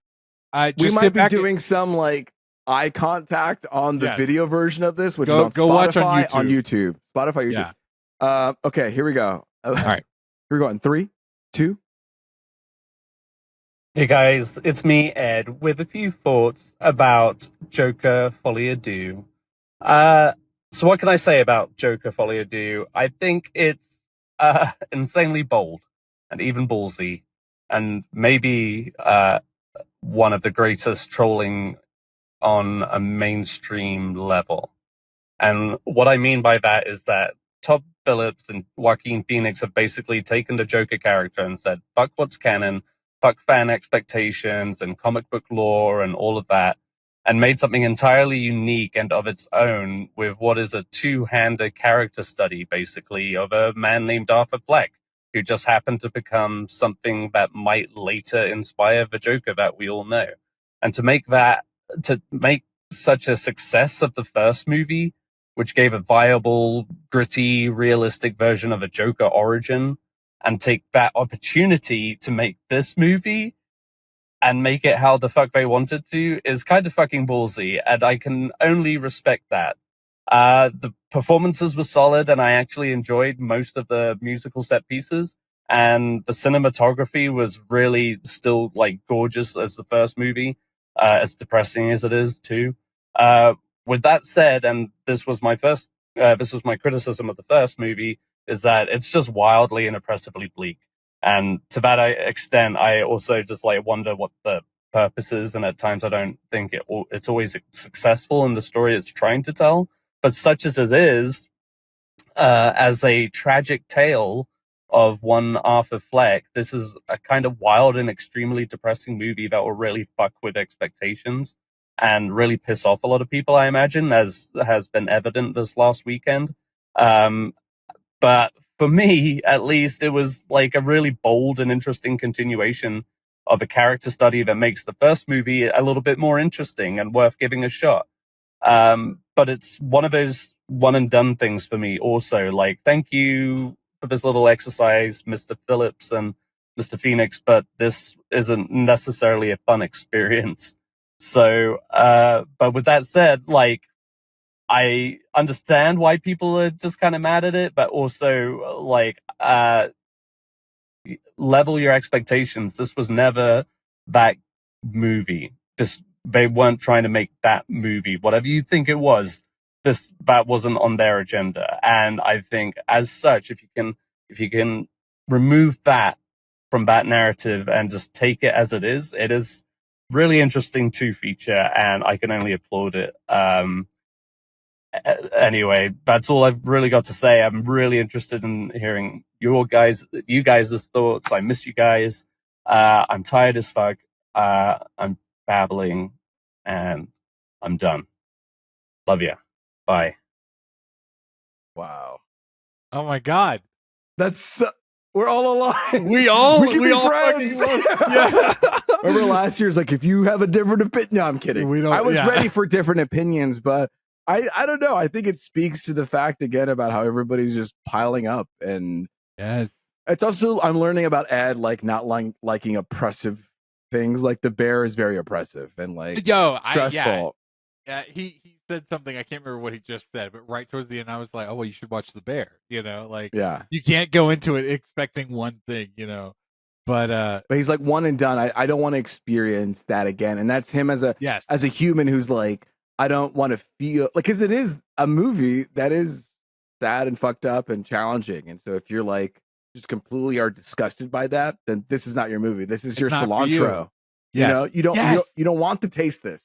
be doing some like eye contact on the video version of this, which is on Spotify, watch on YouTube. Spotify, YouTube. Yeah. Okay, here we go. All right. We're going 3, 2. Hey guys, it's me, Ed, with a few thoughts about Joker Folie A Deux. So what can I say about Joker Folie A Deux? I think it's insanely bold and even ballsy, and maybe one of the greatest trolling on a mainstream level. And what I mean by that is that Todd Phillips and Joaquin Phoenix have basically taken the Joker character and said, fuck what's canon, fuck fan expectations and comic book lore and all of that, and made something entirely unique and of its own with what is a two-hander character study, basically, of a man named Arthur Fleck, who just happened to become something that might later inspire the Joker that we all know. And to make such a success of the first movie, which gave a viable, gritty, realistic version of a Joker origin, and take that opportunity to make this movie and make it how the fuck they wanted to, is kind of fucking ballsy, and I can only respect that. The performances were solid, and I actually enjoyed most of the musical set pieces, and the cinematography was really still like gorgeous as the first movie, as depressing as it is too. With that said, and this was my criticism of the first movie, is that it's just wildly and oppressively bleak. And to that extent, I also just like wonder what the purpose is. And at times I don't think it's always successful in the story it's trying to tell. But such as it is, as a tragic tale of one Arthur Fleck, this is a kind of wild and extremely depressing movie that will really fuck with expectations and really piss off a lot of people, I imagine, as has been evident this last weekend. But for me, at least, it was like a really bold and interesting continuation of a character study that makes the first movie a little bit more interesting and worth giving a shot. But it's one of those one and done things for me also. Like, thank you for this little exercise, Mr. Phillips and Mr. Phoenix, but this isn't necessarily a fun experience. So, but with that said, like, I understand why people are just kind of mad at it, but also, like, level your expectations. This was never that movie. They weren't trying to make that movie. Whatever you think it was, that wasn't on their agenda. And I think, as such, if you can remove that from that narrative and just take it is really interesting to feature, and I can only applaud it. Anyway, that's all I've really got to say. I'm really interested in hearing you guys' thoughts. I miss you guys. I'm tired as fuck. I'm babbling, and I'm done. Love ya. Bye. Wow. Oh my God. We're all aligned. We can be friends. Yeah. Remember last year's like, if you have a different opinion. No, I'm kidding. I was ready for different opinions, but I don't know. I think it speaks to the fact again about how everybody's just piling up, and yes, it's also, I'm learning about Ed, like not liking oppressive things. Like the bear is very oppressive and like stressful. Yeah, he said something, I can't remember what he just said, but right towards the end I was like, oh well, you should watch The Bear. You know, like, yeah, you can't go into it expecting one thing, you know. But he's like, one and done. I don't want to experience that again. And that's him as a human who's like, I don't want to feel like, because it is a movie that is sad and fucked up and challenging. And so if you're like just completely are disgusted by that, then this is not your movie. This is your cilantro. You know, you don't want to taste this.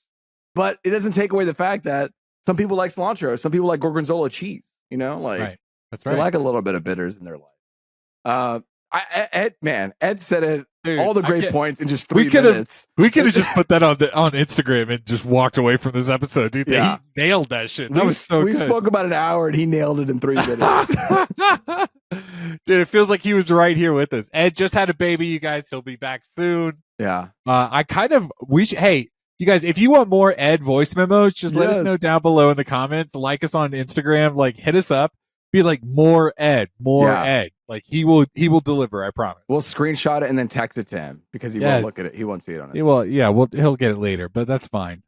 But it doesn't take away the fact that some people like cilantro, some people like gorgonzola cheese. You know, like that's right. They like a little bit of bitters in their life. Ed said it. Dude, all the great points in just 3 minutes. We could have just put that on Instagram and just walked away from this episode, dude. Yeah. He nailed that shit. That was so good. We spoke about an hour and he nailed it in 3 minutes. Dude, it feels like he was right here with us. Ed just had a baby, you guys. He'll be back soon. Yeah. Hey, you guys, if you want more Ed voice memos, just let us know down below in the comments. Like us on Instagram. Like, hit us up. Be like, more Ed. Like, he will deliver, I promise. We'll screenshot it and then text it to him because he won't look at it. He won't see it on it. He'll get it later, but that's fine.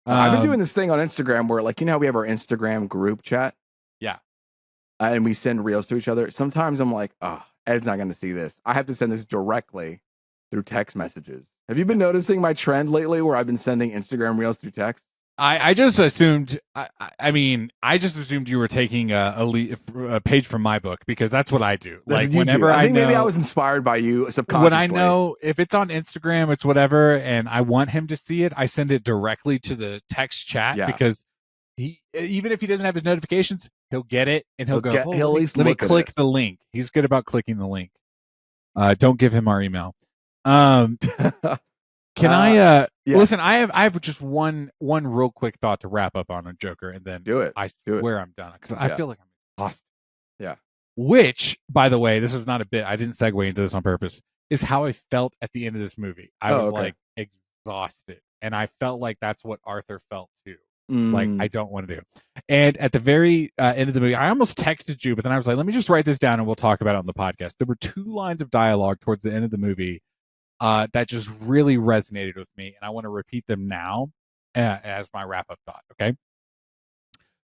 I've been doing this thing on Instagram where, like, you know how we have our Instagram group chat? Yeah. and we send reels to each other. Sometimes I'm like, oh, Ed's not going to see this. I have to send this directly through text messages. Have you been noticing my trend lately where I've been sending Instagram reels through text? I just assumed. I just assumed you were taking a page from my book, because that's what I do. Like whenever I think maybe I was inspired by you subconsciously. When I know if it's on Instagram, it's whatever, and I want him to see it, I send it directly to the text chat, because even if he doesn't have his notifications, he'll get it and he'll go. He'll at least let me click the link. He's good about clicking the link. Don't give him our email. Can I listen? I have just one real quick thought to wrap up on a Joker, and then do it. I swear I'm done, because I feel like I'm exhausted. Yeah. Which, by the way, this is not a bit. I didn't segue into this on purpose. Is how I felt at the end of this movie. I was like exhausted, and I felt like that's what Arthur felt too. Like, I don't want to do. And at the very end of the movie, I almost texted you, but then I was like, let me just write this down and we'll talk about it on the podcast. There were 2 lines of dialogue towards the end of the movie that just really resonated with me, and I want to repeat them now as my wrap-up thought, okay?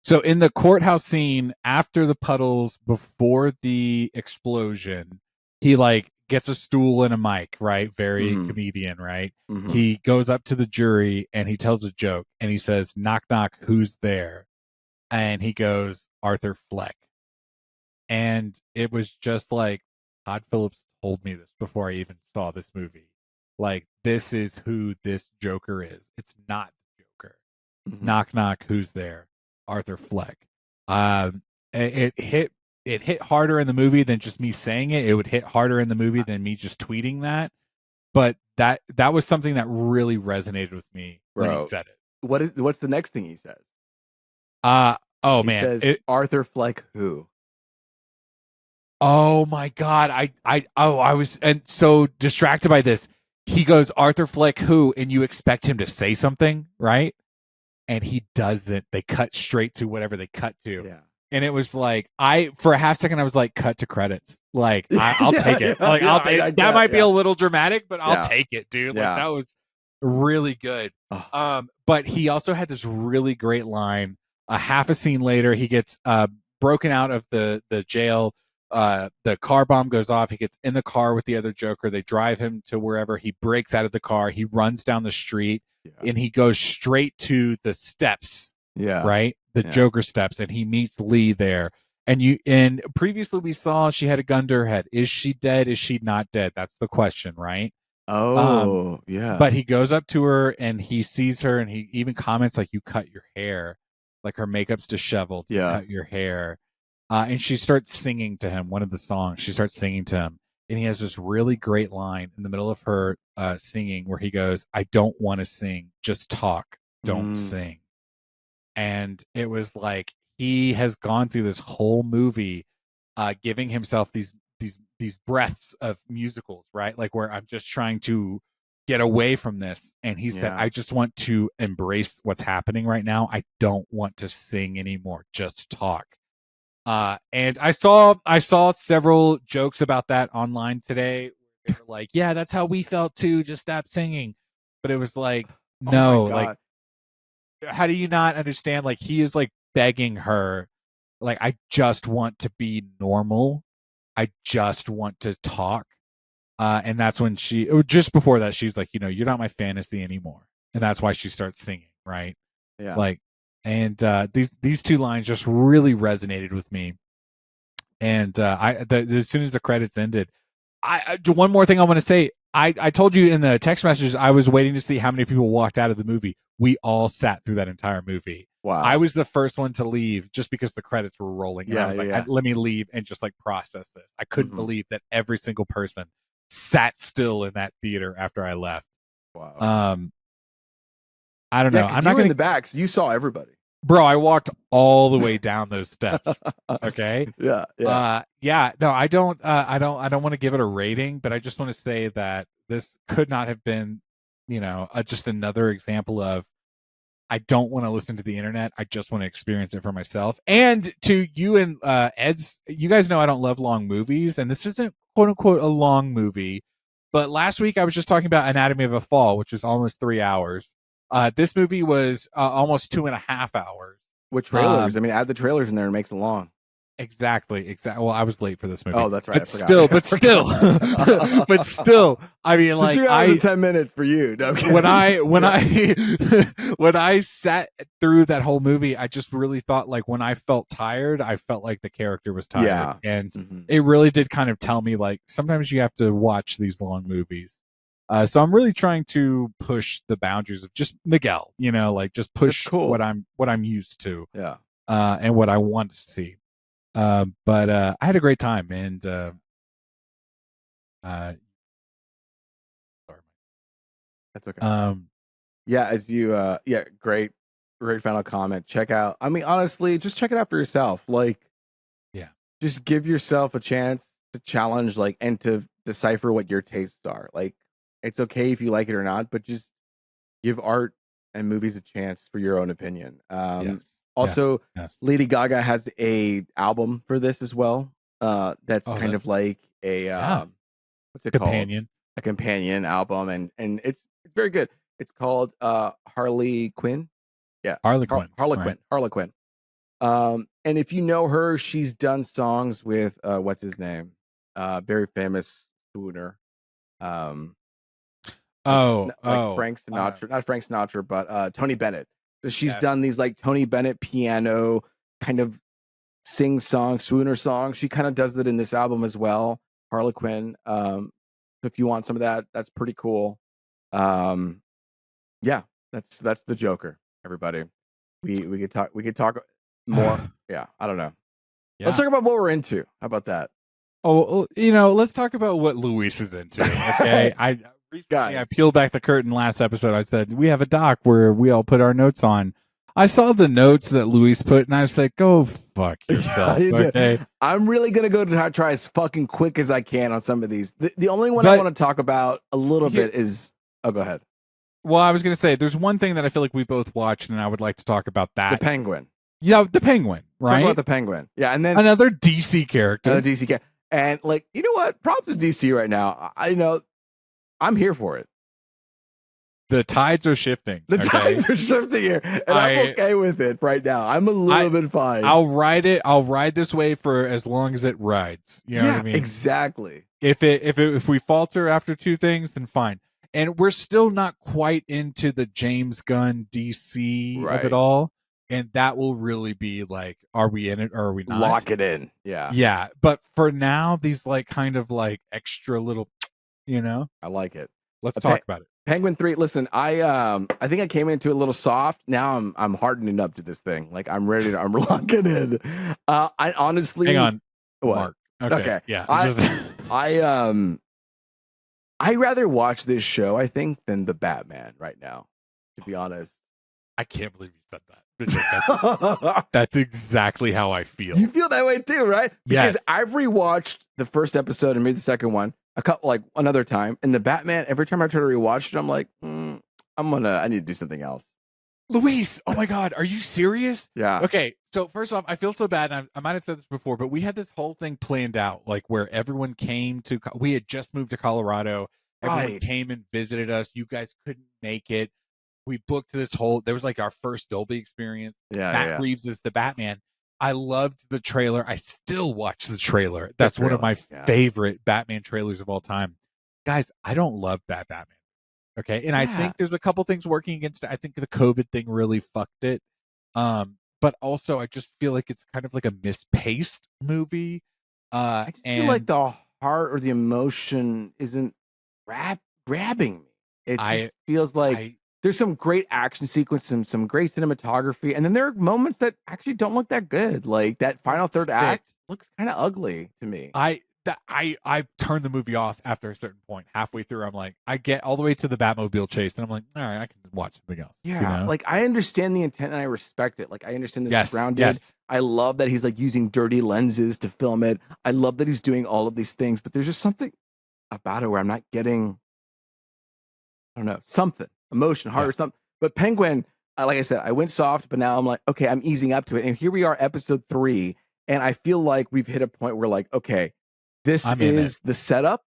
So in the courthouse scene, after the puddles, before the explosion, he like gets a stool and a mic, right? Very comedian, right? He goes up to the jury and he tells a joke, and he says, knock, knock, who's there? And he goes, Arthur Fleck. And it was just like, Todd Phillips told me this before I even saw this movie. Like, this is who this Joker is. It's not the Joker. Knock, knock, who's there? Arthur Fleck. It hit harder in the movie than just me saying it. It would hit harder in the movie than me just tweeting that. But that was something that really resonated with me when he said it. What's the next thing he says? He says, Arthur Fleck who? Oh my God. I was so distracted by this. He goes, Arthur Fleck who? And you expect him to say something, right? And he doesn't. They cut straight to whatever they cut to. Yeah. And it was like, for a half second, I was like, cut to credits. Like, I'll take it. Like, I'll take it. That might be a little dramatic, but I'll take it, dude. Like, that was really good. But he also had this really great line. Half a scene later, he gets broken out of the jail. The car bomb goes off. He gets in the car with the other Joker. They drive him to wherever. He breaks out of the car. He runs down the street, and he goes straight to the steps. Yeah. Right? The Joker steps, and he meets Lee there. And previously we saw she had a gun to her head. Is she dead? Is she not dead? That's the question, right? Oh, yeah. But he goes up to her and he sees her, and he even comments like, you cut your hair. Like, her makeup's disheveled. You cut your hair. And she starts singing to him one of the songs. She starts singing to him. And he has this really great line in the middle of her singing where he goes, I don't want to sing. Just talk. Don't sing. And it was like, he has gone through this whole movie giving himself these breaths of musicals, right? Like, where I'm just trying to get away from this. And he said, I just want to embrace what's happening right now. I don't want to sing anymore. Just talk. And I saw several jokes about that online today. They were like, yeah, that's how we felt too. Just stop singing. But it was like, no, like, how do you not understand? Like, he is like begging her, like, I just want to be normal. I just want to talk. And that's when just before that, she's like, you're not my fantasy anymore. And that's why she starts singing, right? Yeah. Like, and these 2 lines just really resonated with me. And as soon as the credits ended, one more thing I want to say. I told you in the text messages, I was waiting to see how many people walked out of the movie. We all sat through that entire movie. Wow. I was the first one to leave just because the credits were rolling. And I was like, let me leave and just like process this. I couldn't believe that every single person sat still in that theater after I left. Wow. I don't know. I'm not going in the back. So you saw everybody. Bro, I walked all the way down those steps. Okay. Yeah. No, I don't want to give it a rating, but I just want to say that this could not have been, just another example of, I don't want to listen to the internet. I just want to experience it for myself. And to you and Ed's, you guys know I don't love long movies, and this isn't quote unquote a long movie. But last week I was just talking about Anatomy of a Fall, which is almost 3 hours. This movie was almost 2.5 hours. With trailers. Add the trailers in there and it makes it long. Exactly. Well, I was late for this movie. Oh, that's right. But still, I mean, so like 2 hours and 10 minutes for you. No, when I sat through that whole movie, I just really thought like when I felt tired, I felt like the character was tired. Yeah. And it really did kind of tell me like sometimes you have to watch these long movies. So I'm really trying to push the boundaries of just Miguel, like just push what I'm used to. Yeah. And what I want to see. But I had a great time, and sorry. That's okay. Yeah, as you great final comment. Check out, I mean, honestly, just check it out for yourself. Like, yeah, just give yourself a chance to challenge, like, and to decipher what your tastes are. Like, it's okay if you like it or not, but just give art and movies a chance for your own opinion. Also, Lady Gaga has a album for this as well. That's kind of like a what's it called? A companion album, and it's very good. It's called Harley Quinn. Yeah, Harlequin. And if you know her, she's done songs with what's his name? Very famous swooner. Frank Sinatra, not Frank Sinatra, but Tony Bennett. So she's done these like Tony Bennett piano kind of sing song, swooner song. She kind of does that in this album as well, Harlequin. If you want some of that, that's pretty cool. Yeah, that's the Joker, everybody. We could talk more. Yeah, I don't know. Yeah. Let's talk about what we're into. How about that? Oh, let's talk about what Luis is into. Okay. I peeled back the curtain last episode. I said, we have a doc where we all put our notes on. I saw the notes that Luis put, and I was like, go fuck yourself. Okay? I'm really going to go to try as fucking quick as I can on some of these. The only one I want to talk about a little bit is... Oh, go ahead. Well, I was going to say, there's one thing that I feel like we both watched, and I would like to talk about that. The Penguin. Yeah, the Penguin, right? Talk about the Penguin. Yeah, and then... Another DC character. Another DC character. And, like, you know what? Props to DC right now. I know... I'm here for it. The tides are shifting. The tides are shifting here, and I'm okay with it right now. I'm a little bit fine. I'll ride it. I'll ride this wave for as long as it rides. You know what I mean? Exactly. If we falter after two things, then fine. And we're still not quite into the James Gunn DC of it all, and that will really be like, are we in it or are we not? Lock it in. Yeah. Yeah. But for now, these like kind of like extra little, I like it. Let's talk about it. Penguin 3. Listen, I think I came into it a little soft. Now I'm hardening up to this thing. Like I'm locking in. I honestly hang on. What? Mark. Okay. Yeah. I rather watch this show, I think, than the Batman right now. To be honest, I can't believe you said that. That's exactly how I feel. You feel that way too, right? Because I've rewatched the first episode and maybe the second one a couple, like another time, and the Batman. Every time I try to rewatch it, I'm like, I need to do something else. Luis, oh my God, are you serious? Yeah. Okay, so first off, I feel so bad, and I might have said this before, but we had this whole thing planned out, like where everyone came to. We had just moved to Colorado. Everyone came and visited us. You guys couldn't make it. We booked this whole. There was like our first Dolby experience. Matt Reeves is the Batman. I loved the trailer. I still watch the trailer. That's one of my favorite Batman trailers of all time. Guys, I don't love that Batman. Okay. And I think there's a couple things working against it. I think the COVID thing really fucked it. But also I just feel like it's kind of like a mispaced movie. I just feel like the heart or the emotion isn't grabbing me. It just feels like there's some great action sequence and some great cinematography. And then there are moments that actually don't look that good. Like that final third act looks kind of ugly to me. I turned the movie off after a certain point. Halfway through, I'm like, I get all the way to the Batmobile chase, and I'm like, all right, I can watch something else. Yeah, like I understand the intent and I respect it. Like I understand that it's grounded. Yes. I love that he's like using dirty lenses to film it. I love that he's doing all of these things, but there's just something about it where I'm not getting, I don't know, something, emotion, heart, or something. But Penguin, like I said, I went soft, but now I'm like, okay, I'm easing up to it. And here we are, episode 3, and I feel like we've hit a point where like, okay, this is the setup.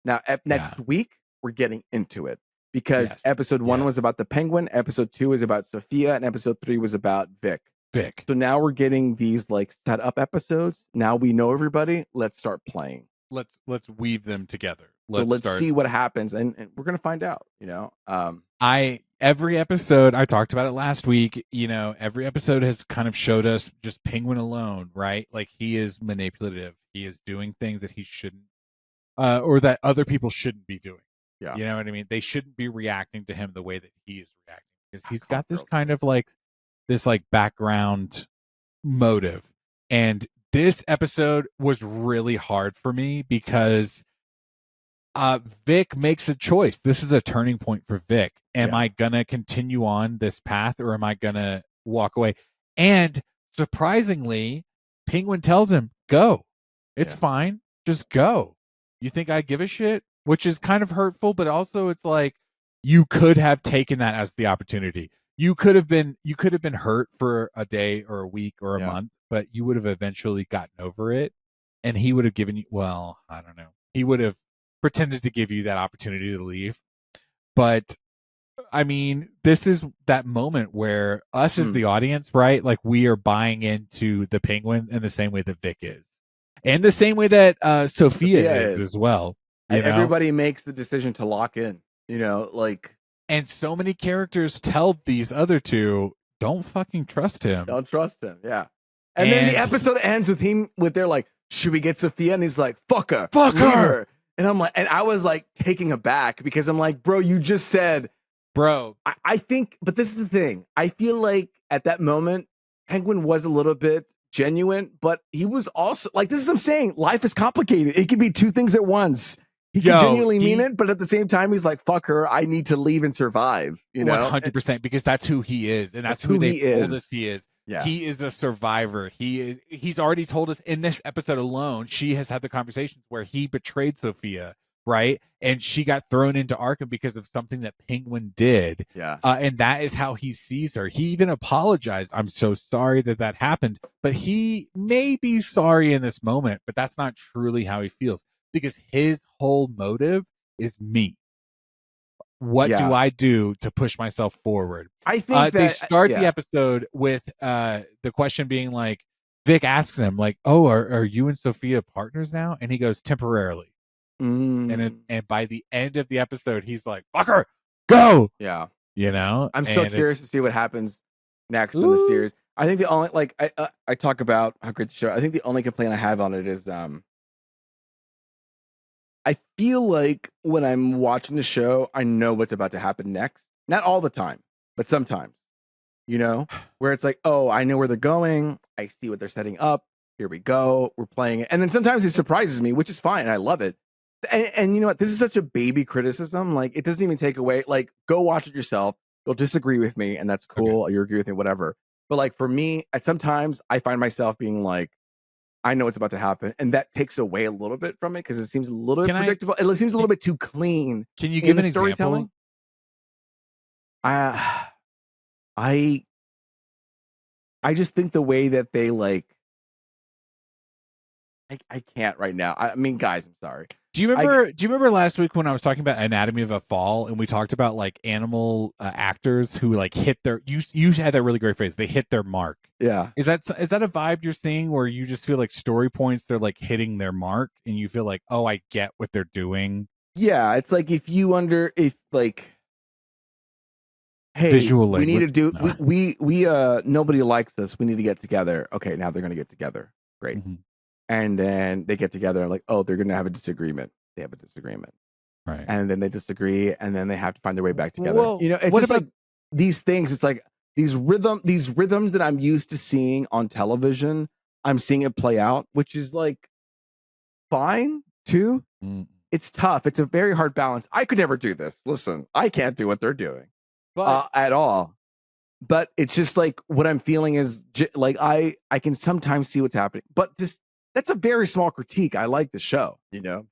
Now, next week, we're getting into it because episode 1 was about the Penguin, episode 2 is about Sophia, and episode 3 was about Vic. Vic. So now we're getting these like set up episodes. Now we know everybody. Let's start playing. Let's weave them together. Let's see what happens, and we're gonna find out. Every episode, I talked about it last week. Every episode has kind of showed us just Penguin alone, right? Like he is manipulative. He is doing things that he shouldn't, or that other people shouldn't be doing. Yeah, you know what I mean. They shouldn't be reacting to him the way that he is reacting because he's got this kind of like this like background motive. And this episode was really hard for me because Vic makes a choice. This is a turning point for Vic. Am I gonna continue on this path or am I gonna walk away? And surprisingly, Penguin tells him, go. It's fine. Just go. You think I give a shit? Which is kind of hurtful, but also it's like you could have taken that as the opportunity. You could have been hurt for a day or a week or a month, but you would have eventually gotten over it. And he would have given you, well, I don't know. He would have pretended to give you that opportunity to leave. But I mean, this is that moment where us as the audience, right? Like we are buying into the Penguin in the same way that Vic is. And the same way that Sophia is as well. And everybody makes the decision to lock in, and so many characters tell these other two, don't fucking trust him. Don't trust him, yeah. And then the episode ends with him they're like, should we get Sophia? And he's like, fuck her. Fuck her. And I'm like, and I was like taking aback because I'm like, bro, you just said, bro. I think, but this is the thing. I feel like at that moment, Penguin was a little bit genuine, but he was also like, this is what I'm saying. Life is complicated. It could be two things at once. He can genuinely mean it, but at the same time, he's like, fuck her. I need to leave and survive. 100%, because that's who he is. And that's who they told us he is. Yeah. He is a survivor. He's already told us in this episode alone, she has had the conversations where he betrayed Sophia, right? And she got thrown into Arkham because of something that Penguin did. Yeah. And that is how he sees her. He even apologized. I'm so sorry that happened. But he may be sorry in this moment, but that's not truly how he feels. Because his whole motive is me. What do I do to push myself forward? I think they start the episode with the question being like, Vic asks him like, "Oh, are you and Sophia partners now?" And he goes, "Temporarily." And by the end of the episode, he's like, "Fuck her, go!" Yeah, I'm so curious to see what happens next in the series. I think the only I talk about how great the show. I think the only complaint I have on it is I feel like when I'm watching the show, I know what's about to happen next. Not all the time, but sometimes, where it's like, oh, I know where they're going. I see what they're setting up. Here we go. We're playing it. And then sometimes it surprises me, which is fine. I love it. And you know what? This is such a baby criticism. Like, it doesn't even take away, like, go watch it yourself. You'll disagree with me, and that's cool. Okay. You agree with me, whatever. But like, for me, at sometimes I find myself being like, I know what's about to happen, and that takes away a little bit from it because it seems a little bit predictable. It seems a little bit too clean. Can you give an storytelling? Example? I just think the way that they like, I can't right now. I mean, guys, I'm sorry. Do you remember last week when I was talking about Anatomy of a Fall and we talked about like animal actors who like hit their you had that really great phrase, they hit their mark. Yeah. Is that a vibe you're seeing where you just feel like story points they're like hitting their mark and you feel like, oh, I get what they're doing? Yeah, it's like if hey, visual we need to do we nobody likes us. We need to get together. Okay, now they're gonna get together. Great. Mm-hmm. And then they get together and like, oh, they're going to have a disagreement. They have a disagreement. Right. And then they disagree and then they have to find their way back together. Well, it's just like these things. It's like these rhythms that I'm used to seeing on television. I'm seeing it play out, which is like fine too. It's tough. It's a very hard balance. I could never do this. Listen, I can't do what they're doing at all. But it's just like what I'm feeling is like I can sometimes see what's happening, but just that's a very small critique. I like the show,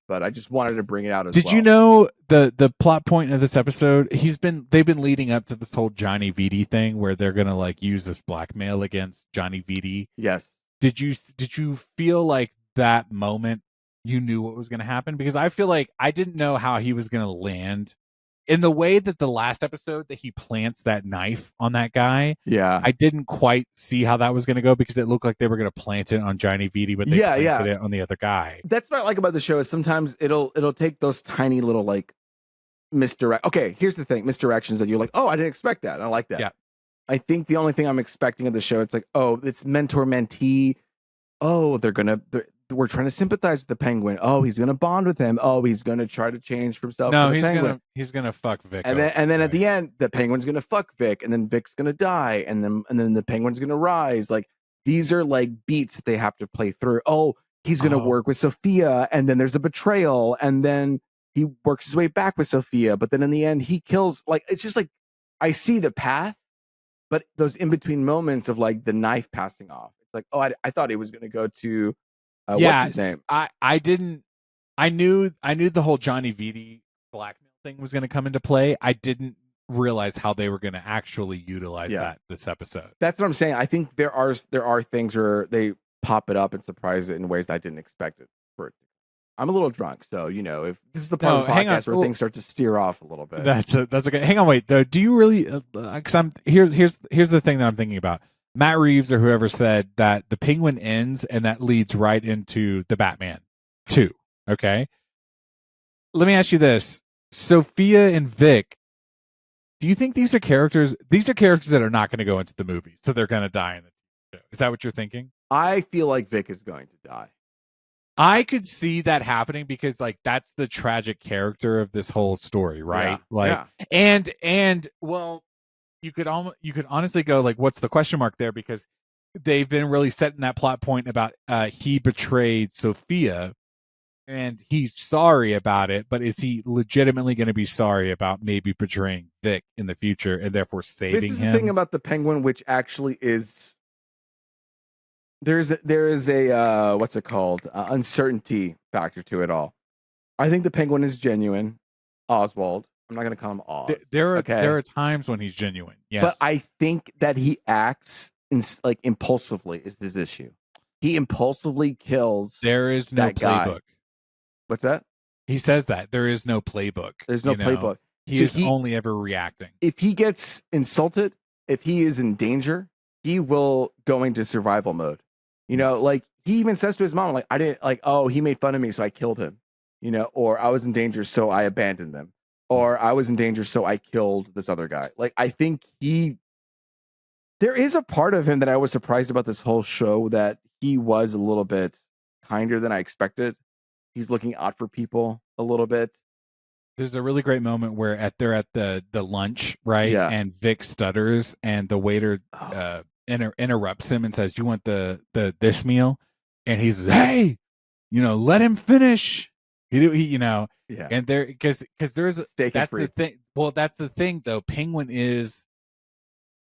but I just wanted to bring it out as well. Did you know the plot point of this episode? They've been leading up to this whole Johnny Vitti thing where they're gonna like use this blackmail against Johnny Vitti. Yes. Did you feel like that moment you knew what was gonna happen? Because I feel like I didn't know how he was gonna land in the way that the last episode that he plants that knife on that guy, yeah, I didn't quite see how that was going to go because it looked like they were going to plant it on Johnny Vitti, but they planted it on the other guy. That's what I like about the show is sometimes it'll take those tiny little like misdirect. Okay, here's the thing: misdirections that you're like, oh, I didn't expect that. I like that. Yeah. I think the only thing I'm expecting of the show, it's like, oh, it's mentor mentee. Oh, we're trying to sympathize with the Penguin. Oh, he's gonna bond with him. Oh, he's gonna try to change himself. No, he's gonna fuck Vic. And then at the end, the Penguin's gonna fuck Vic, and then Vic's gonna die, and then the Penguin's gonna rise. Like these are like beats that they have to play through. Oh, he's gonna work with Sophia, and then there's a betrayal, and then he works his way back with Sophia, but then in the end he kills. Like it's just like I see the path, but those in between moments of like the knife passing off. It's like, oh, I thought he was gonna go to. What's his name? I didn't. I knew the whole Johnny Vitti blackmail thing was going to come into play. I didn't realize how they were going to actually utilize that this episode. That's what I'm saying. I think there are things where they pop it up and surprise it in ways that I didn't expect it for it. I'm a little drunk, so if this is the part of the podcast where things start to steer off a little bit. That's okay. Hang on, wait. Though, do you really? Because I'm here's the thing that I'm thinking about. Matt Reeves or whoever said that the Penguin ends and that leads right into the Batman 2. Okay. Let me ask you this. Sophia and Vic, do you think these are characters that are not going to go into the movie, so they're going to die in the show? Is that what you're thinking? I feel like Vic is going to die. I could see that happening because like that's the tragic character of this whole story, right? And well, you could honestly go like, what's the question mark there? Because they've been really setting that plot point about he betrayed Sophia and he's sorry about it, but is he legitimately going to be sorry about maybe betraying Vic in the future and therefore saving him? This is the thing about the Penguin, which actually is there is a what's it called? Uncertainty factor to it all. I think the Penguin is genuine. Oswald. I'm not going to call him Oz. There are times when he's genuine. Yes. But I think that he acts impulsively is his issue. He impulsively kills. There is no playbook. Guy. What's that? He says that there is no playbook. There's no playbook. He is only ever reacting. If he gets insulted, if he is in danger, he will go into survival mode. Like he even says to his mom, like, I didn't he made fun of me, so I killed him. Or I was in danger, so I abandoned them. Or I was in danger, so I killed this other guy. Like, I think there is a part of him that I was surprised about this whole show that he was a little bit kinder than I expected. He's looking out for people a little bit. There's a really great moment where they're at the lunch, right? Yeah. And Vic stutters and the waiter interrupts him and says, "Do you want this meal?" And he says, "Hey, let him finish." Yeah. And there because there's that's the thing. Well, that's the thing though. Penguin is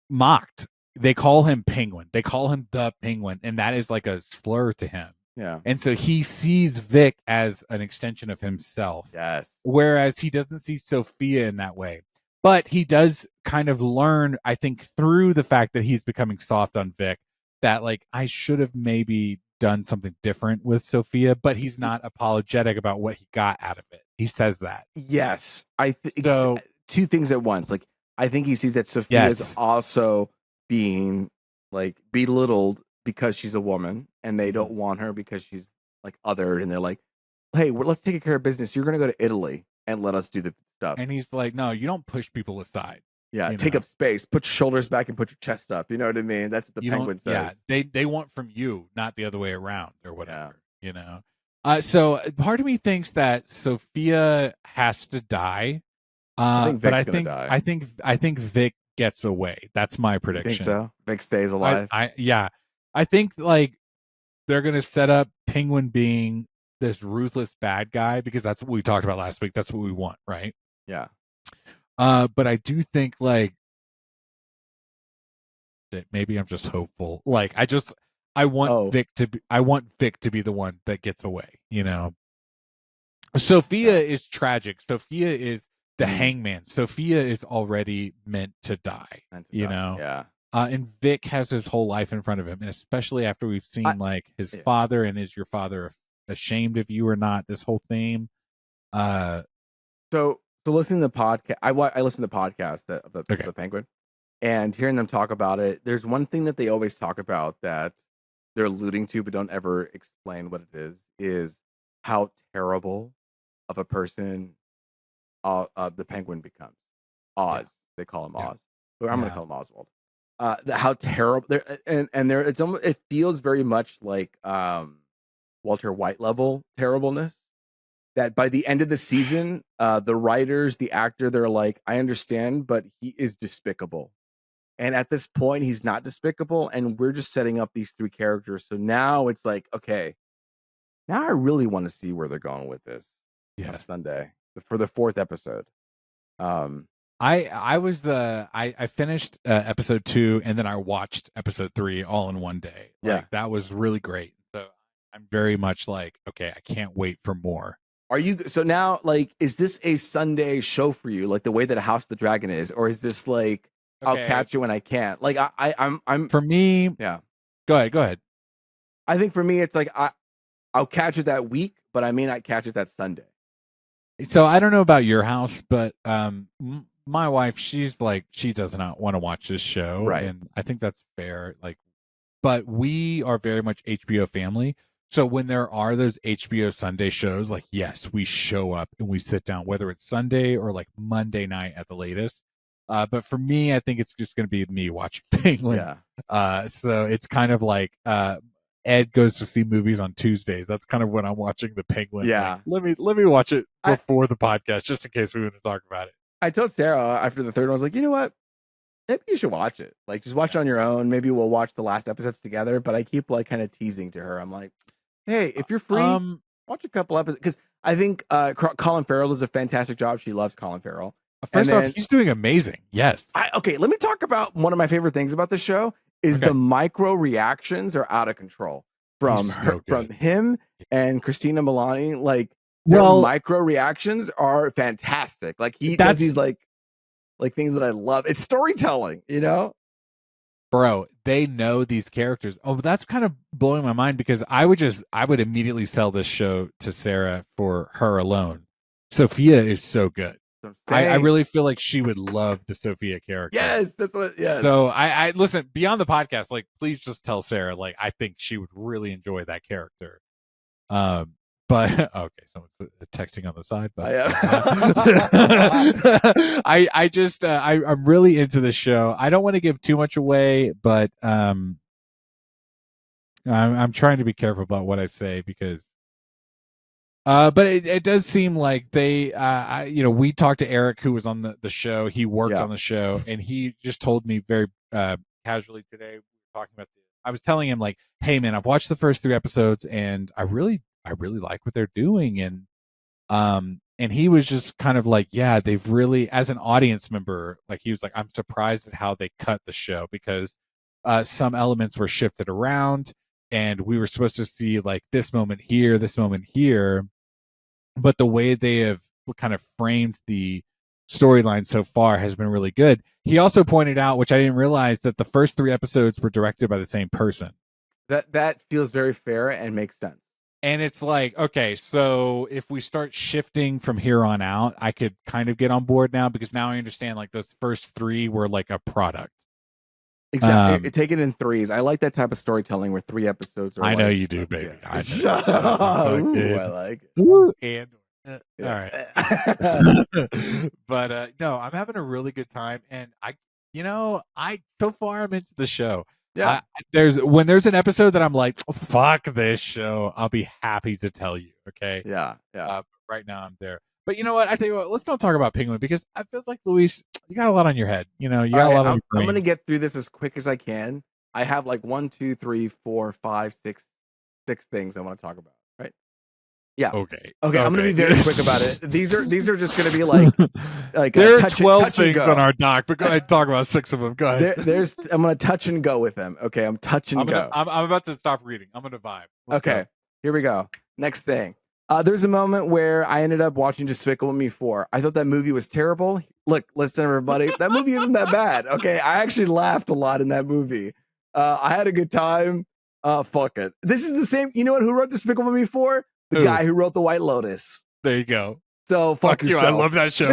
mocked. They call him Penguin. They call him the Penguin, and that is like a slur to him. Yeah. And so he sees Vic as an extension of himself. Yes. Whereas he doesn't see Sophia in that way. But he does kind of learn, I think, through the fact that he's becoming soft on Vic, that like I should have maybe done something different with Sophia, but he's not apologetic about what he got out of it. He says that. Yes. So, two things at once. Like, I think he sees that Sophia is also being like belittled because she's a woman and they don't want her because she's like othered. And they're like, hey, let's take care of business. You're going to go to Italy and let us do the stuff. And he's like, no, you don't push people aside. Yeah, take up space, put your shoulders back and put your chest up. You know what I mean? That's what the Penguin says. Yeah, they want from you, not the other way around or whatever, So part of me thinks that Sophia has to die. I think Vic's gonna die. I think Vic gets away. That's my prediction. You think so? Vic stays alive? I think like they're going to set up Penguin being this ruthless bad guy because that's what we talked about last week. That's what we want, right? Yeah. But I do think like that maybe I'm just hopeful. Like I want Vic to be the one that gets away, Sophia is tragic. Sophia is the hangman. Sophia is already meant to die, Yeah. And Vic has his whole life in front of him, and especially after we've seen like his father and is your father ashamed of you or not? This whole theme. So So listening to the podcast, I listen to podcasts of the Penguin, and hearing them talk about it. There's one thing that they always talk about that they're alluding to, but don't ever explain what it is how terrible of a person the Penguin becomes. Oz, they call him Oz. But I'm going to call him Oswald. How terrible, and there, it's almost, it feels very much like Walter White level terribleness. That by the end of the season, the writers, the actor, they're like, I understand, but he is despicable. And at this point, he's not despicable, and we're just setting up these three characters. So now it's like, okay, now I really want to see where they're going with this on Sunday for the 4th episode. I finished episode 2, and then I watched episode 3 all in one day. Like, that was really great. So I'm very much like, okay, I can't wait for more. Are you so now? Like, is this a Sunday show for you, like the way that House of the Dragon is, or is this like I'll catch you when I can't? Like, I'm for me. Yeah. Go ahead. I think for me, it's like I'll catch it that week, but I may not catch it that Sunday. So I don't know about your house, but my wife, she's like, she does not want to watch this show, right? And I think that's fair. Like, but we are very much HBO family. So when there are those HBO Sunday shows, like, yes, we show up and we sit down, whether it's Sunday or like Monday night at the latest. But for me, I think it's just going to be me watching Penguin. Yeah. So it's kind of like Ed goes to see movies on Tuesdays. That's kind of when I'm watching the Penguin. Yeah. Like, let me watch it before the podcast, just in case we want to talk about it. I told Sarah after the 3rd one, I was like, you know what? Maybe you should watch it. Like, just watch it on your own. Maybe we'll watch the last episodes together. But I keep like kind of teasing to her. I'm like, hey, if you're free, watch a couple episodes. Because I think Colin Farrell does a fantastic job. She loves Colin Farrell. First off, he's doing amazing. Yes. Okay, let me talk about one of my favorite things about the show is the micro reactions are out of control from from him and Christina Milioti. Like, their micro reactions are fantastic. Like, he does these like things that I love. It's storytelling, you know? Bro, they know these characters. Oh, but that's kind of blowing my mind because I would immediately sell this show to Sarah for her alone. Sophia is so good. I really feel like she would love the Sophia character. Yes, that's what. Yes. So I listen beyond the podcast. Like, please just tell Sarah. Like, I think she would really enjoy that character. But okay, someone's texting on the side. But I'm really into this show. I don't want to give too much away, but I'm trying to be careful about what I say because. But it does seem like they, we talked to Eric, who was on the show. He worked on the show, and he just told me very casually today. We were talking about I was telling him like, "Hey, man, I've watched the first 3 episodes, and I really like what they're doing." And he was just kind of like, "Yeah, they've really," as an audience member, like he was like, "I'm surprised at how they cut the show because some elements were shifted around." And we were supposed to see like this moment here, but the way they have kind of framed the storyline so far has been really good. He also pointed out, which I didn't realize, that the first 3 episodes were directed by the same person. That feels very fair and makes sense. And it's like, okay, so if we start shifting from here on out, I could kind of get on board now because now I understand like those first 3 were like a product. Exactly. Take it in 3s. I like that type of storytelling where 3 episodes are. I know you do, baby. Yeah. I like it. Ooh, and all right. But no, I'm having a really good time, and so far I'm into the show. Yeah. When there's an episode that I'm like, fuck this show, I'll be happy to tell you. Okay. Yeah. Right now I'm there. But you know what? I tell you what, let's not talk about Penguin because I feel like, Luis, you got a lot on your head. You got a lot on your brain. I'm going to get through this as quick as I can. I have like 1, 2, 3, 4, 5, 6 things I want to talk about. Right? Yeah. Okay. I'm going to be very quick about it. These are just going to be like there are 12 things on our doc, but go ahead and talk about 6 of them. Go ahead. I'm going to touch and go with them. Okay. I'm touch and go. I'm about to stop reading. I'm going to vibe. Let's go. Here we go. Next thing. There's a moment where I ended up watching Despicable Me 4. I thought that movie was terrible. Look, listen, everybody. That movie isn't that bad. Okay. I actually laughed a lot in that movie. I had a good time. Fuck it. This is the same. You know what? Who wrote Despicable Me 4? The guy who wrote The White Lotus. There you go. So fuck yourself. I love that show.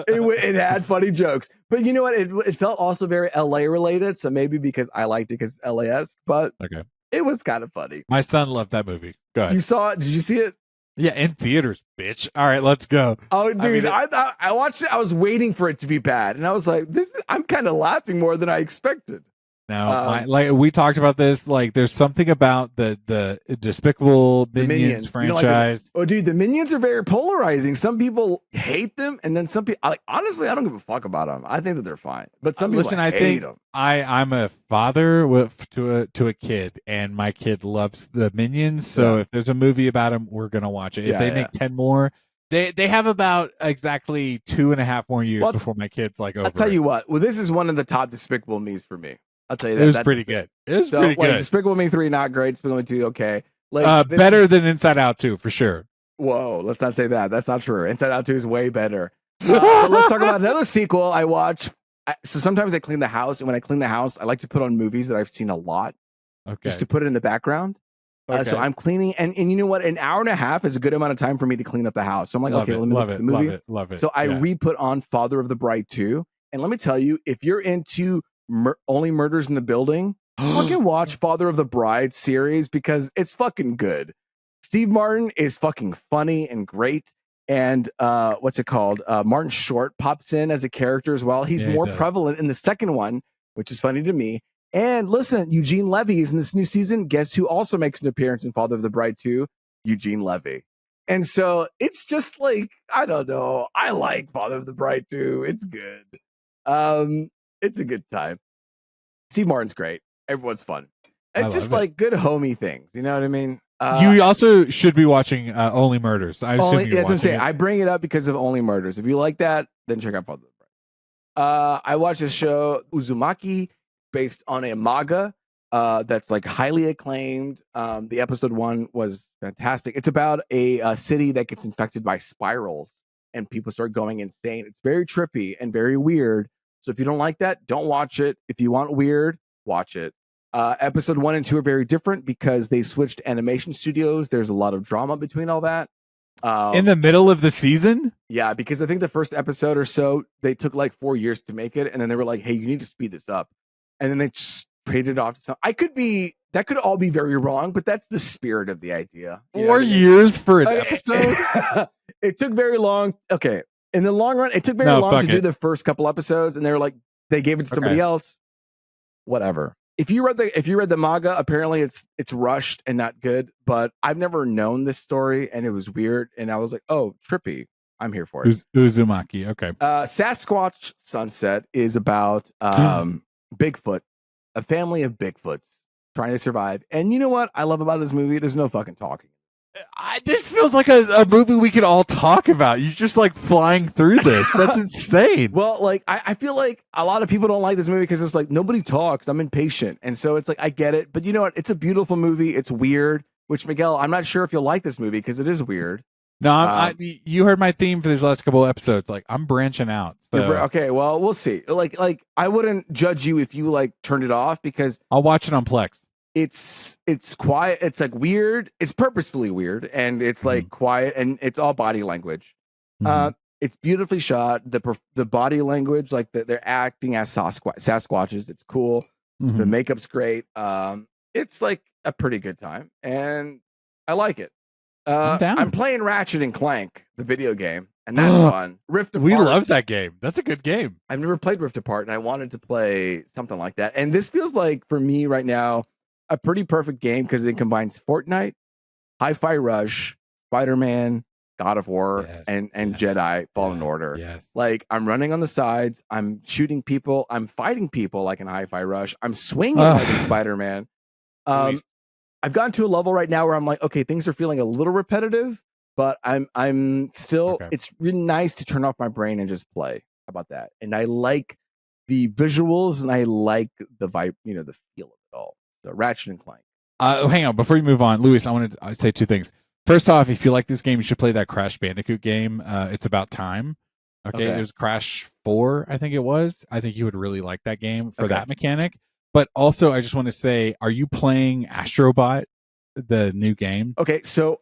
It had funny jokes, but you know what? It felt also very LA related. So maybe because I liked it because LAS, but okay, it was kind of funny. My son loved that movie. Go ahead. You saw it? Did you see it? Yeah, in theaters, bitch. All right, let's go. Oh, dude, I watched it. I was waiting for it to be bad, and I was like, I'm kind of laughing more than I expected. No, like we talked about this. Like, there's something about the Despicable Minions franchise. Dude, the Minions are very polarizing. Some people hate them, and then some people. Honestly, I don't give a fuck about them. I think that they're fine, but some people hate them. I'm a father to a kid, and my kid loves the Minions. So if there's a movie about them, we're gonna watch it. If they make 10 more. They have about exactly 2.5 more years before my kid's like over. I'll tell you what. Well, this is one of the top Despicable Me's for me. I'll tell you that. It was pretty good. It was pretty good. Despicable Me 3, not great. Despicable Me 2, okay. Like, better than Inside Out 2, for sure. Whoa, let's not say that. That's not true. Inside Out 2 is way better. But let's talk about another sequel I watch. So sometimes I clean the house, and when I clean the house, I like to put on movies that I've seen a lot, just to put it in the background. So I'm cleaning, and you know what? An hour and a half is a good amount of time for me to clean up the house. So I'm like, let me look at the movie. Love it. So I re-put on Father of the Bride 2, and let me tell you, if you're into Only Murders in the Building, fucking watch Father of the Bride series because it's fucking good. Steve Martin is fucking funny and great. And what's it called? Martin Short pops in as a character as well. He's more prevalent in the second one, which is funny to me. And listen, Eugene Levy is in this new season. Guess who also makes an appearance in Father of the Bride 2? Eugene Levy. And so it's just like, I don't know. I like Father of the Bride 2. It's good. It's a good time. Steve Martin's great. Everyone's fun. It's just like good homey things. You know what I mean? You also should be watching Only Murders. That's what I'm saying. I bring it up because of Only Murders. If you like that, then check out Father of the Bride. I watched this show, Uzumaki, based on a manga that's like highly acclaimed. The episode 1 was fantastic. It's about a city that gets infected by spirals and people start going insane. It's very trippy and very weird. So if you don't like that, don't watch it. If you want weird, watch it. Episode 1 and 2 are very different because they switched animation studios. There's a lot of drama between all that. In the middle of the season? Yeah, because I think the first episode or so, they took like 4 years to make it. And then they were like, hey, you need to speed this up. And then they just traded off to some. That could all be very wrong, but that's the spirit of the idea. 4 years for an episode? It took very long. Okay. In the long run, it took very long to do the first couple episodes, and they were like, they gave it to somebody else. Whatever. If you read the manga, apparently it's rushed and not good. But I've never known this story, and it was weird, and I was like, oh, trippy. I'm here for it. Uzumaki. Okay. Sasquatch Sunset is about Bigfoot, a family of Bigfoots trying to survive. And you know what I love about this movie? There's no fucking talking. This feels like a movie we could all talk about. You're just like flying through this. That's insane. Well, like I feel like a lot of people don't like this movie because it's like nobody talks. I'm impatient, and so it's like I get it, but you know what? It's a beautiful movie. It's weird. Which Miguel, I'm not sure if you'll like this movie because it is weird. No, you heard my theme for these last couple of episodes. Like I'm branching out. So. Okay, well we'll see. Like I wouldn't judge you if you like turned it off because I'll watch it on Plex. It's quiet. It's like weird. It's purposefully weird, and it's like quiet, and it's all body language. It's beautifully shot. The body language, like they're acting as Sasquatches. It's cool. The makeup's great. It's like a pretty good time, and I like it. I'm playing Ratchet and Clank, the video game, and that's fun. Rift Apart. We love that game. That's a good game. I've never played Rift Apart, and I wanted to play something like that. And this feels like for me right now a pretty perfect game because it combines Fortnite, Hi-Fi Rush, Spider-Man, God of War, and Jedi Fallen Order. Yes. Like I'm running on the sides, I'm shooting people, I'm fighting people like in Hi-Fi Rush, I'm swinging like in Spider-Man. I've gotten to a level right now where I'm like, okay, things are feeling a little repetitive, but I'm still. It's really nice to turn off my brain and just play. How about that? And I like the visuals and I like the vibe, the feel of it all. So Ratchet and Clank. Hang on, before you move on, Luis, I wanted to say two things. First off, if you like this game, you should play that Crash Bandicoot game. It's about time. Okay, there's Crash 4, I think it was. I think you would really like that game for that mechanic. But also, I just want to say, are you playing Astrobot? the new game? Okay, so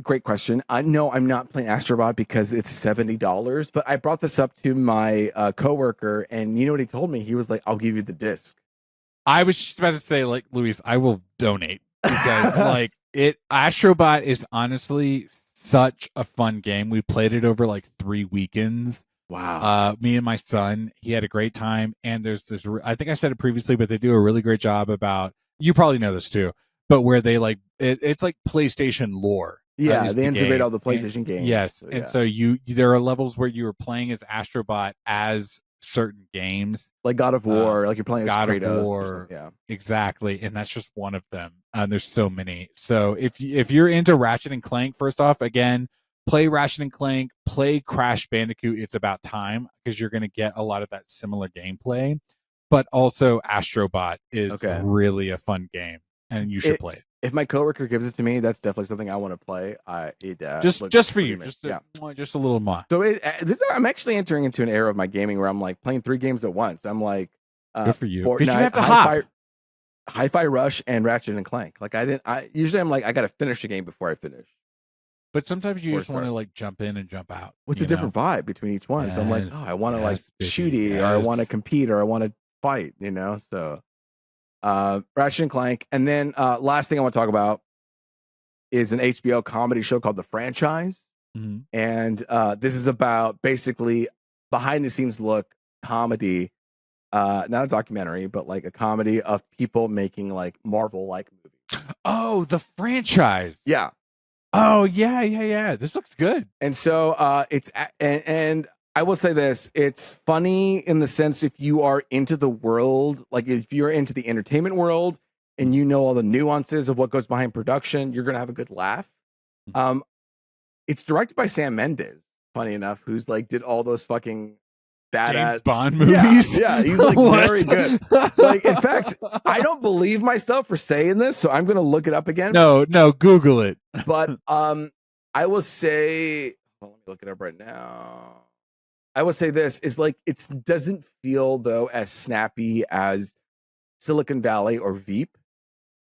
great question. No, I'm not playing Astrobot because it's $70. But I brought this up to my coworker, and you know what he told me? He was like, "I'll give you the disc." I was just about to say, like, Luis, I will donate because like Astrobot is honestly such a fun game. We played it over like 3 weekends. Wow. Me and my son, he had a great time. And there's this, I think I said it previously, but they do a really great job about, you probably know this too, but where they like, it's like PlayStation lore. Yeah, they integrate all the PlayStation games. Yes. So, and so there are levels where you are playing as Astrobot as certain games. Like God of War, like you're playing as God Kratos. of War. Yeah. Exactly. And that's just one of them. There's so many. So if you're into Ratchet and Clank, first off, again, play Ratchet and Clank, play Crash Bandicoot. It's about time because you're going to get a lot of that similar gameplay. But also Astrobot is really a fun game, and you should play it. If my coworker gives it to me, that's definitely something I want to play. Just for you, just a little more. So I'm actually entering into an era of my gaming where I'm like playing 3 games at once. I'm like, good for you. Fortnite, you have to Hi-Fi Rush, and Ratchet and Clank. Like usually I'm like I got to finish the game before I finish. But sometimes you just want to like jump in and jump out. What's a different vibe between each one? So I'm like, I want to like shooty, or I want to compete, or I want to fight. So. Ratchet and Clank, and then last thing I want to talk about is an HBO comedy show called The Franchise, and this is about basically behind the scenes look comedy, not a documentary, but like a comedy of people making like Marvel like movies. Oh, The Franchise. Yeah. Oh yeah. This looks good. And so it's and I will say this, it's funny in the sense if you are into the world, like if you're into the entertainment world and you know all the nuances of what goes behind production, you're going to have a good laugh. It's directed by Sam Mendes, funny enough, who's like did all those fucking James Bond movies. Yeah, he's like very good. Like, in fact, I don't believe myself for saying this, so I'm going to look it up again. No, Google it. But I will say, let me look it up right now. I will say this is like it doesn't feel though as snappy as Silicon Valley or Veep.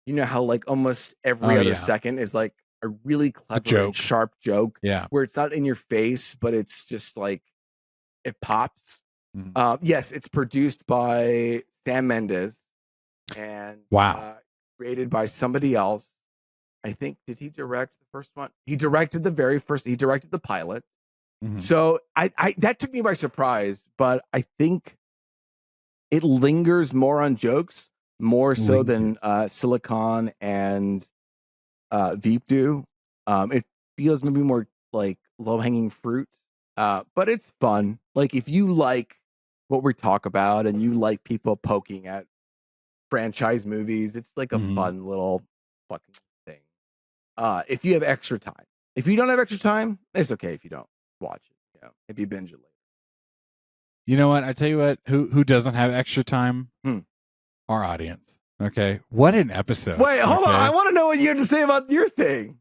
You know how like almost every other second is like a really clever and sharp joke. Yeah, where it's not in your face, but it's just like it pops. Yes, it's produced by Sam Mendes and created by somebody else. I think did he direct the first one? He directed the very first. He directed the pilot. So I that took me by surprise, but I think it lingers more on jokes more so than Silicon and Veep do. It feels maybe more like low hanging fruit, but it's fun. Like if you like what we talk about and you like people poking at franchise movies, it's like a fun little fucking thing. If you have extra time, if you don't have extra time, it's okay if you don't watch it. Maybe binge it later. You know what? I tell you what, who doesn't have extra time? Our audience. Okay. What an episode. Wait, hold on. I want to know what you had to say about your thing.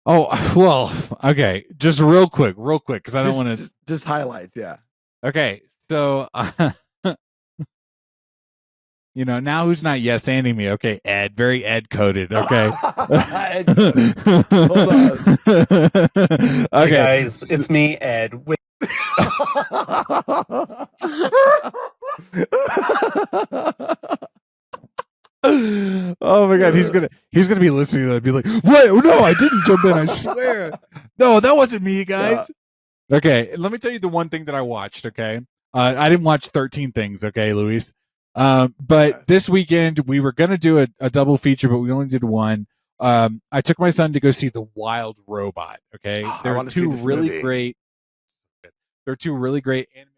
Oh, well, okay. Just real quick, because I don't want to just highlights, yeah. Okay. So now who's not yes-anding me? Okay, Ed. Very Ed coded. Okay. Hold on. Okay, hey guys, it's me, Ed. Oh my god, he's gonna be listening to that and be like, "What? No, I didn't jump in. I swear, no, that wasn't me, guys." Yeah. Okay, let me tell you the one thing that I watched. Okay, I didn't watch 13 things. Okay, Luis. But this weekend we were gonna do a double feature, but we only did one. I took my son to go see The Wild Robot. Okay, there are two really great animated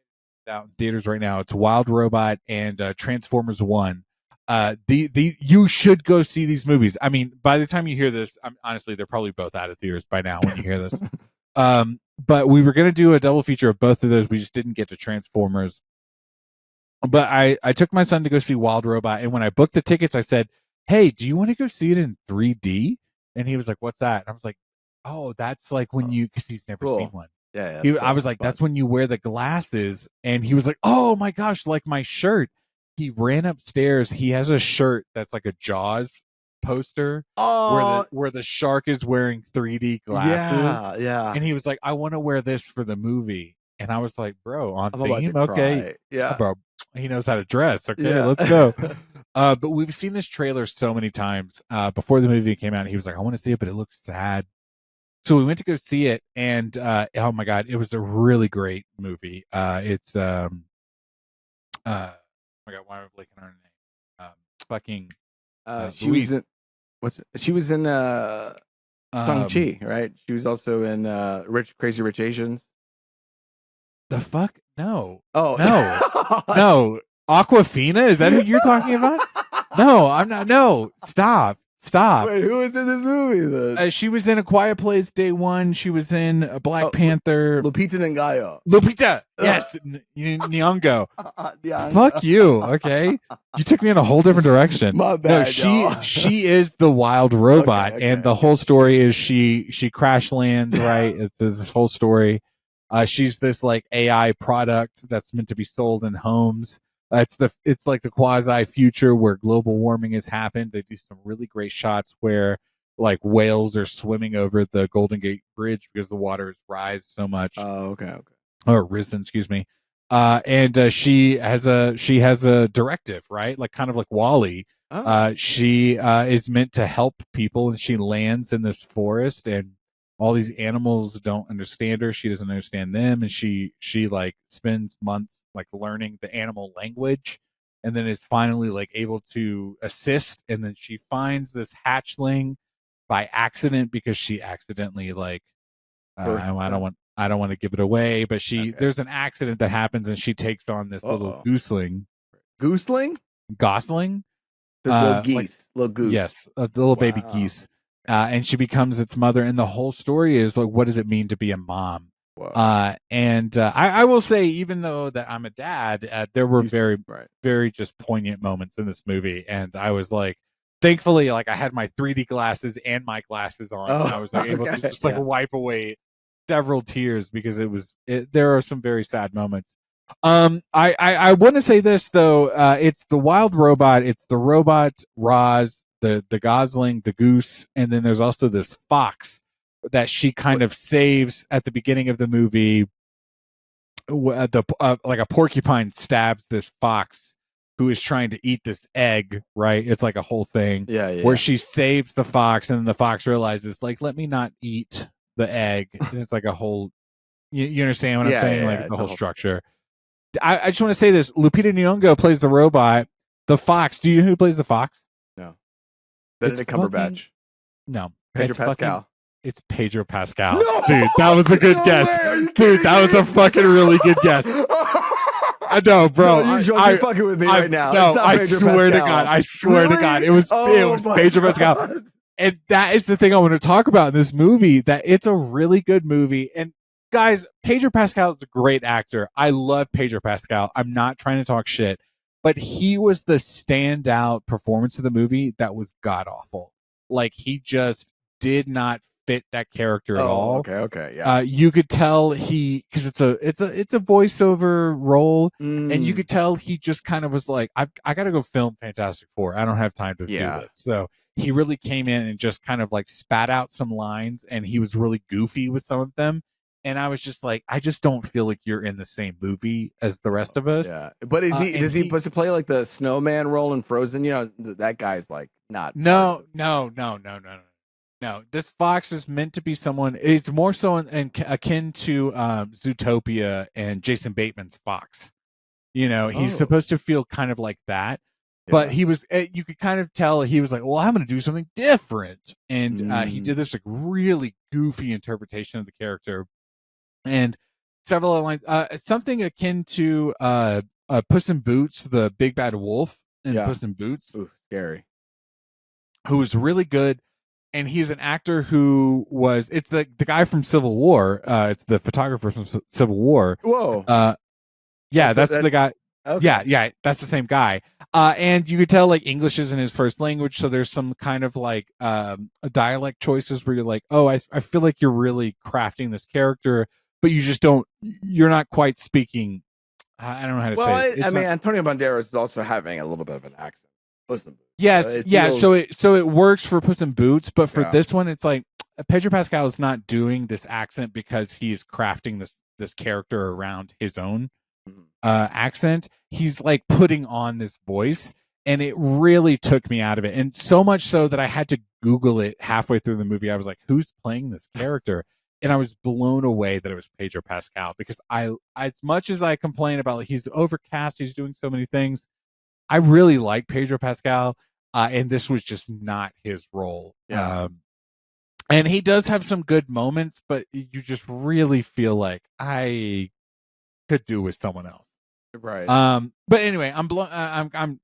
out in theaters right now. It's Wild Robot and Transformers 1. You should go see these movies. I mean, by the time you hear this, honestly, they're probably both out of theaters by now when you hear this. But we were going to do a double feature of both of those. We just didn't get to Transformers. But I took my son to go see Wild Robot, and when I booked the tickets, I said, "Hey, do you want to go see it in 3D?" And he was like, "What's that?" And I was like, "Oh, that's like when because he's never seen one." Yeah. I was like, "That's when you wear the glasses." And he was like, "Oh my gosh, like my shirt." He ran upstairs. He has a shirt that's like a Jaws poster Oh, where the shark is wearing 3D glasses. yeah. And he was like, I want to wear this for the movie. And I was like, bro, on I'm theme? about to Okay. cry. Yeah. Bro, he knows how to dress. Okay, Yeah. let's go. But we've seen this trailer so many times. Before the movie came out, he was like, I want to see it, but it looks sad. So we went to go see it, and oh my god, it was a really great movie. It's oh my god, why am I blanking on her name? Fucking she was in she was in Shang-Chi, right? She was also in Crazy Rich Asians. The fuck? No. Oh no. Aquafina? Is that who you're talking about? No, I'm not. No, stop. Wait, who was in this movie then? She was in A Quiet Place Day One. She was in Black Panther. Lupita Nyong'o. Lupita, yes, Nyong'o. Nyong'o. Fuck you. Okay, you took me in a whole different direction. My bad. No, she is the wild robot, okay. And the whole story is she crash lands. Right, it's this whole story. She's this like AI product that's meant to be sold in homes. It's like the quasi future where global warming has happened. They do some really great shots where like whales are swimming over the Golden Gate Bridge because the water has risen so much. Oh, okay. Or risen, excuse me. And she has a directive, right? Like kind of like WALL-E. Oh. She is meant to help people, and she lands in this forest, and all these animals don't understand her. She doesn't understand them, and she like spends months like learning the animal language, and then is finally like able to assist. And then she finds this hatchling by accident because she accidentally like I don't want to give it away, but there's an accident that happens, and she takes on this little gooseling. Gosling? There's little geese, little goose. Yes, a little baby geese. And she becomes its mother, and the whole story is like, what does it mean to be a mom? I will say, even though that I'm a dad, there were very just poignant moments in this movie, and I was like, thankfully, like I had my 3D glasses and my glasses on, and I was like, able to just like wipe away several tears because there are some very sad moments. I want to say this though, it's the wild robot, it's the robot Roz, the gosling, the goose, and then there's also this fox that she kind of saves at the beginning of the movie. Like a porcupine stabs this fox who is trying to eat this egg, right? It's like a whole thing. Where she saves the fox, and then the fox realizes, like, let me not eat the egg. And it's like a whole, you understand what I'm saying? Like the whole structure. I just want to say this. Lupita Nyong'o plays the robot. The fox, do you know who plays the fox? No. Benedict Cumberbatch. No. Pedro Pascal. It's Pedro Pascal. No! Dude, that was a good guess. Dude, that was a fucking really good guess. I know, bro. No, you're fucking with me right now. No, I swear to God. I swear to God. It was Pedro Pascal. And that is the thing I want to talk about in this movie, that it's a really good movie. And guys, Pedro Pascal is a great actor. I love Pedro Pascal. I'm not trying to talk shit. But he was the standout performance of the movie that was god awful. Like, he just did not fit that character at all. Okay, yeah. You could tell because it's a voiceover role, and you could tell he just kind of was like, I got to go film Fantastic Four. I don't have time to do this. So he really came in and just kind of like spat out some lines, and he was really goofy with some of them. And I was just like, I just don't feel like you're in the same movie as the rest of us. Yeah, but does he supposed to play like the snowman role in Frozen? You know, that guy's like not. No. This fox is meant to be someone. It's more so akin to Zootopia and Jason Bateman's fox. You know, he's supposed to feel kind of like that. But he was, you could kind of tell he was like, well, I'm going to do something different. And he did this like really goofy interpretation of the character. And several other lines, something akin to Puss in Boots, the big bad wolf in Puss in Boots. Ooh, scary. Who was really good. And he's an actor who it's the guy from Civil War. It's the photographer from Civil War. Whoa. That's the guy. Okay. Yeah, that's the same guy. And you could tell like English isn't his first language, so there's some kind of like dialect choices where you're like, oh, I feel like you're really crafting this character, but you're not quite speaking. I don't know how to say it. I mean, Antonio Banderas is also having a little bit of an accent. Puss in Boots. Yes, so it works for Puss in Boots, but for this one, it's like Pedro Pascal is not doing this accent because he's crafting this character around his own accent. He's like putting on this voice, and it really took me out of it. And so much so that I had to Google it halfway through the movie. I was like, who's playing this character? And I was blown away that it was Pedro Pascal, because as much as I complain about he's overcast, he's doing so many things, I really like Pedro Pascal, and this was just not his role. And he does have some good moments, but you just really feel like I could do with someone else. Right. But anyway, I'm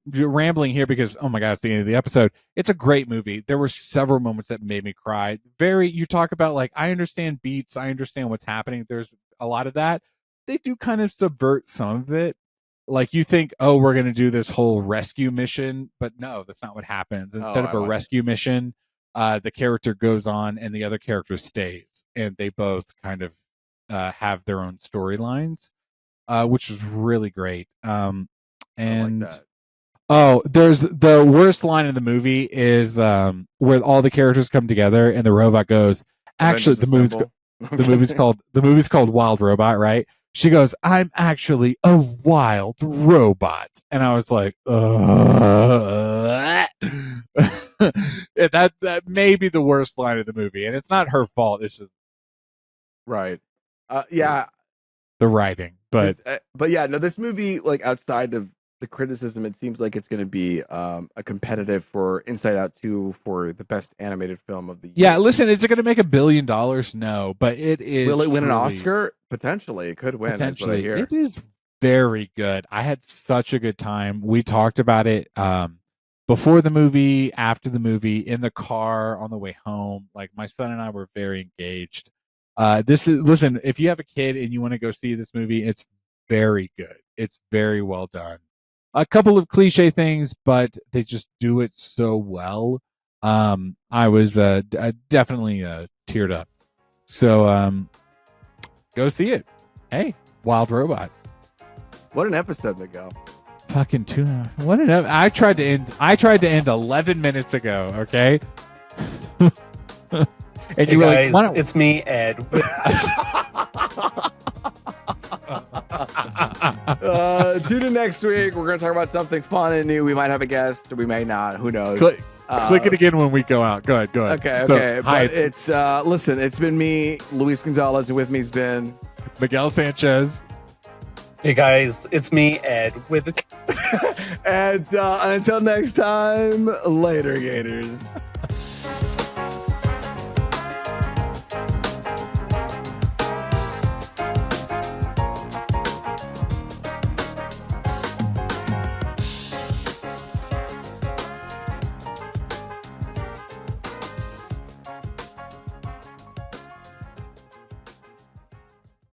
rambling here because, oh my God, it's the end of the episode. It's a great movie. There were several moments that made me cry. You talk about like, I understand beats. I understand what's happening. There's a lot of that. They do kind of subvert some of it. Like you think, oh, we're going to do this whole rescue mission, but no, that's not what happens. Instead of a rescue mission, the character goes on and the other character stays, and they both kind of have their own storylines. Which is really great. And like that. There's the worst line in the movie is where all the characters come together and the robot goes, actually the movie's called Wild Robot, right? She goes, I'm actually a wild robot. And I was like, that may be the worst line of the movie, and it's not her fault. It's just right. The writing. But yeah, no, this movie, like outside of the criticism, it seems like it's going to be a competitive for Inside Out 2 for the best animated film of the year. Yeah, listen, is it going to make $1 billion? No, but it is. Will it win an Oscar? Potentially, it could win. Potentially, it is very good. I had such a good time. We talked about it before the movie, after the movie, in the car on the way home. Like my son and I were very engaged. Listen, if you have a kid and you want to go see this movie, it's very good. It's very well done. A couple of cliche things, but they just do it so well. I was definitely teared up. So go see it. Hey, Wild Robot. What an episode, Miguel. Fucking 2 hours. What an episode. I tried to end 11 minutes ago, okay? And hey you were guys, like, it's me, Ed. Tune in next week. We're going to talk about something fun and new. We might have a guest, or we may not. Who knows? Click it again when we go out. Go ahead. Okay. So, hi, it's listen, it's been me, Luis Gonzalez, and with me's been Miguel Sanchez. Hey guys, it's me, Ed. And until next time, later, Gators.